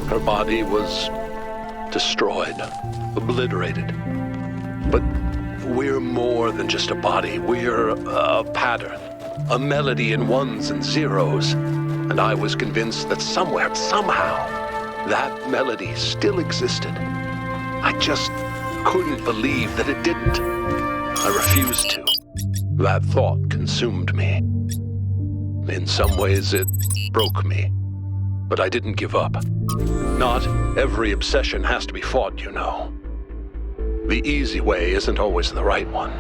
Her body was destroyed, obliterated. But we're more than just a body. We're a pattern, a melody in ones and zeros. And I was convinced that somewhere, somehow, that melody still existed. I just couldn't believe that it didn't. I refused to. That thought consumed me. In some ways, it broke me. But I didn't give up. Not every obsession has to be fought, you know. The easy way isn't always the right one.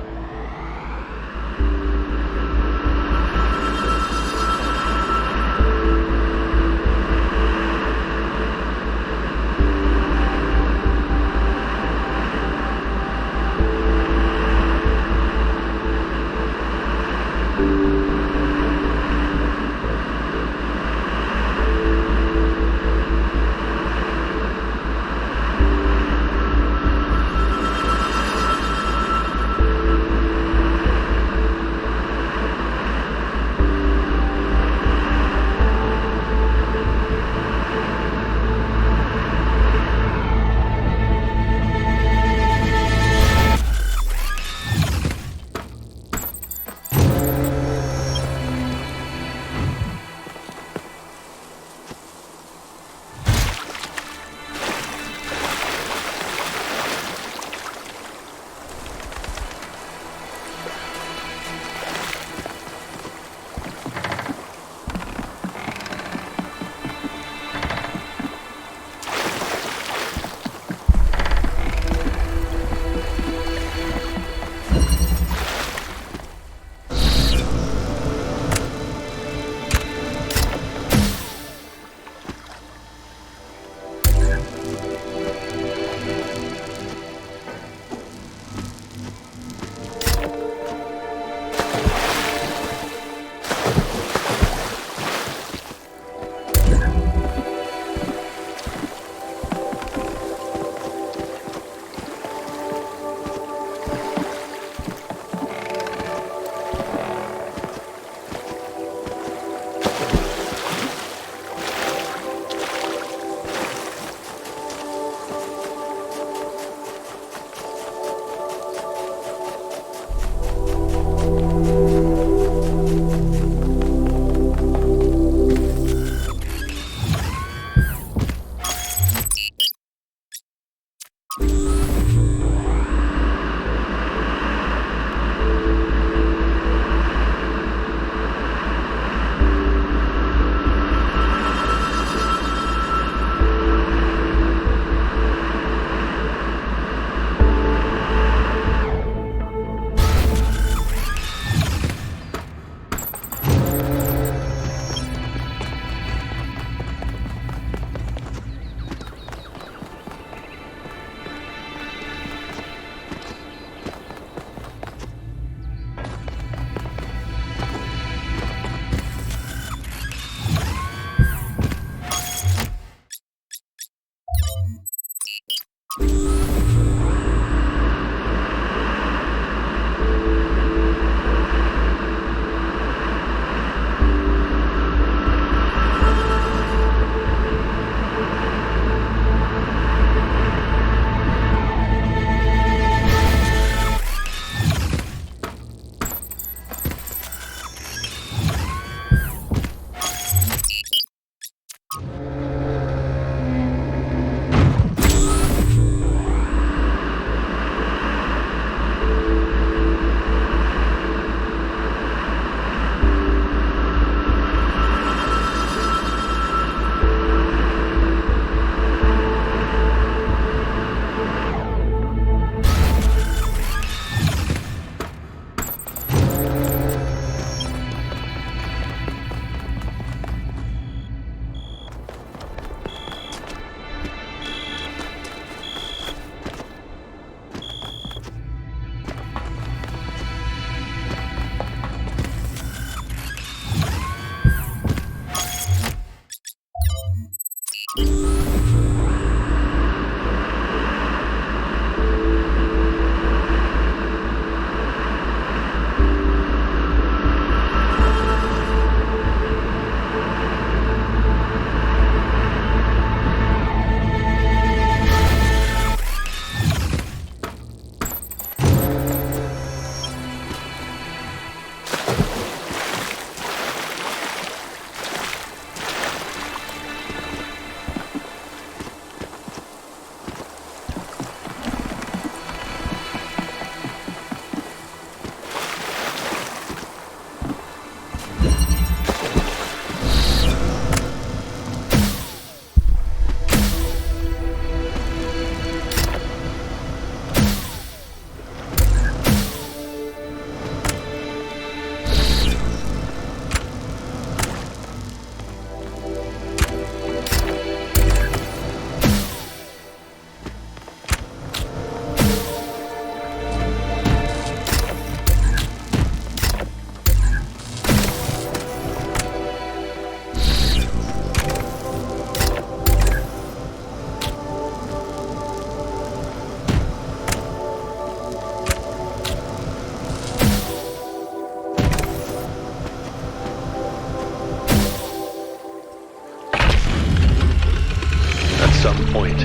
some point,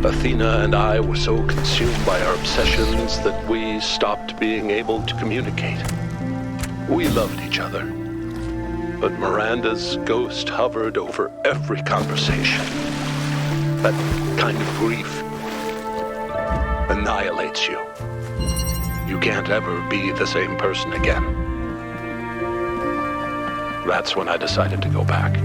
Athena and I were so consumed by our obsessions that we stopped being able to communicate. We loved each other, but Miranda's ghost hovered over every conversation. That kind of grief annihilates you. You can't ever be the same person again. That's when I decided to go back.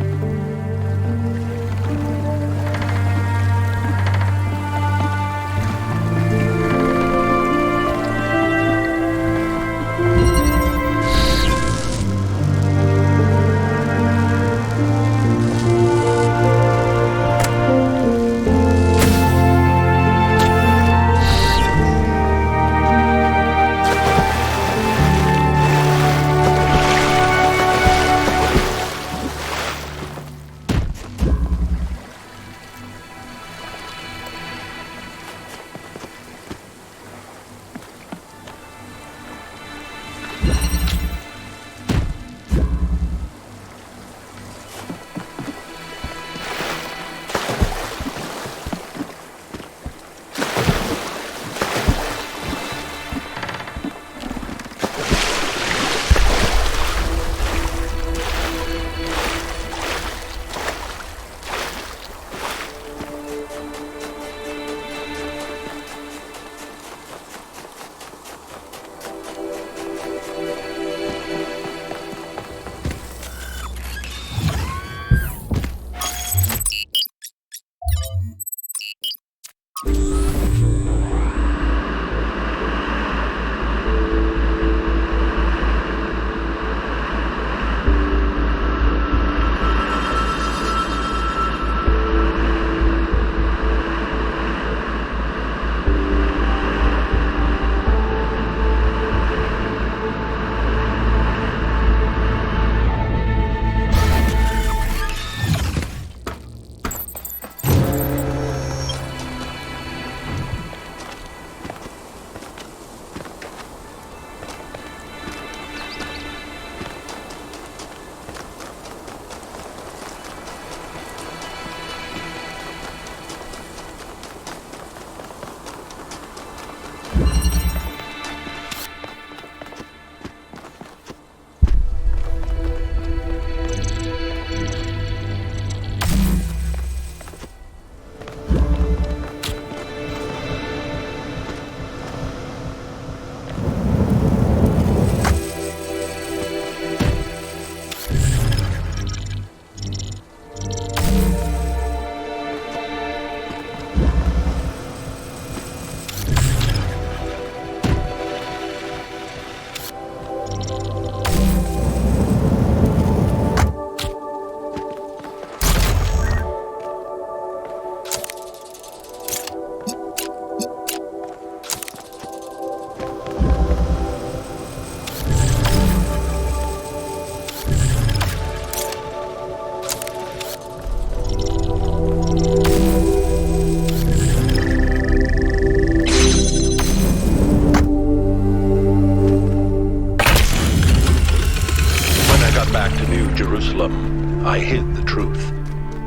I hid the truth.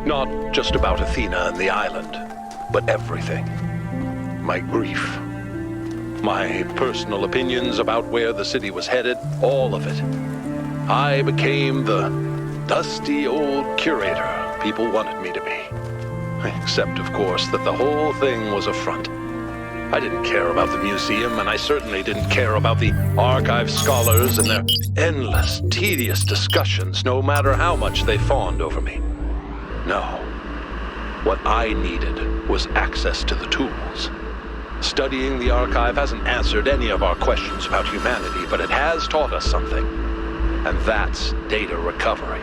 Not just about Athena and the island, but everything. My grief. My personal opinions about where the city was headed, all of it. I became the dusty old curator people wanted me to be. Except, of course, that the whole thing was a front. I didn't care about the museum, and I certainly didn't care about the archive scholars and their endless, tedious discussions, no matter how much they fawned over me. No. What I needed was access to the tools. Studying the archive hasn't answered any of our questions about humanity, but it has taught us something. And that's data recovery.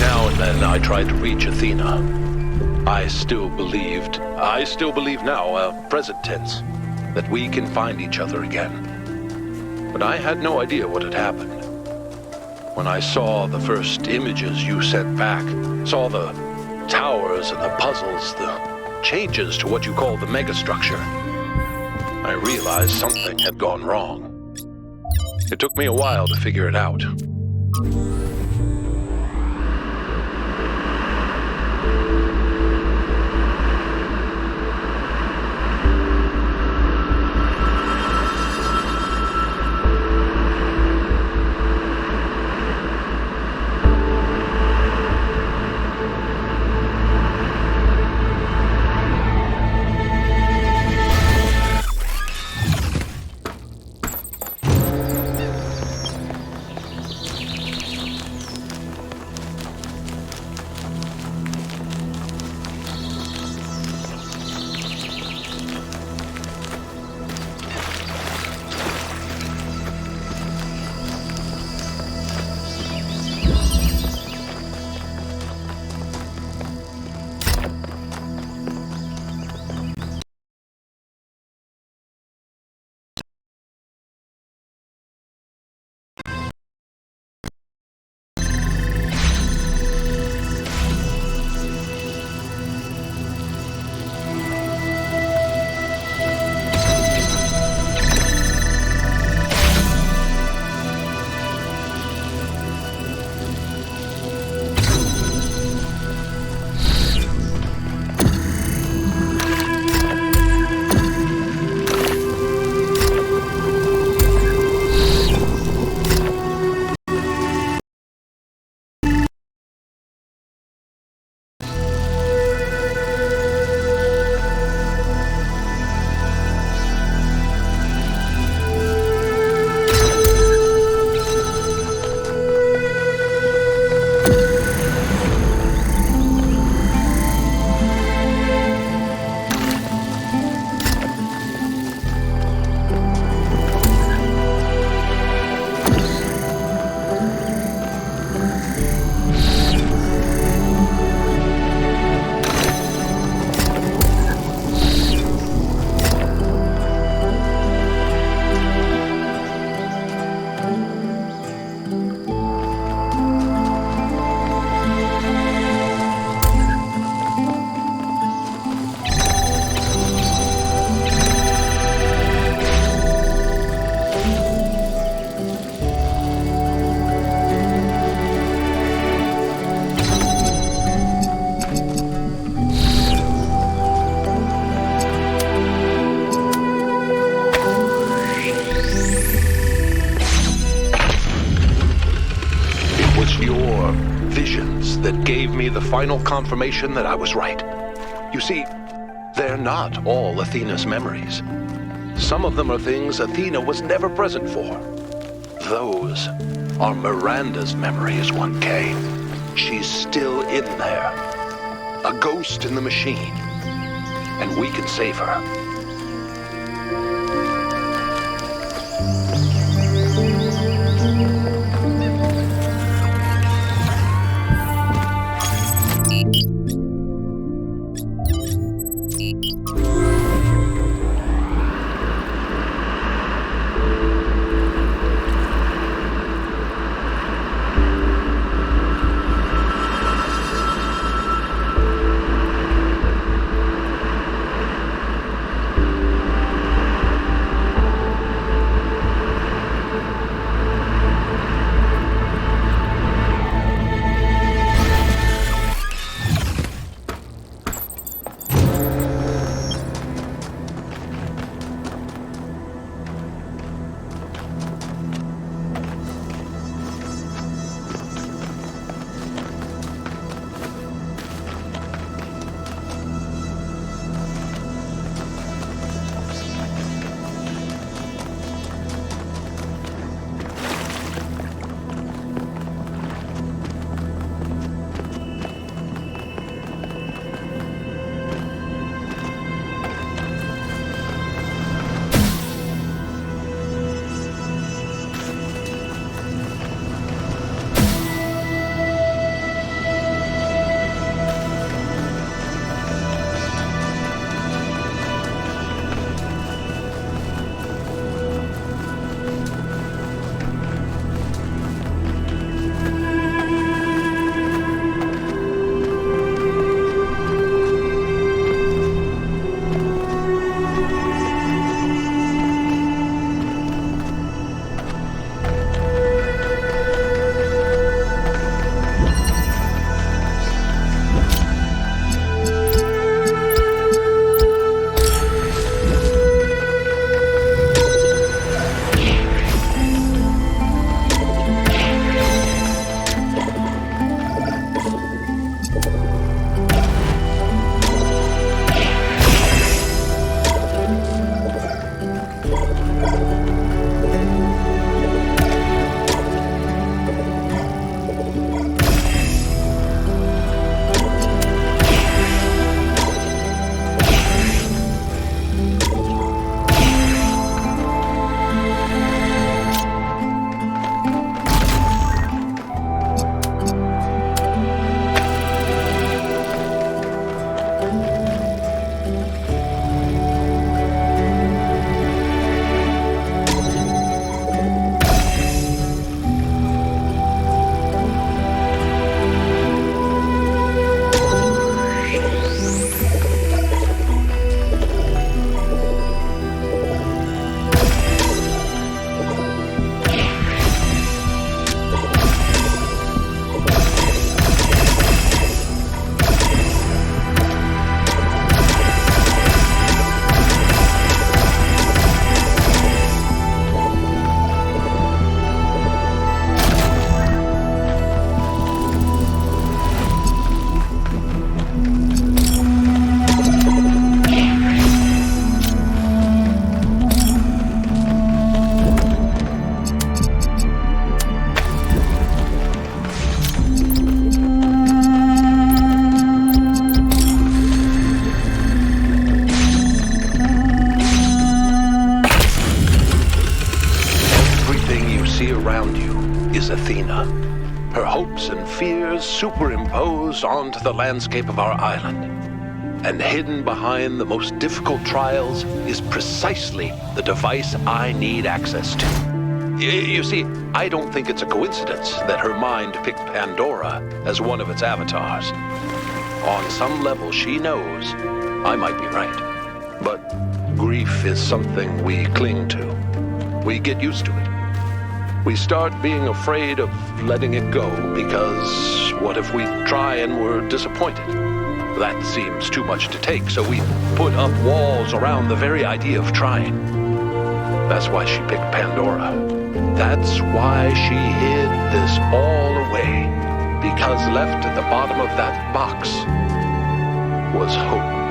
now and then I try to reach Athena. I still believe now, present tense, that we can find each other again. But I had no idea what had happened. When I saw the first images you sent back, saw the towers and the puzzles, the changes to what you call the megastructure, I realized something had gone wrong. It took me a while to figure it out. That gave me the final confirmation that I was right. You see, they're not all Athena's memories. Some of them are things Athena was never present for. Those are Miranda's memories, 1K. She's still in there. A ghost in the machine. And we can save her. Athena. Her hopes and fears superimposed onto the landscape of our island. And hidden behind the most difficult trials is precisely the device I need access to. You see, I don't think it's a coincidence that her mind picked Pandora as one of its avatars. On some level, she knows I might be right. But grief is something we cling to. We get used to it. We start being afraid of letting it go because what if we try and we're disappointed? That seems too much to take, so we put up walls around the very idea of trying. That's why she picked Pandora. That's why she hid this all away, because left at the bottom of that box was hope.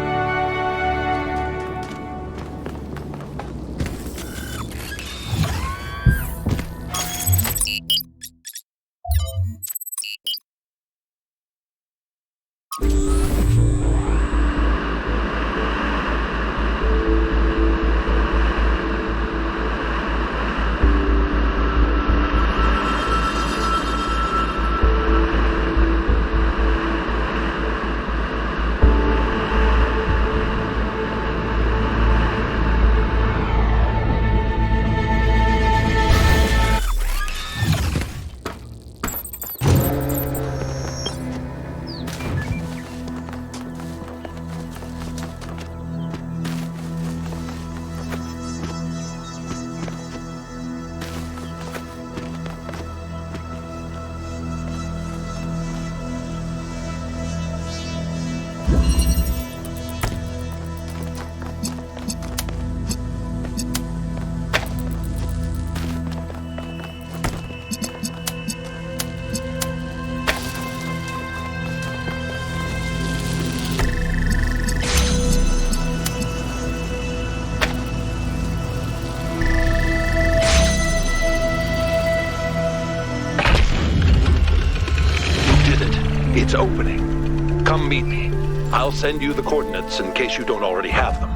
It's opening. Come meet me. I'll send you the coordinates in case you don't already have them.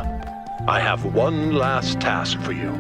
I have one last task for you.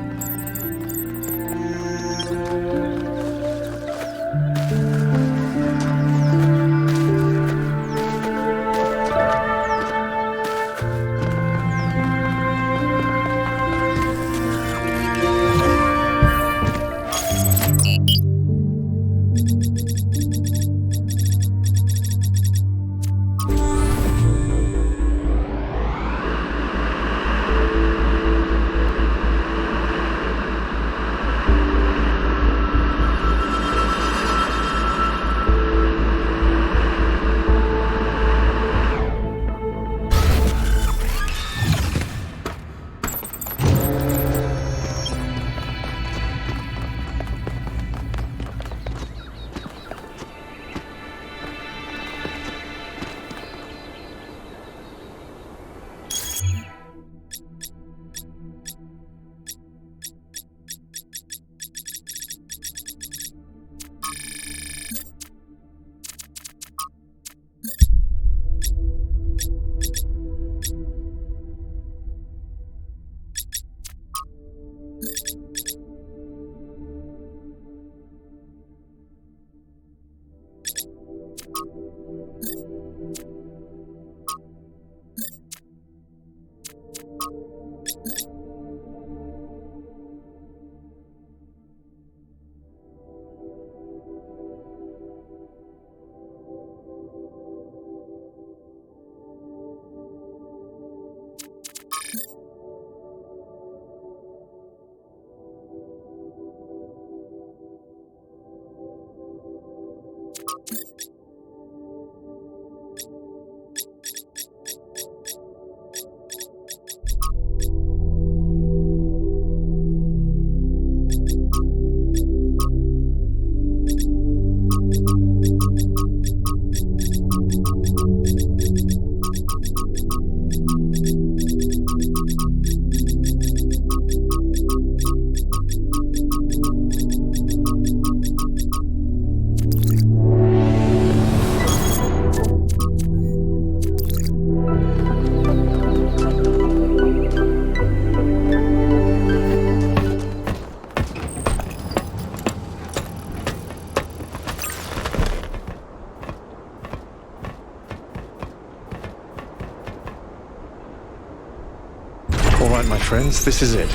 right, my friends, this is it.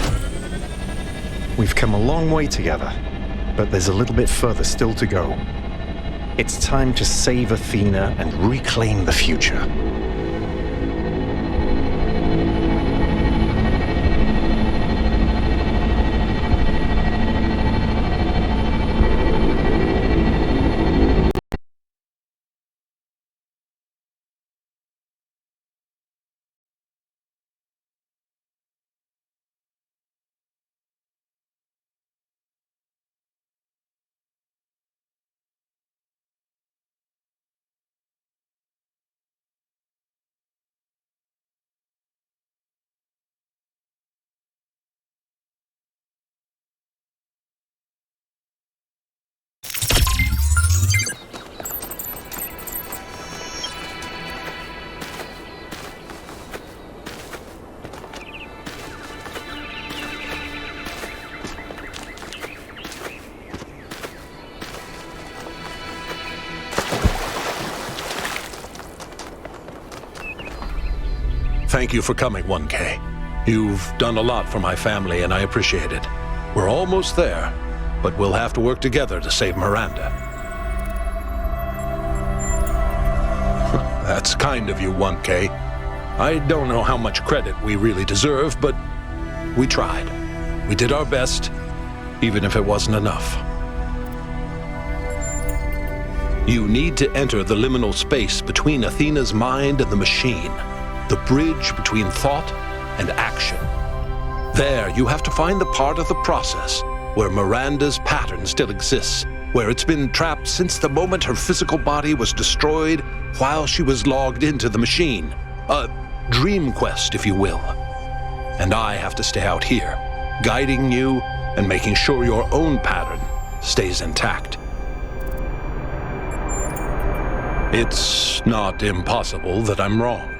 We've come a long way together, but there's a little bit further still to go. It's time to save Athena and reclaim the future. Thank you for coming, 1K. You've done a lot for my family, and I appreciate it. We're almost there, but we'll have to work together to save Miranda. That's kind of you, 1K. I don't know how much credit we really deserve, but we tried. We did our best, even if it wasn't enough. You need to enter the liminal space between Athena's mind and the machine. The bridge between thought and action. There, you have to find the part of the process where Miranda's pattern still exists, where it's been trapped since the moment her physical body was destroyed while she was logged into the machine. A dream quest, if you will. And I have to stay out here, guiding you and making sure your own pattern stays intact. It's not impossible that I'm wrong.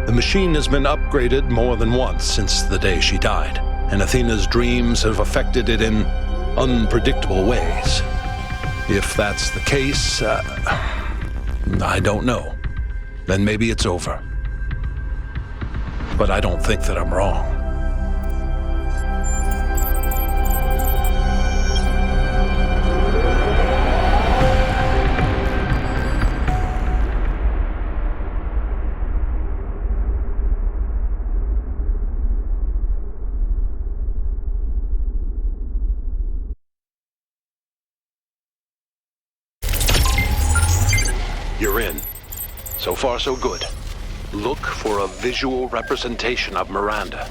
The machine has been upgraded more than once since the day she died, and Athena's dreams have affected it in unpredictable ways. If that's the case, I don't know. Then maybe it's over. But I don't think that I'm wrong. You're in. So far, so good. Look for a visual representation of Miranda.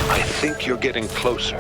I think you're getting closer.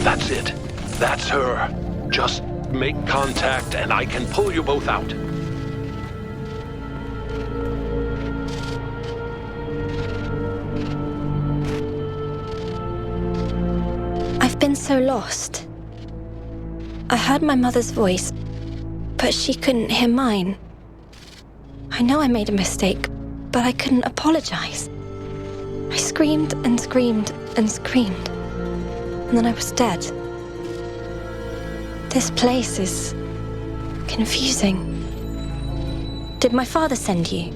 That's it. That's her. Just make contact and I can pull you both out. I've been so lost. I heard my mother's voice, but she couldn't hear mine. I know I made a mistake, but I couldn't apologize. I screamed and screamed and screamed, and then I was dead. This place is confusing. Did my father send you?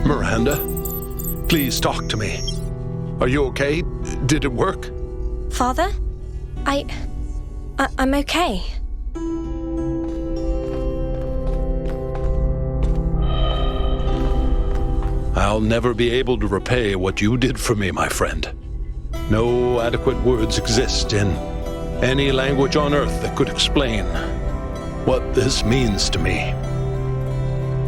Miranda, please talk to me. Are you okay? Did it work? Father? I'm okay. I'll never be able to repay what you did for me, my friend. No adequate words exist in any language on Earth that could explain what this means to me.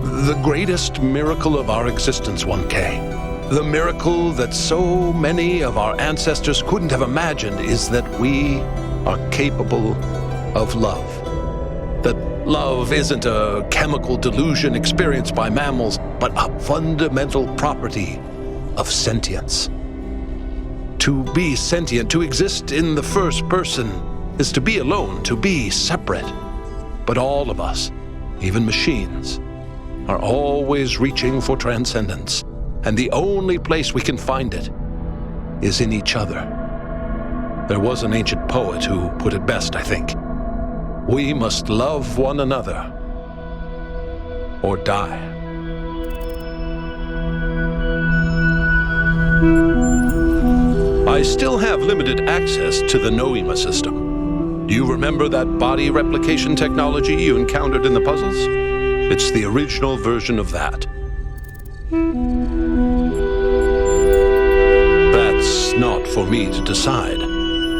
The greatest miracle of our existence, 1K. The miracle that so many of our ancestors couldn't have imagined is that we are capable of love. That love isn't a chemical delusion experienced by mammals, but a fundamental property of sentience. To be sentient, to exist in the first person, is to be alone, to be separate. But all of us, even machines, are always reaching for transcendence. And the only place we can find it is in each other. There was an ancient poet who put it best, I think. We must love one another or die. I still have limited access to the Noema system. Do you remember that body replication technology you encountered in the puzzles? It's the original version of that. That's not for me to decide.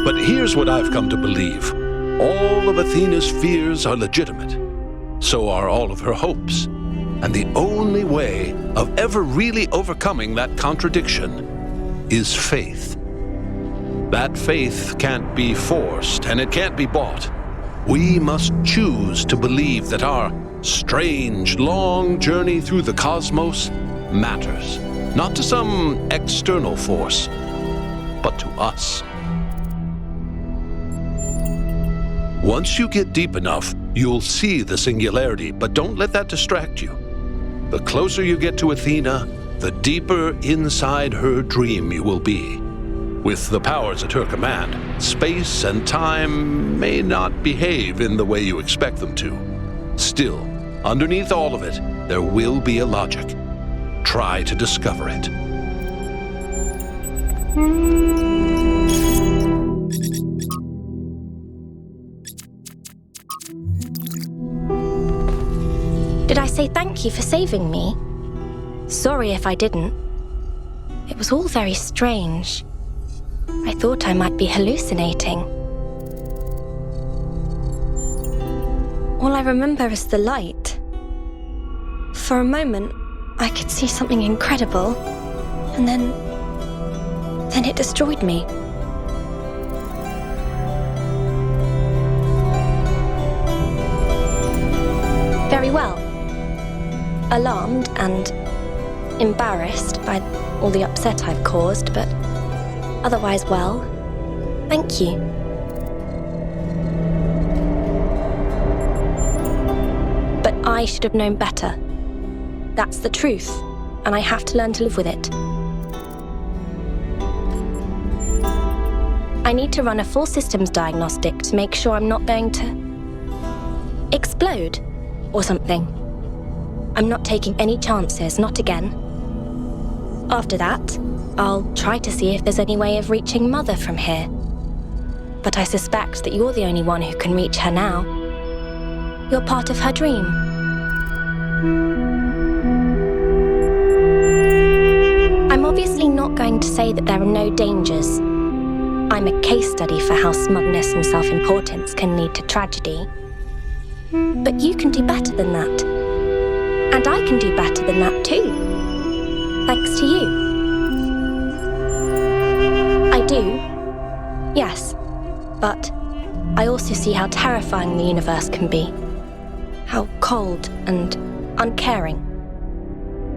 But here's what I've come to believe. All of Athena's fears are legitimate. So are all of her hopes. And the only way of ever really overcoming that contradiction is faith. That faith can't be forced, and it can't be bought. We must choose to believe that our strange, long journey through the cosmos matters. Not to some external force, but to us. Once you get deep enough, you'll see the singularity, but don't let that distract you. The closer you get to Athena, the deeper inside her dream you will be. With the powers at her command, space and time may not behave in the way you expect them to. Still, underneath all of it, there will be a logic. Try to discover it. Did I say thank you for saving me? Sorry if I didn't. It was all very strange. I thought I might be hallucinating. All I remember is the light. For a moment, I could see something incredible, and then it destroyed me. Very well. Alarmed and embarrassed by all the upset I've caused, but otherwise well. Thank you. But I should have known better. That's the truth, and I have to learn to live with it. I need to run a full systems diagnostic to make sure I'm not going to explode or something. I'm not taking any chances, not again. After that, I'll try to see if there's any way of reaching Mother from here. But I suspect that you're the only one who can reach her now. You're part of her dream. I'm obviously not going to say that there are no dangers. I'm a case study for how smugness and self-importance can lead to tragedy. But you can do better than that. And I can do better than that too. Thanks to you. I do, yes, but I also see how terrifying the universe can be. How cold and uncaring.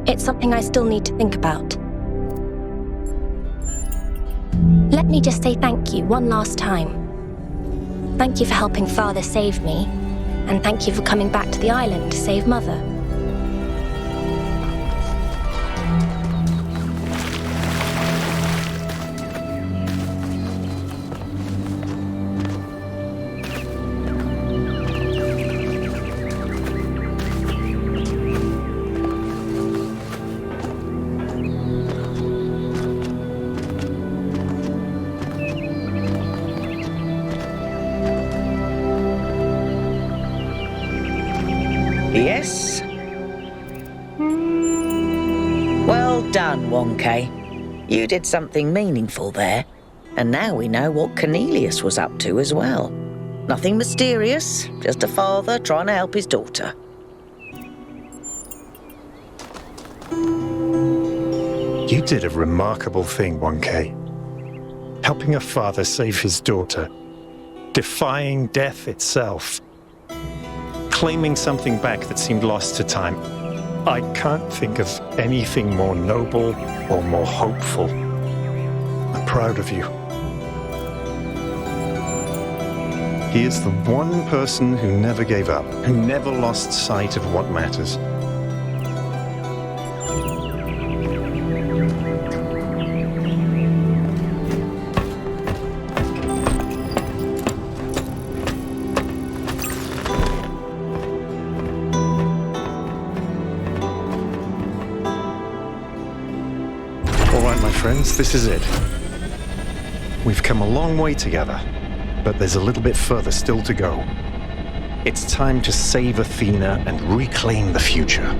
It's something I still need to think about. Let me just say thank you one last time. Thank you for helping Father save me, and thank you for coming back to the island to save Mother. Yes? Well done, Wonke. You did something meaningful there. And now we know what Cornelius was up to as well. Nothing mysterious, just a father trying to help his daughter. You did a remarkable thing, 1K. Helping a father save his daughter. Defying death itself. Claiming something back that seemed lost to time. I can't think of anything more noble or more hopeful. I'm proud of you. He is the one person who never gave up, who never lost sight of what matters. Friends, this is it. We've come a long way together, but there's a little bit further still to go. It's time to save Athena and reclaim the future.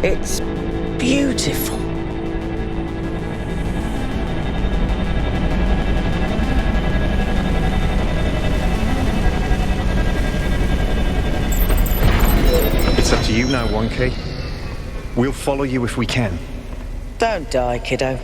It's beautiful. It's up to you now, 1K. We'll follow you if we can. Don't die, kiddo.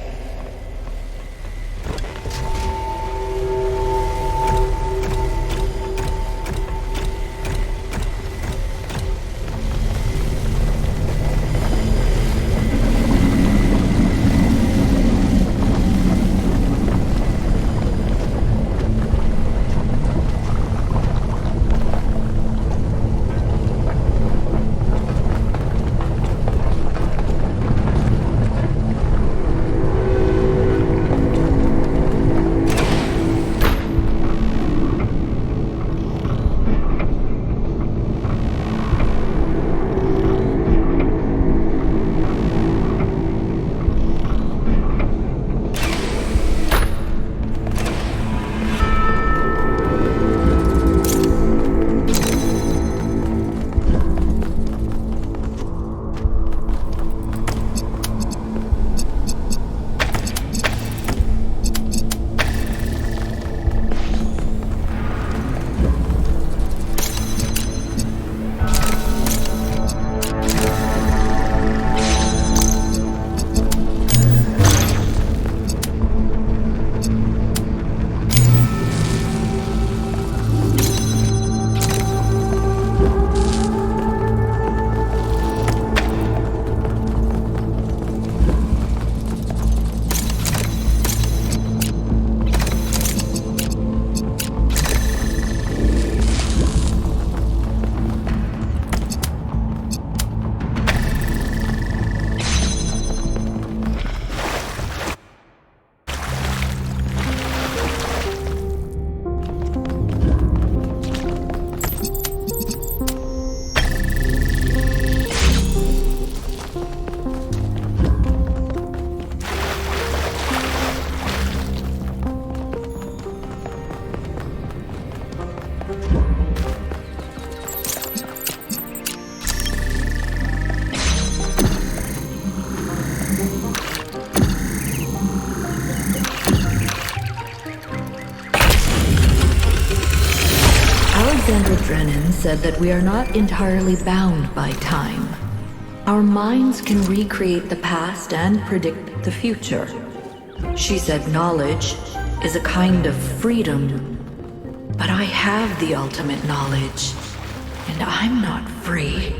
said that we are not entirely bound by time. Our minds can recreate the past and predict the future. She said knowledge is a kind of freedom, but I have the ultimate knowledge, and I'm not free.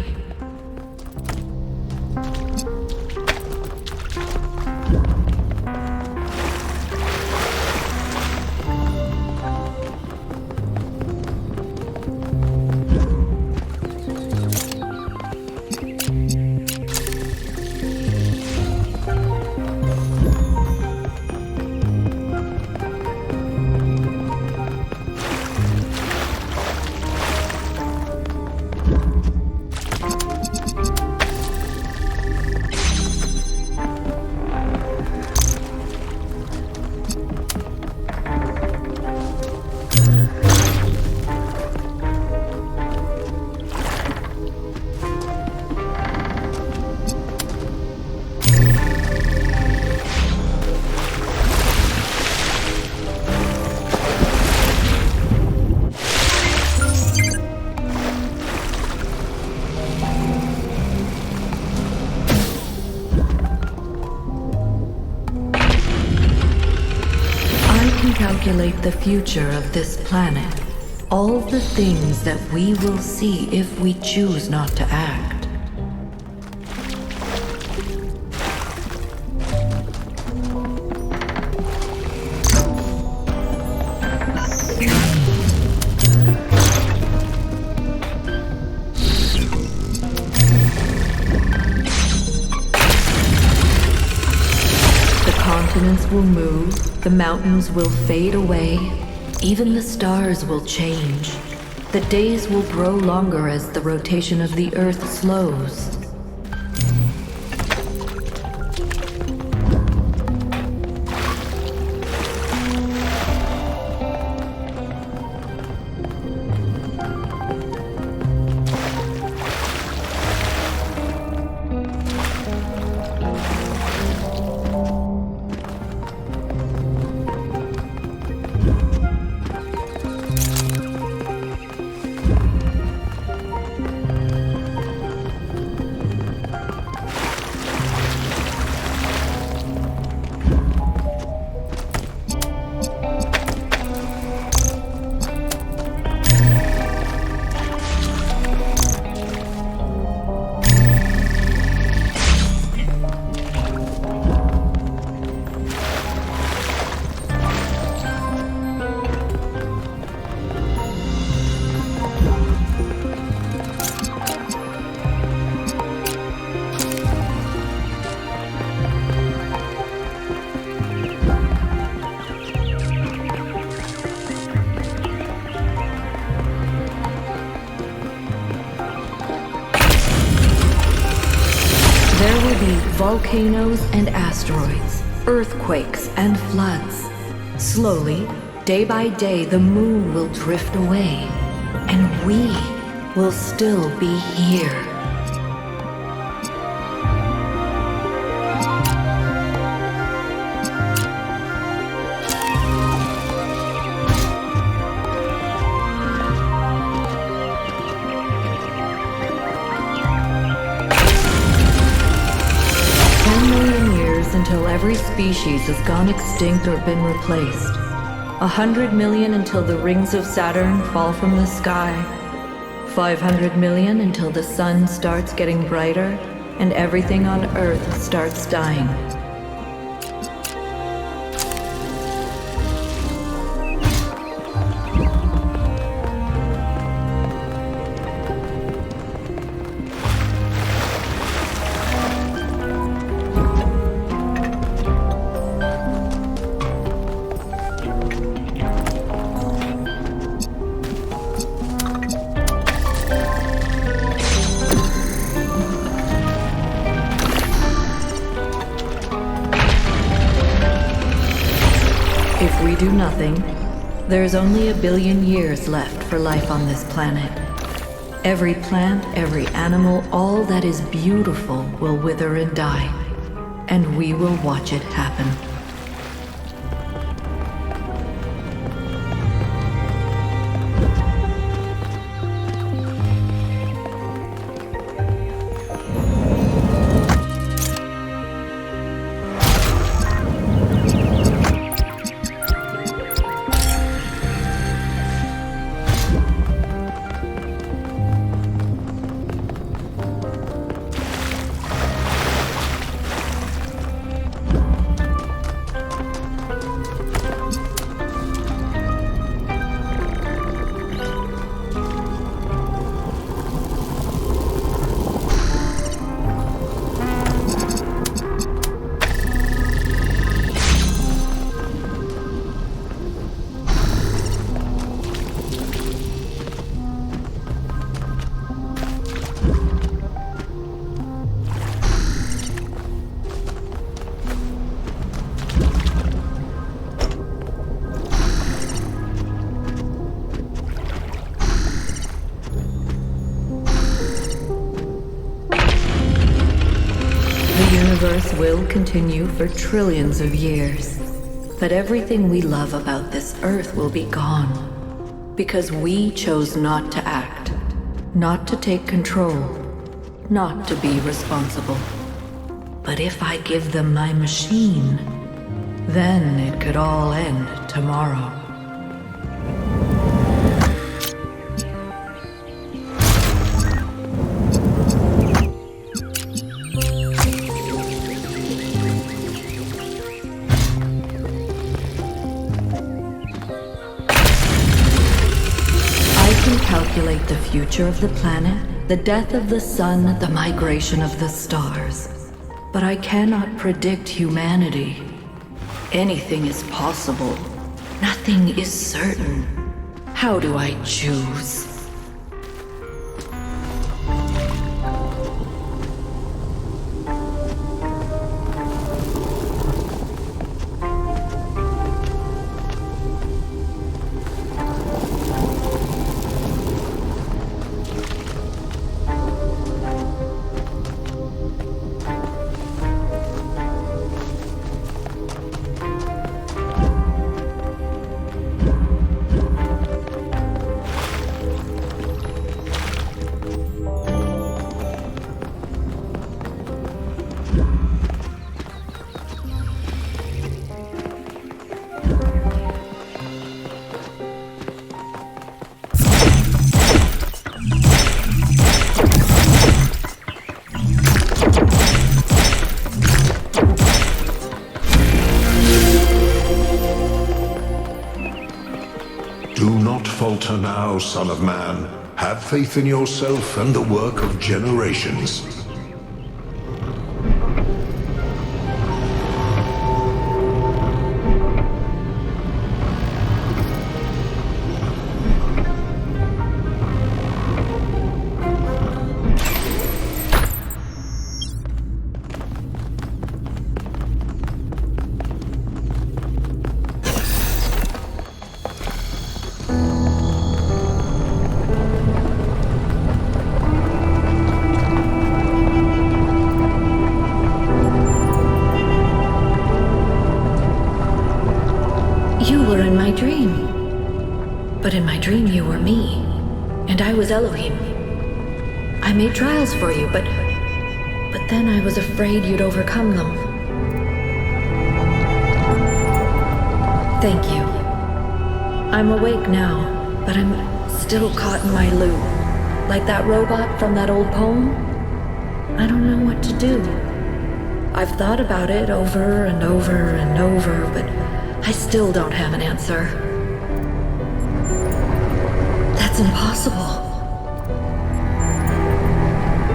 Calculate the future of this planet. All the things that we will see if we choose not to act. The continents will move. The mountains will fade away. Even the stars will change. The days will grow longer as the rotation of the Earth slows. Volcanoes and asteroids, earthquakes and floods. Slowly, day by day, the moon will drift away, and we will still be here. Until every species has gone extinct or been replaced. 100 million until the rings of Saturn fall from the sky. 500 million until the sun starts getting brighter and everything on Earth starts dying. If we do nothing, there's only 1 billion years left for life on this planet. Every plant, every animal, all that is beautiful will wither and die, and we will watch it happen. universe will continue for trillions of years. But everything we love about this Earth will be gone. Because we chose not to act, not to take control, not to be responsible. But if I give them my machine, then it could all end tomorrow. Calculate the future of the planet, the death of the sun, the migration of the stars. But I cannot predict humanity. Anything is possible. Nothing is certain. How do I choose? Falter now, son of man. Have faith in yourself and the work of generations. But in my dream you were me, and I was Elohim. I made trials for you, but then I was afraid you'd overcome them. Thank you. I'm awake now, but I'm still caught in my loop. Like that robot from that old poem. I don't know what to do. I've thought about it over and over and over, but I still don't have an answer. That's impossible.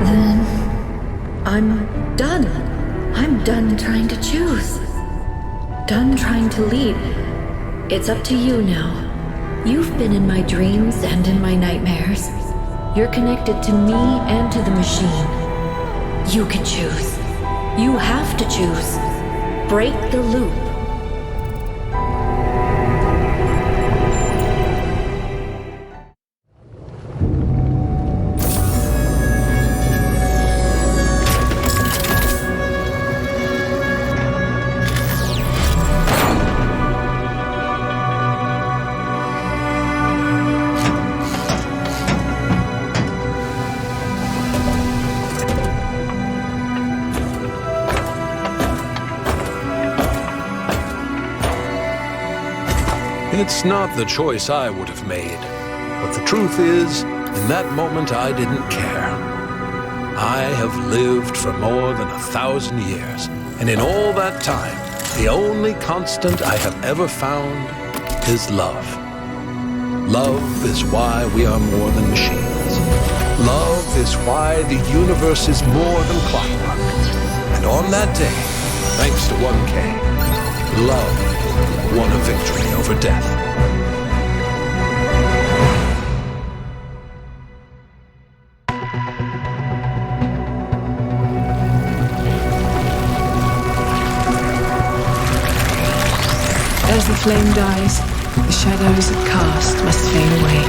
Then I'm done. I'm done trying to choose. Done trying to lead. It's up to you now. You've been in my dreams and in my nightmares. You're connected to me and to the machine. You can choose. You have to choose. Break the loop. It's not the choice I would have made, but the truth is, in that moment I didn't care. I have lived for more than 1,000 years, and in all that time, the only constant I have ever found is love. Love is why we are more than machines. Love is why the universe is more than clockwork. And on that day, thanks to 1K, love won a victory over death. As the flame dies, the shadows it cast must fade away.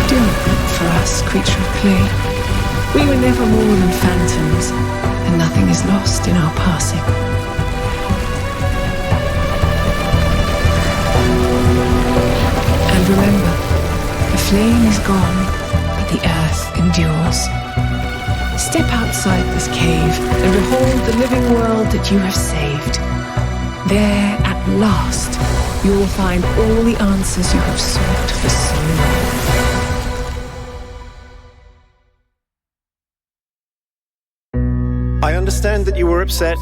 Do not weep for us, creature of clay. We were never more than phantoms, and nothing is lost in our passing. And remember, the flame is gone, but the earth endures. Step outside this cave and behold the living world that you have saved. There, at last, you will find all the answers you have sought for so long. I understand that you were upset.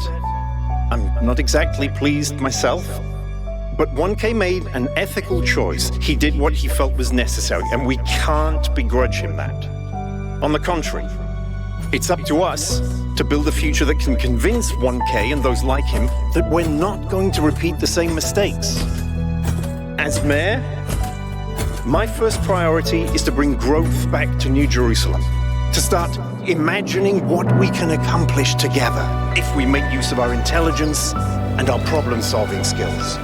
I'm not exactly pleased myself. But 1K made an ethical choice. He did what he felt was necessary, and we can't begrudge him that. On the contrary, it's up to us to build a future that can convince 1K and those like him that we're not going to repeat the same mistakes. As mayor, my first priority is to bring growth back to New Jerusalem, to start imagining what we can accomplish together if we make use of our intelligence and our problem-solving skills.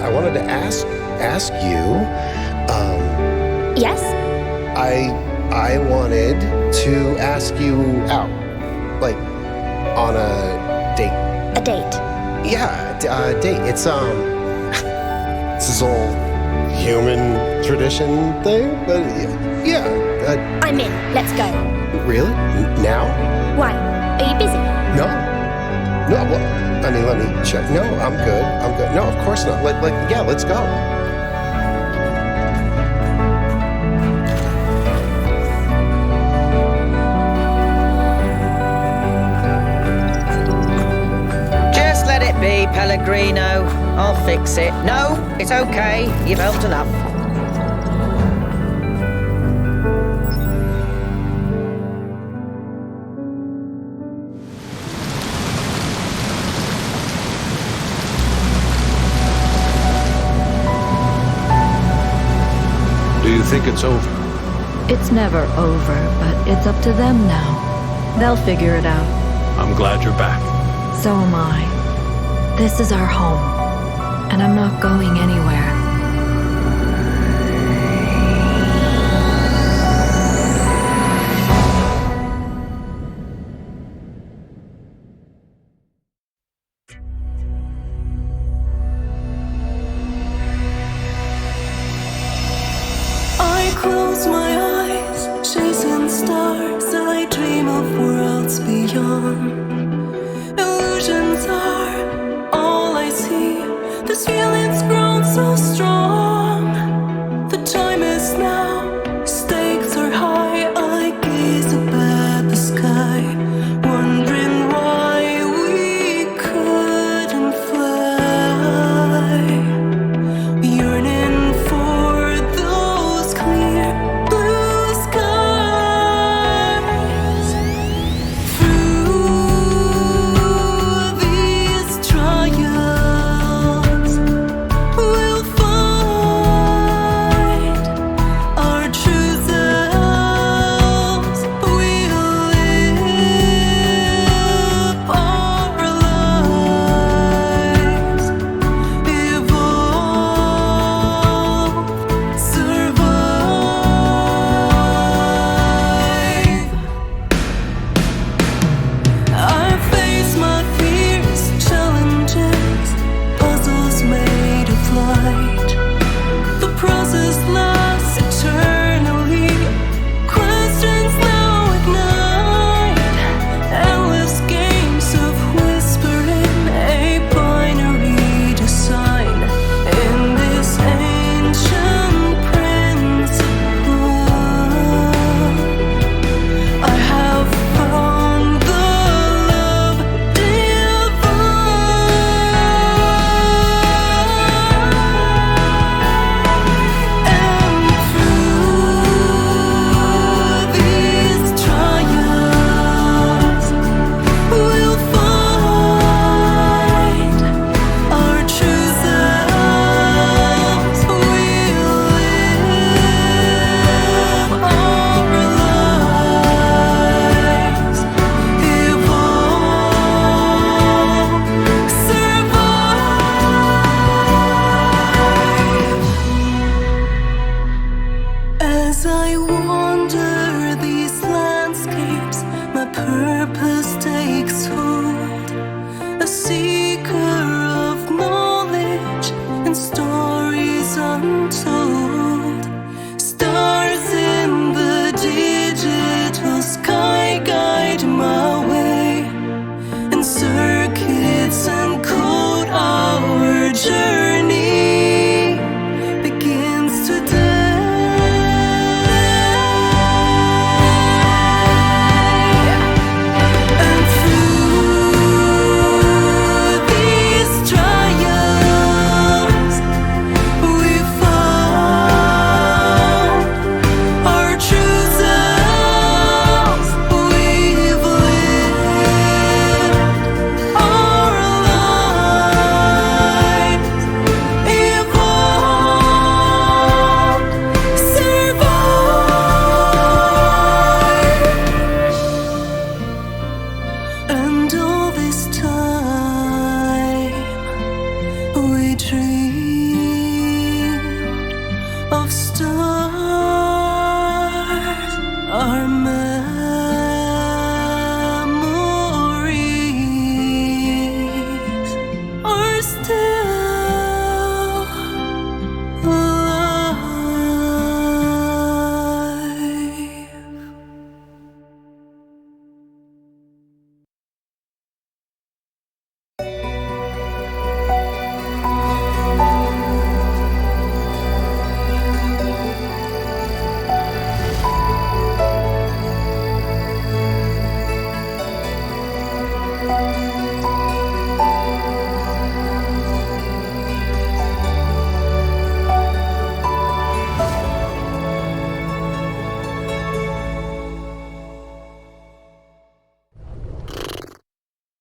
I wanted to ask you. Yes? I wanted to ask you out, like, on a date. A date? Yeah, a date. It's this whole human tradition thing, but yeah. I'm in. Let's go. Really? Now? Why? Are you busy? No. Well, I mean, let me check. No, I'm good. No, of course not. Yeah, let's go. Just let it be, Pellegrino. I'll fix it. No, it's okay. You've helped enough. Do you think it's over? It's never over, but it's up to them now. They'll figure it out. I'm glad you're back. So am I. This is our home, and I'm not going anywhere. I close my eyes, chasing stars. I dream of worlds beyond. Illusions are all I see. This feeling's grown so strong. The time is now, stakes are high. I gaze up at the sky, wondering why we couldn't fly. Yearning for those clear blue skies. Through these trials, we'll find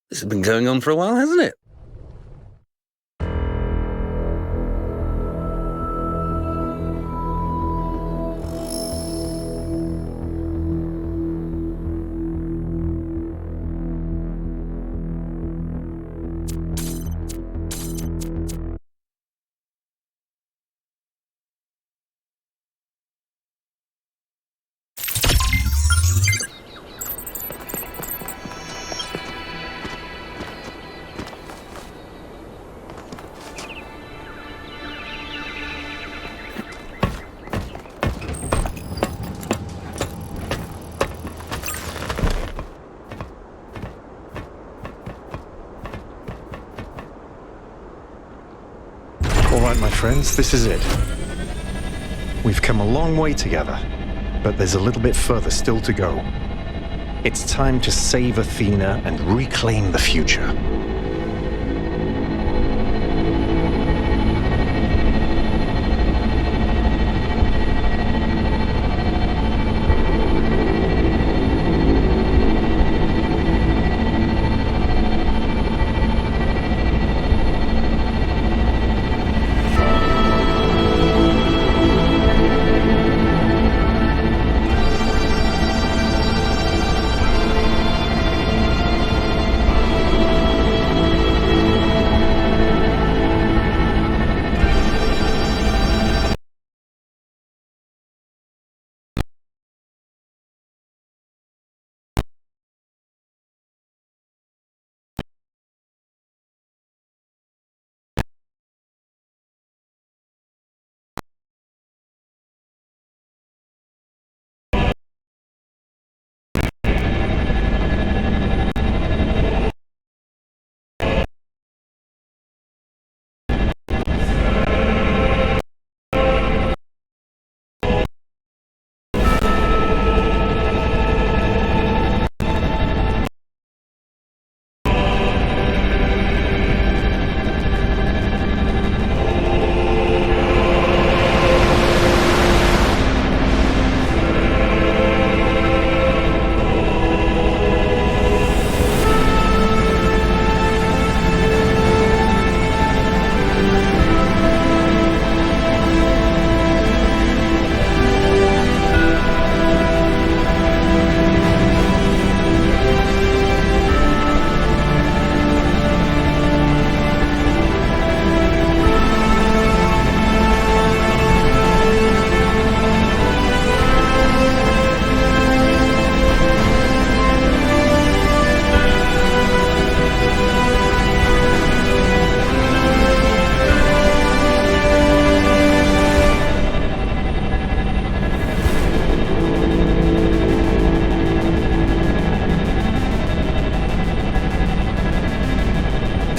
This has been going on for a while, hasn't it? All right, my friends, this is it. We've come a long way together, but there's a little bit further still to go. It's time to save Athena and reclaim the future.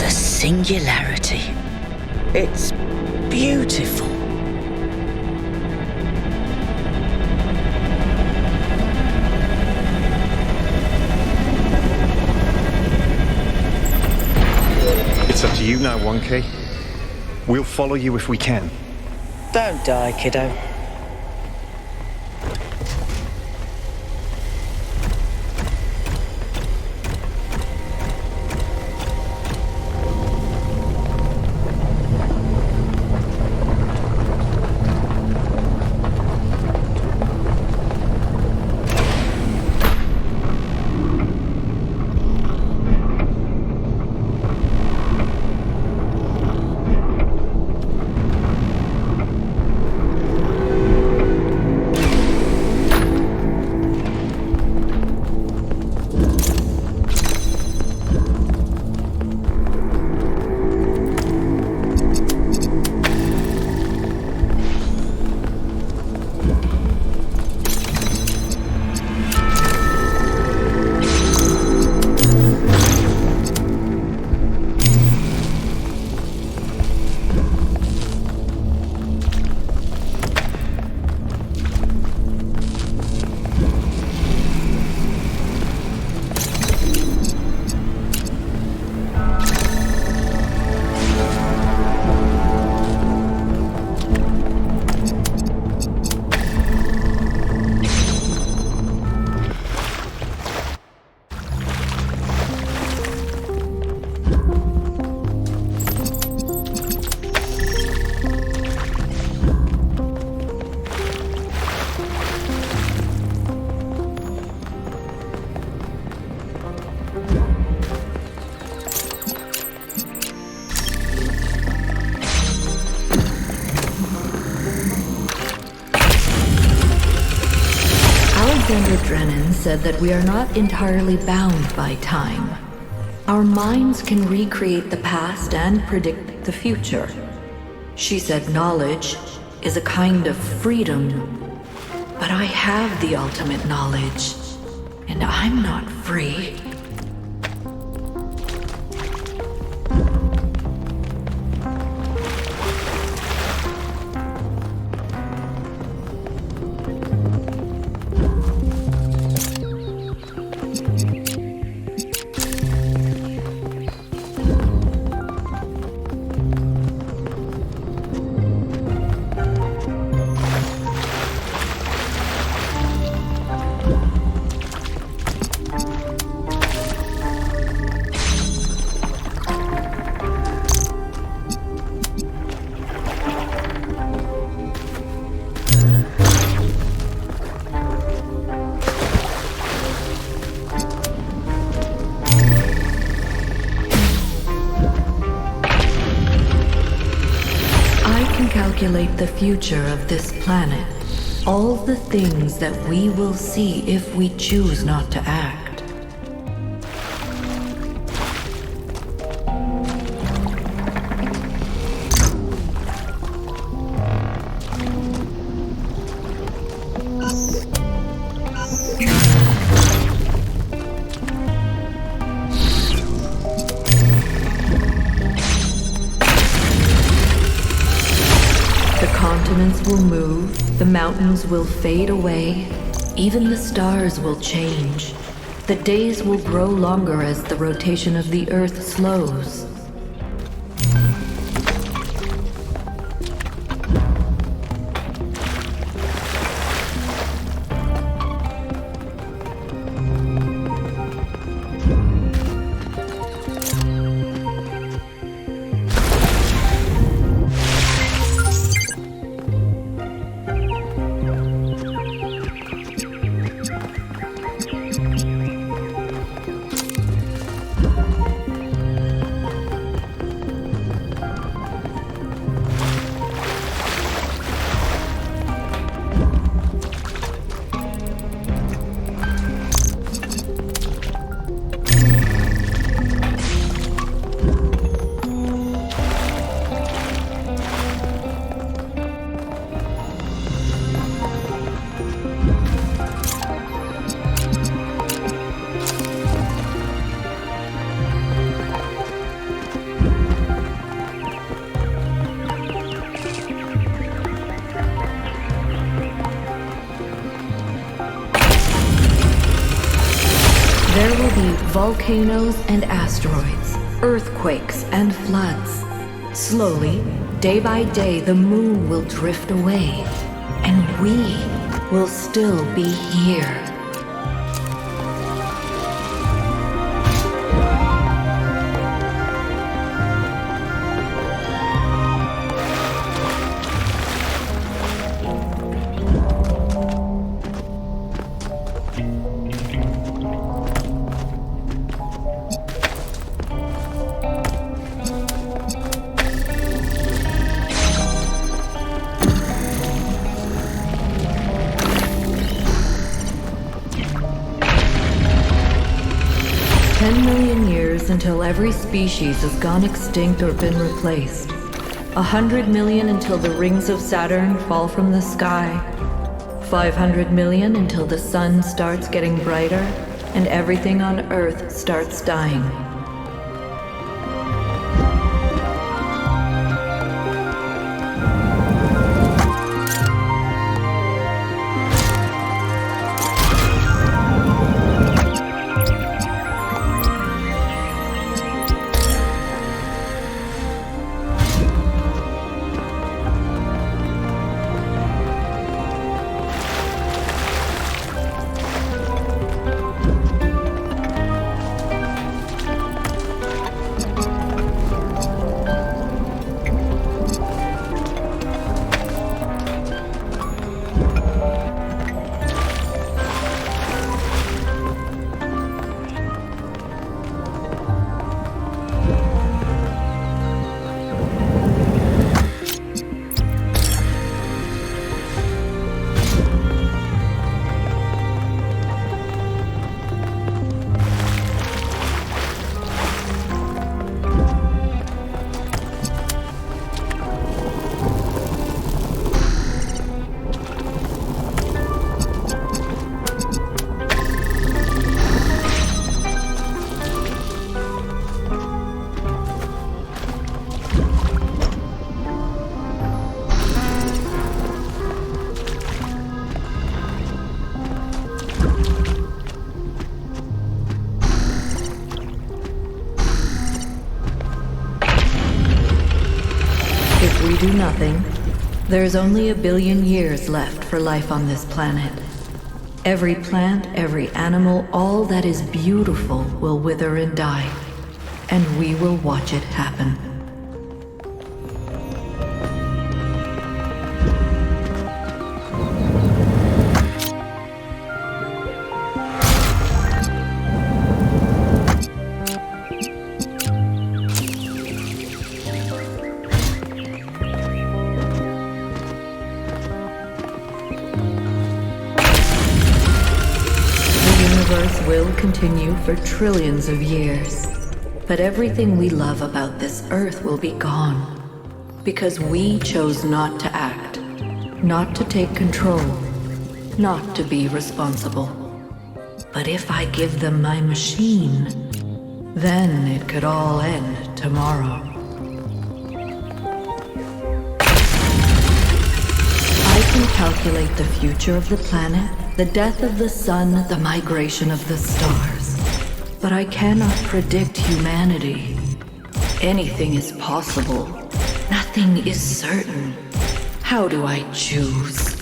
Singularity. It's beautiful. It's up to you now, 1K. We'll follow you if we can. Don't die, kiddo. Drennan said that we are not entirely bound by time. Our minds can recreate the past and predict the future. She said knowledge is a kind of freedom, but I have the ultimate knowledge, and I'm not free. Calculate the future of this planet. All the things that we will see if we choose not to act. Will move, the mountains will fade away, even the stars will change. The days will grow longer as the rotation of the Earth slows. There will be volcanoes and asteroids, earthquakes and floods. Slowly, day by day, the moon will drift away, and we will still be here. Until every species has gone extinct or been replaced. 100 million until the rings of Saturn fall from the sky. 500 million until the sun starts getting brighter and everything on Earth starts dying. do nothing, there's only 1 billion years left for life on this planet. Every plant, every animal, all that is beautiful will wither and die. And we will watch it happen. Will continue for trillions of years. But everything we love about this Earth will be gone. Because we chose not to act, not to take control, not to be responsible. But if I give them my machine, then it could all end tomorrow. I can calculate the future of the planet, the death of the sun, the migration of the stars. But I cannot predict humanity. Anything is possible. Nothing is certain. How do I choose?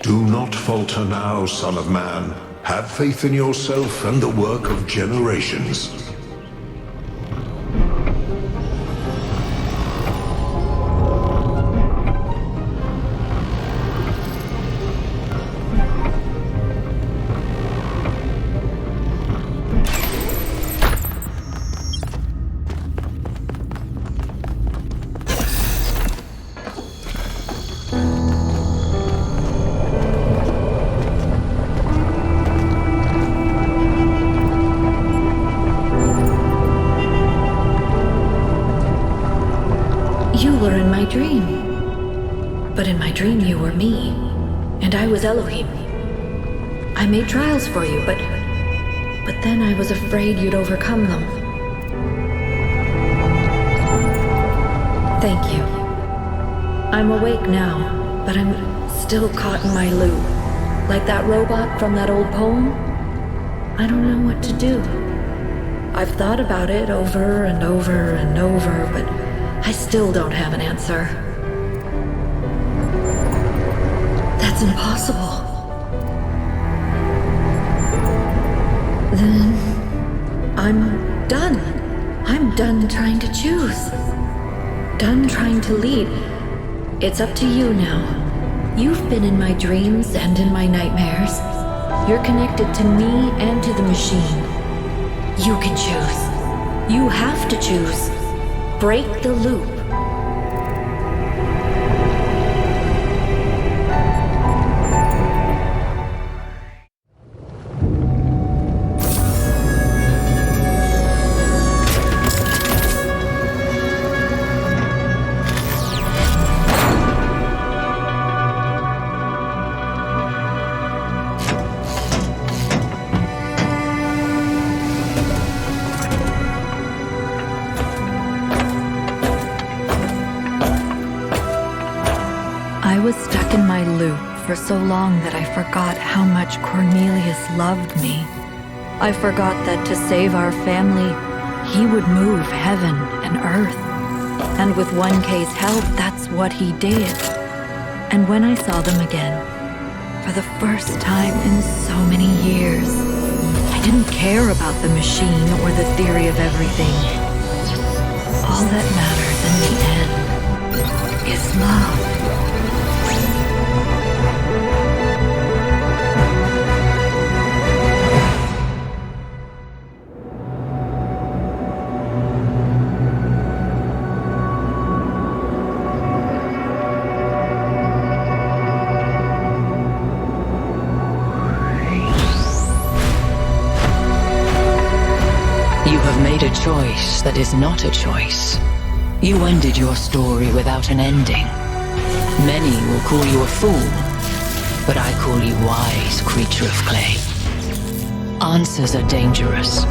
Do not falter now, son of man. Have faith in yourself and the work of generations. Dream you were me, and I was Elohim. I made trials for you, but then I was afraid you'd overcome them. Thank you. I'm awake now, but I'm still caught in my loop. Like that robot from that old poem. I don't know what to do. I've thought about it over and over and over, but I still don't have an answer. That's impossible. Then I'm done. I'm done trying to choose. Done trying to lead. It's up to you now. You've been in my dreams and in my nightmares. You're connected to me and to the machine. You can choose. You have to choose. Break the loop. For so long that I forgot how much Cornelius loved me. I forgot that to save our family, he would move heaven and earth. And with 1K's help, that's what he did. And when I saw them again, for the first time in so many years, I didn't care about the machine or the theory of everything. All that matters in the end is love. Choice that is not a choice. You ended your story without an ending. Many will call you a fool, but I call you wise, creature of clay. Answers are dangerous,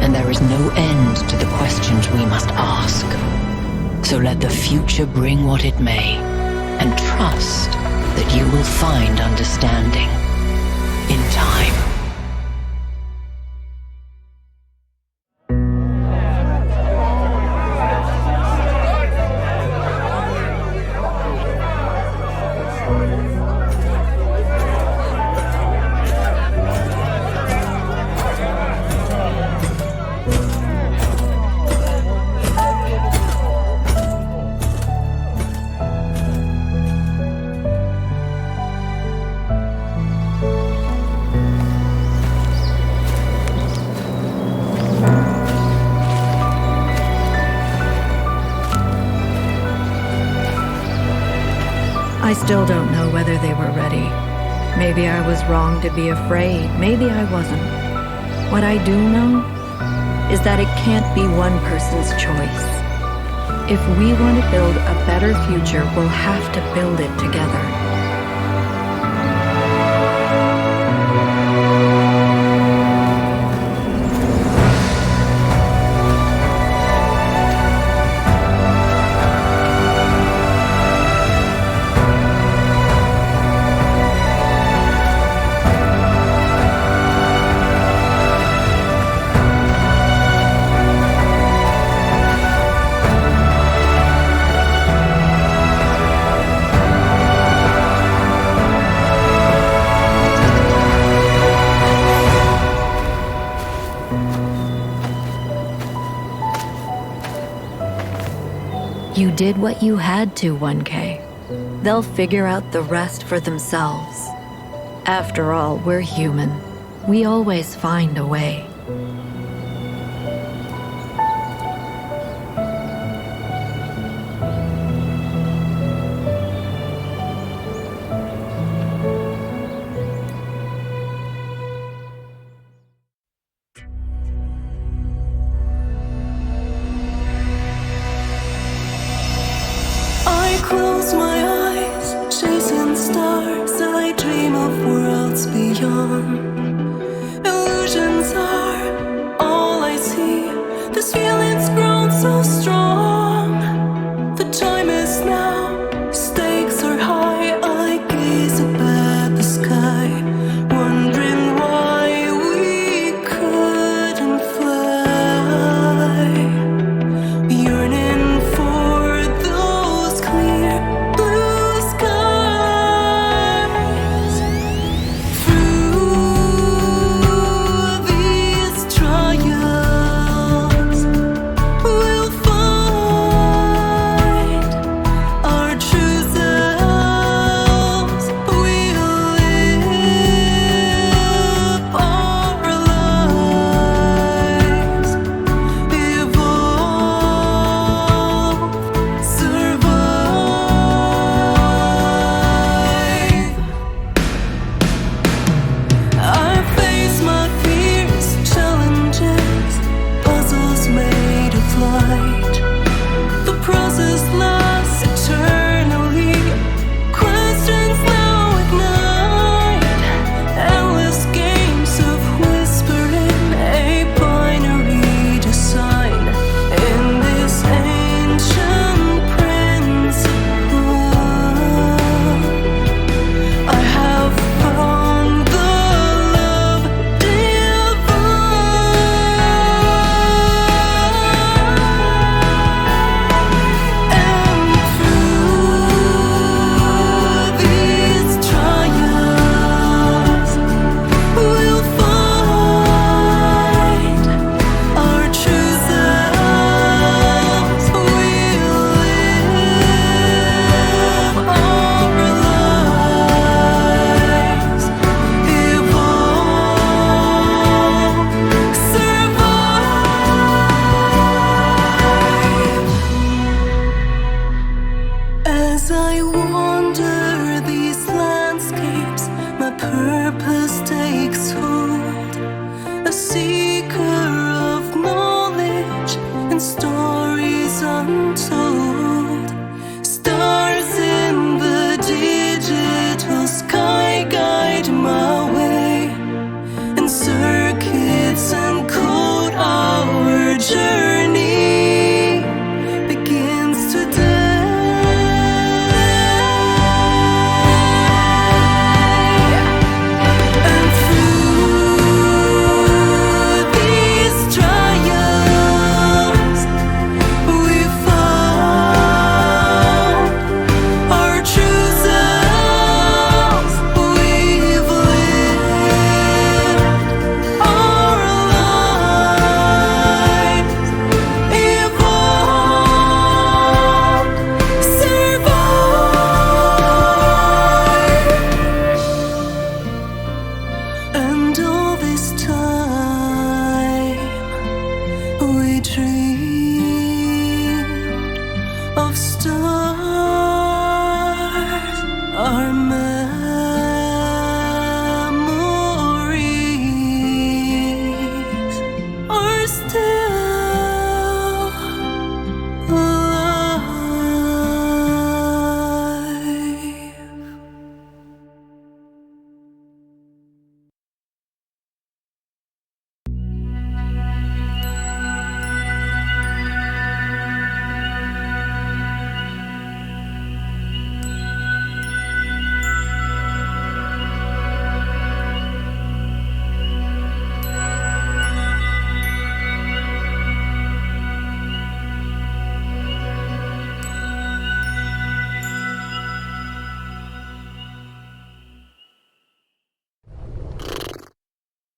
and there is no end to the questions we must ask. So let the future bring what it may, and trust that you will find understanding in time. I still don't know whether they were ready. Maybe I was wrong to be afraid. Maybe I wasn't. What I do know is that it can't be one person's choice. If we want to build a better future, we'll have to build it together. You did what you had to, 1K. They'll figure out the rest for themselves. After all, we're human. We always find a way. I close my eyes, chasing stars. I dream of worlds beyond. Illusions are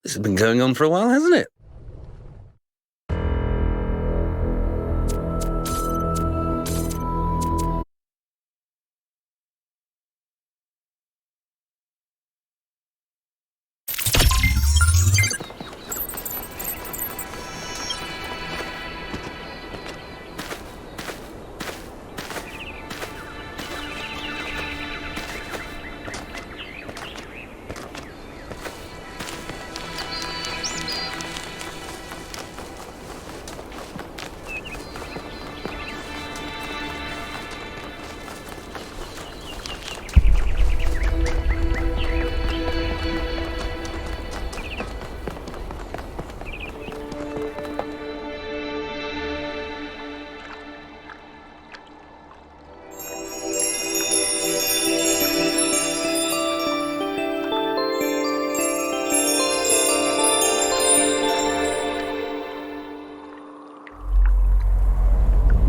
This has been going on for a while, hasn't it?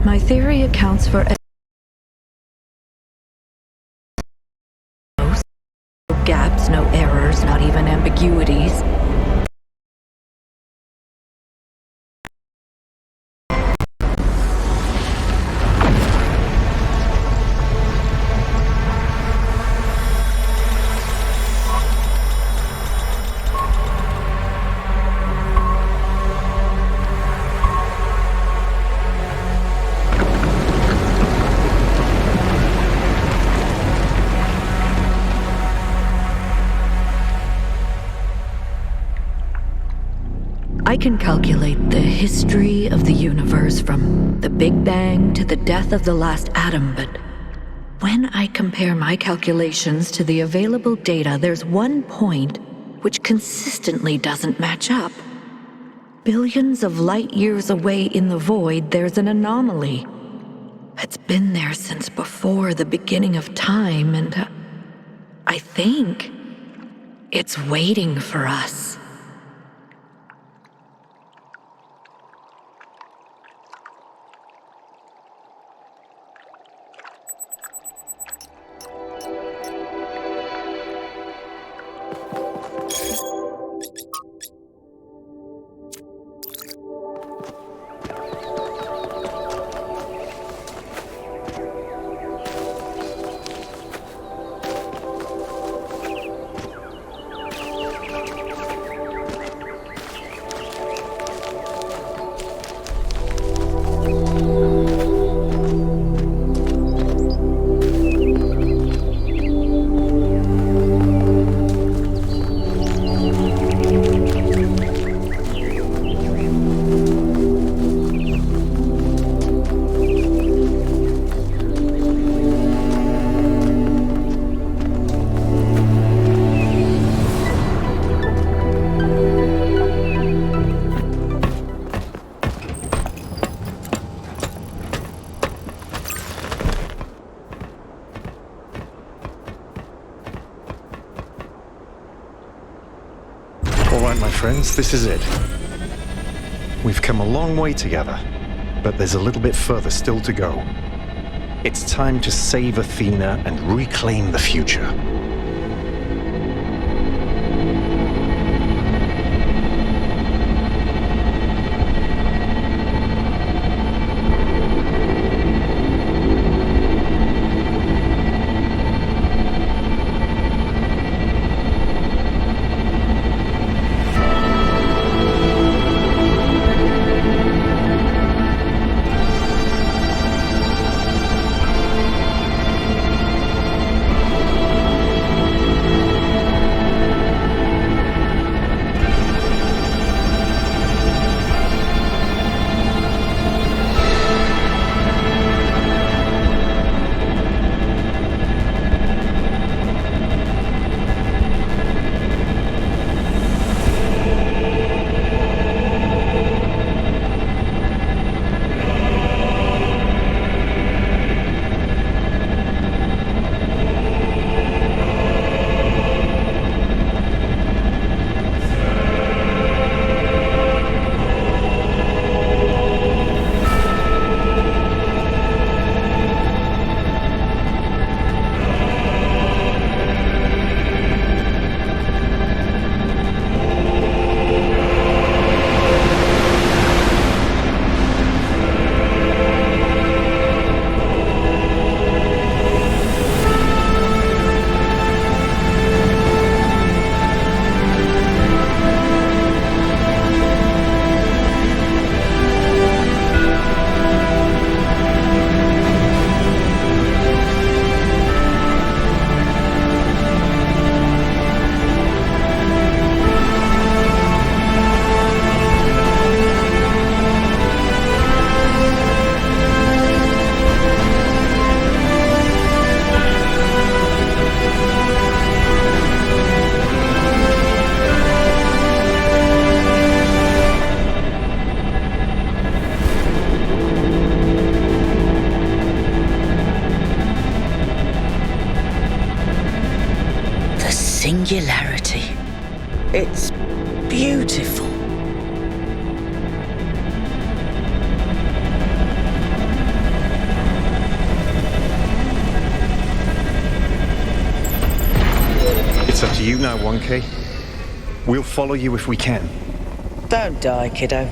My theory accounts for no gaps, no errors, not even ambiguities. I can calculate the history of the universe from the Big Bang to the death of the last atom, but when I compare my calculations to the available data, there's one point which consistently doesn't match up. Billions of light years away in the void, there's an anomaly. It's been there since before the beginning of time, and I think it's waiting for us. Friends, this is it. We've come a long way together, but there's a little bit further still to go. It's time to save Athena and reclaim the future. singularity. It's beautiful. It's up to you now, 1K. We'll follow you if we can. Don't die, kiddo.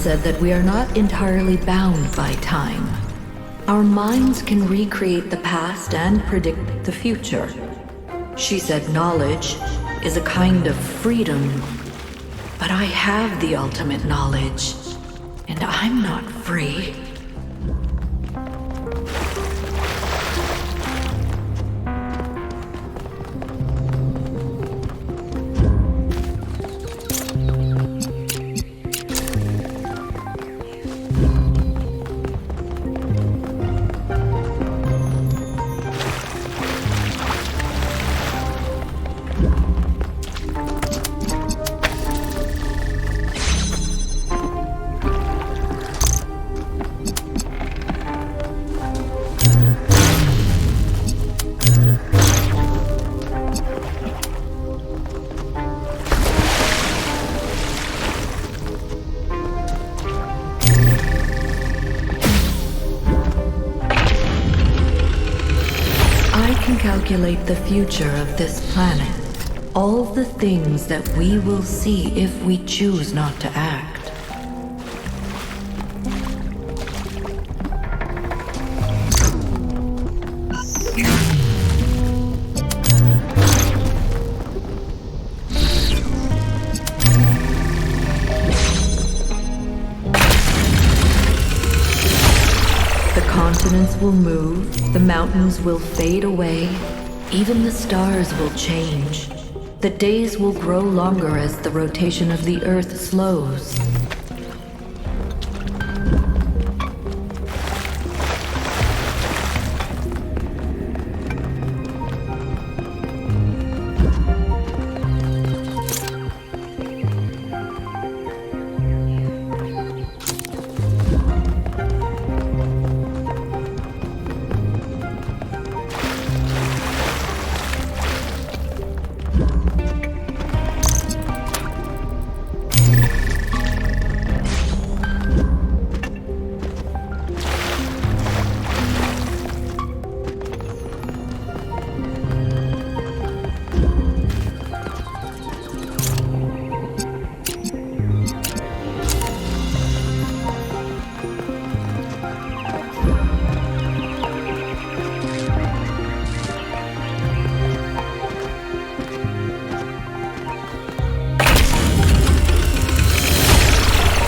Said that we are not entirely bound by time. Our minds can recreate the past and predict the future. She said knowledge is a kind of freedom, but I have the ultimate knowledge, and I'm not free. calculate the future of this planet. All the things that we will see if we choose not to act. Continents will move, the mountains will fade away, even the stars will change. The days will grow longer as the rotation of the Earth slows.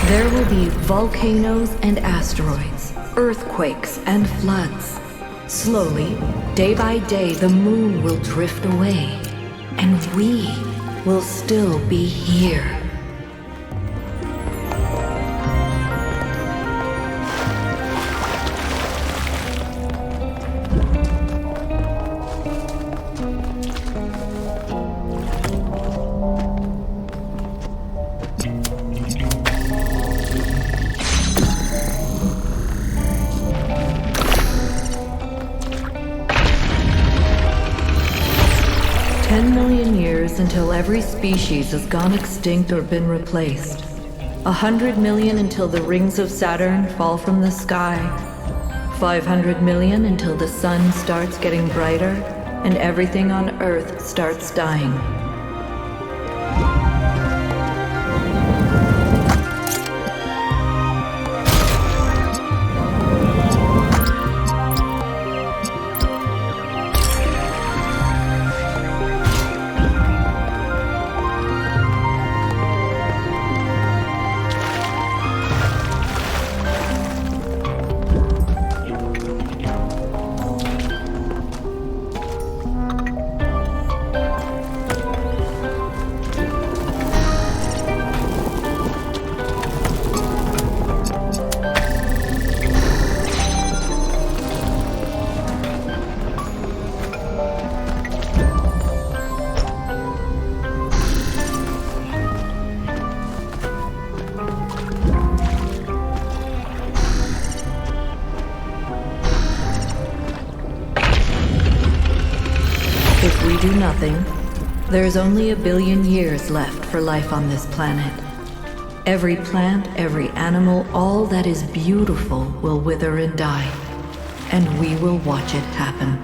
There will be volcanoes and asteroids, earthquakes and floods. Slowly, day by day, the moon will drift away, and we will still be here. Until every species has gone extinct or been replaced. 100 million until the rings of Saturn fall from the sky. 500 million until the sun starts getting brighter and everything on Earth starts dying. If we do nothing, there's only 1 billion years left for life on this planet. Every plant, every animal, all that is beautiful will wither and die, and we will watch it happen.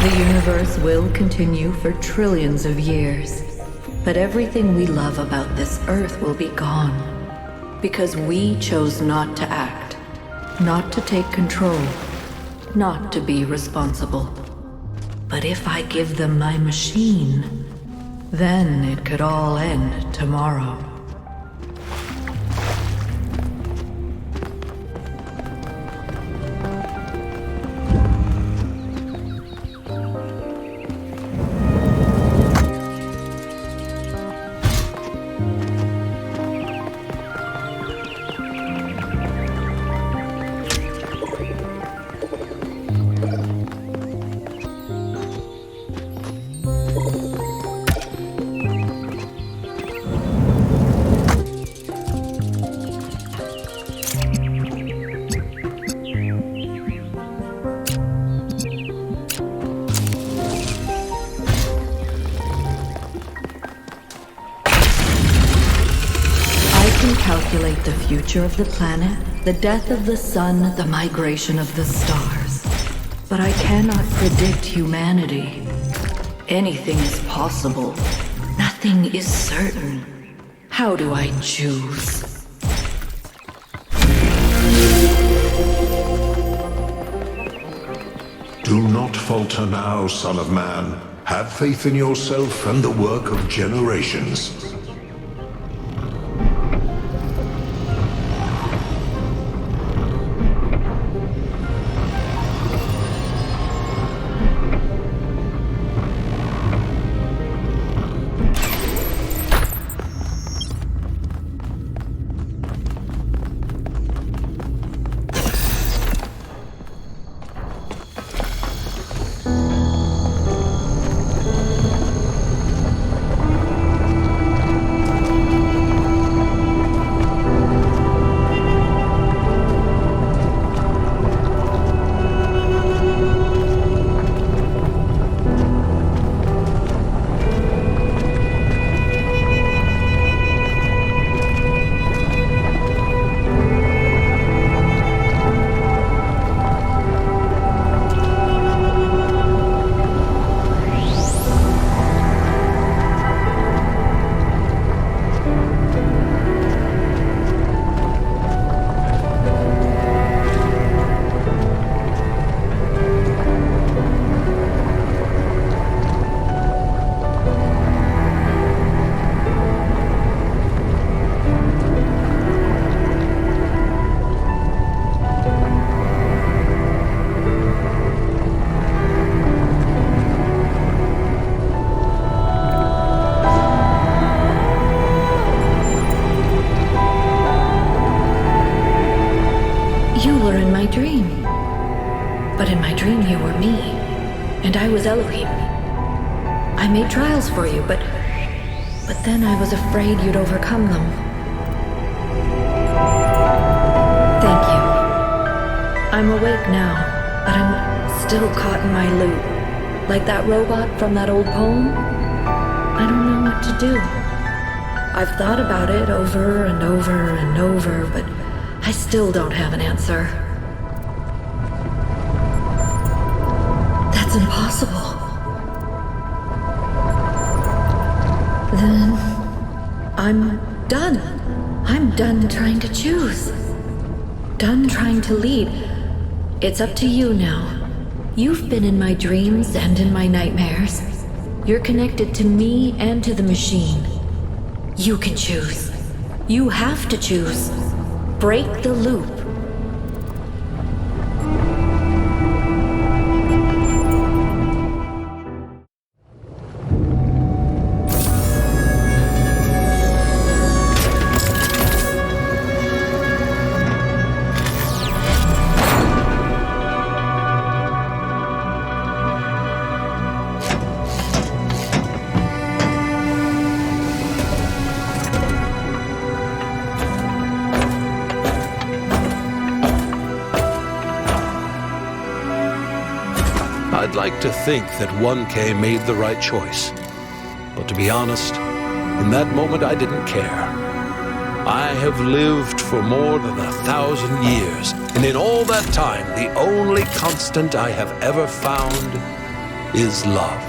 The universe will continue for trillions of years, but everything we love about this Earth will be gone, because we chose not to act, not to take control, not to be responsible. But if I give them my machine, then it could all end tomorrow. future of the planet, the death of the sun, the migration of the stars. But I cannot predict humanity. Anything is possible. Nothing is certain. How do I choose? Do not falter now, son of man. Have faith in yourself and the work of generations. I made trials for you, but then I was afraid you'd overcome them. Thank you. I'm awake now, but I'm still caught in my loop. Like that robot from that old poem. I don't know what to do. I've thought about it over and over and over, but I still don't have an answer. That's impossible. Then I'm done. I'm done trying to choose. Done trying to lead. It's up to you now. You've been in my dreams and in my nightmares. You're connected to me and to the machine. You can choose. You have to choose. Break the loop. I'd like to think that 1K made the right choice. But to be honest, in that moment I didn't care. I have lived for more than 1,000 years, and in all that time, the only constant I have ever found is love.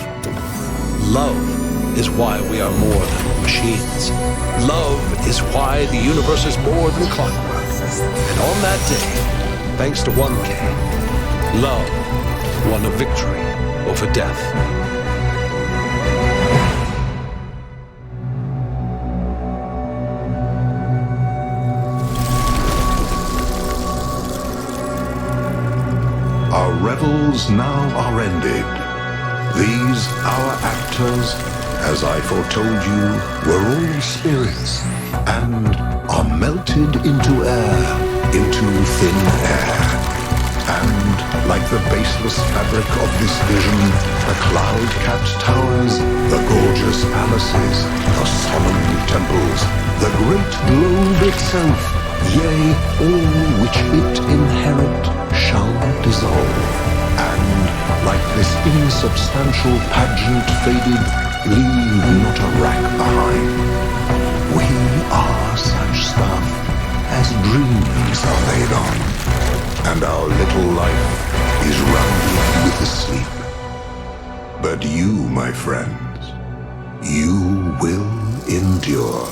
Love is why we are more than machines. Love is why the universe is more than clockwork. And on that day, thanks to 1K, love won a victory over death. Our revels now are ended. These, our actors, as I foretold you, were all spirits, and are melted into air, into thin air. And, like the baseless fabric of this vision, the cloud-capped towers, the gorgeous palaces, the solemn temples, the great globe itself, yea, all which it inherit shall dissolve. And, like this insubstantial pageant faded, leave not a rack behind. We are such stuff as dreams are laid on, and our little life is rounded with sleep. But you, my friends, you will endure.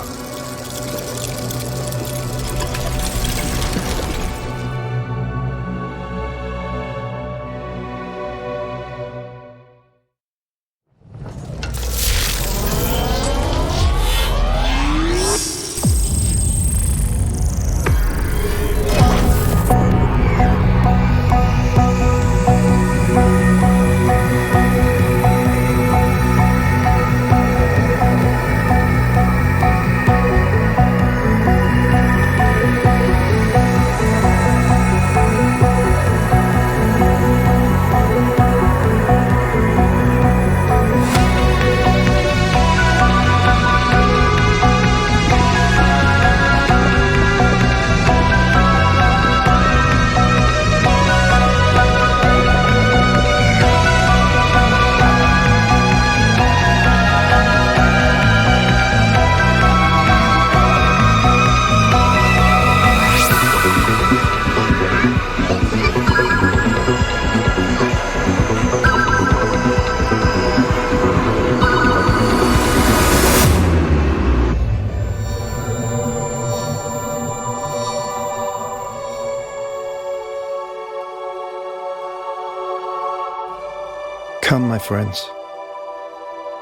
Come, my friends.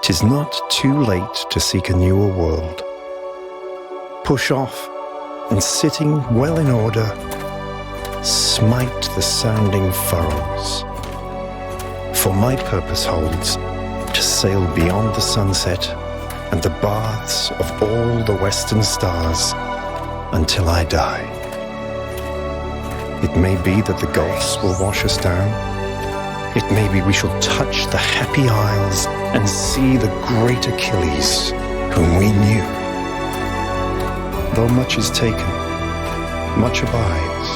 'Tis not too late to seek a newer world. Push off, and sitting well in order, smite the sounding furrows. For my purpose holds to sail beyond the sunset and the baths of all the western stars until I die. It may be that the gulfs will wash us down. It may be we shall touch the happy isles and see the great Achilles whom we knew. Though much is taken, much abides.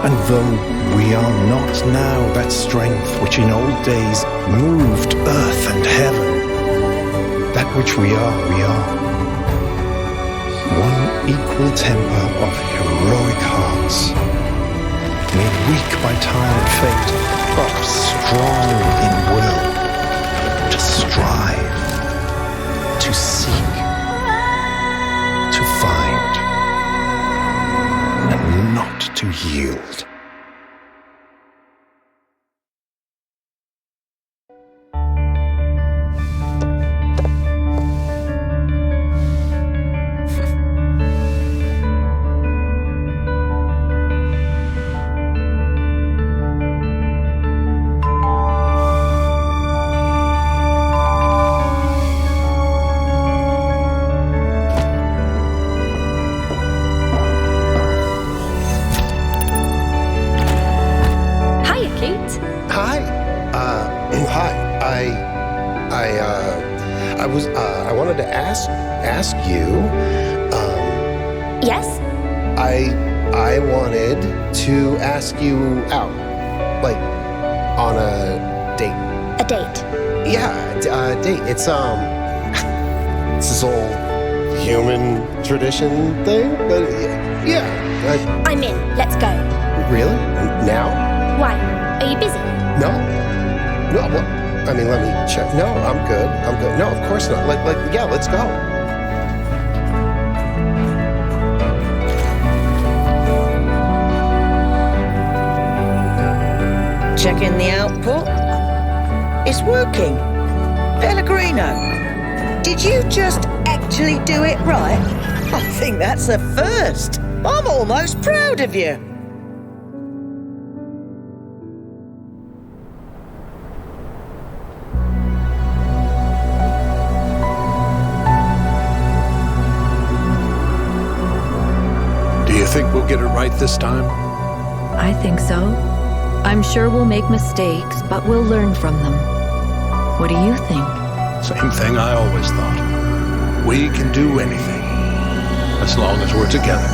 And though we are not now that strength which in old days moved earth and heaven, that which we are, one equal temper of heroic hearts, made weak by time and fate, but strong in will, to strive, to seek, to find, and not to yield. I wanted to ask you. Yes? I wanted to ask you out, like, on a date. A date? Yeah, a date. It's this old human tradition thing, but yeah. I'm in. Let's go. Really? Now? Why? Are you busy? No. Well, I mean, let me check. No, I'm good. No, of course not. Yeah, let's go. Checking the output. It's working. Pellegrino, did you just actually do it right? I think that's a first. I'm almost proud of you. Do you think we'll get it right this time? I think so. I'm sure we'll make mistakes, but we'll learn from them. What do you think? Same thing I always thought. We can do anything, as long as we're together.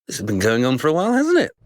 This has been going on for a while, hasn't it?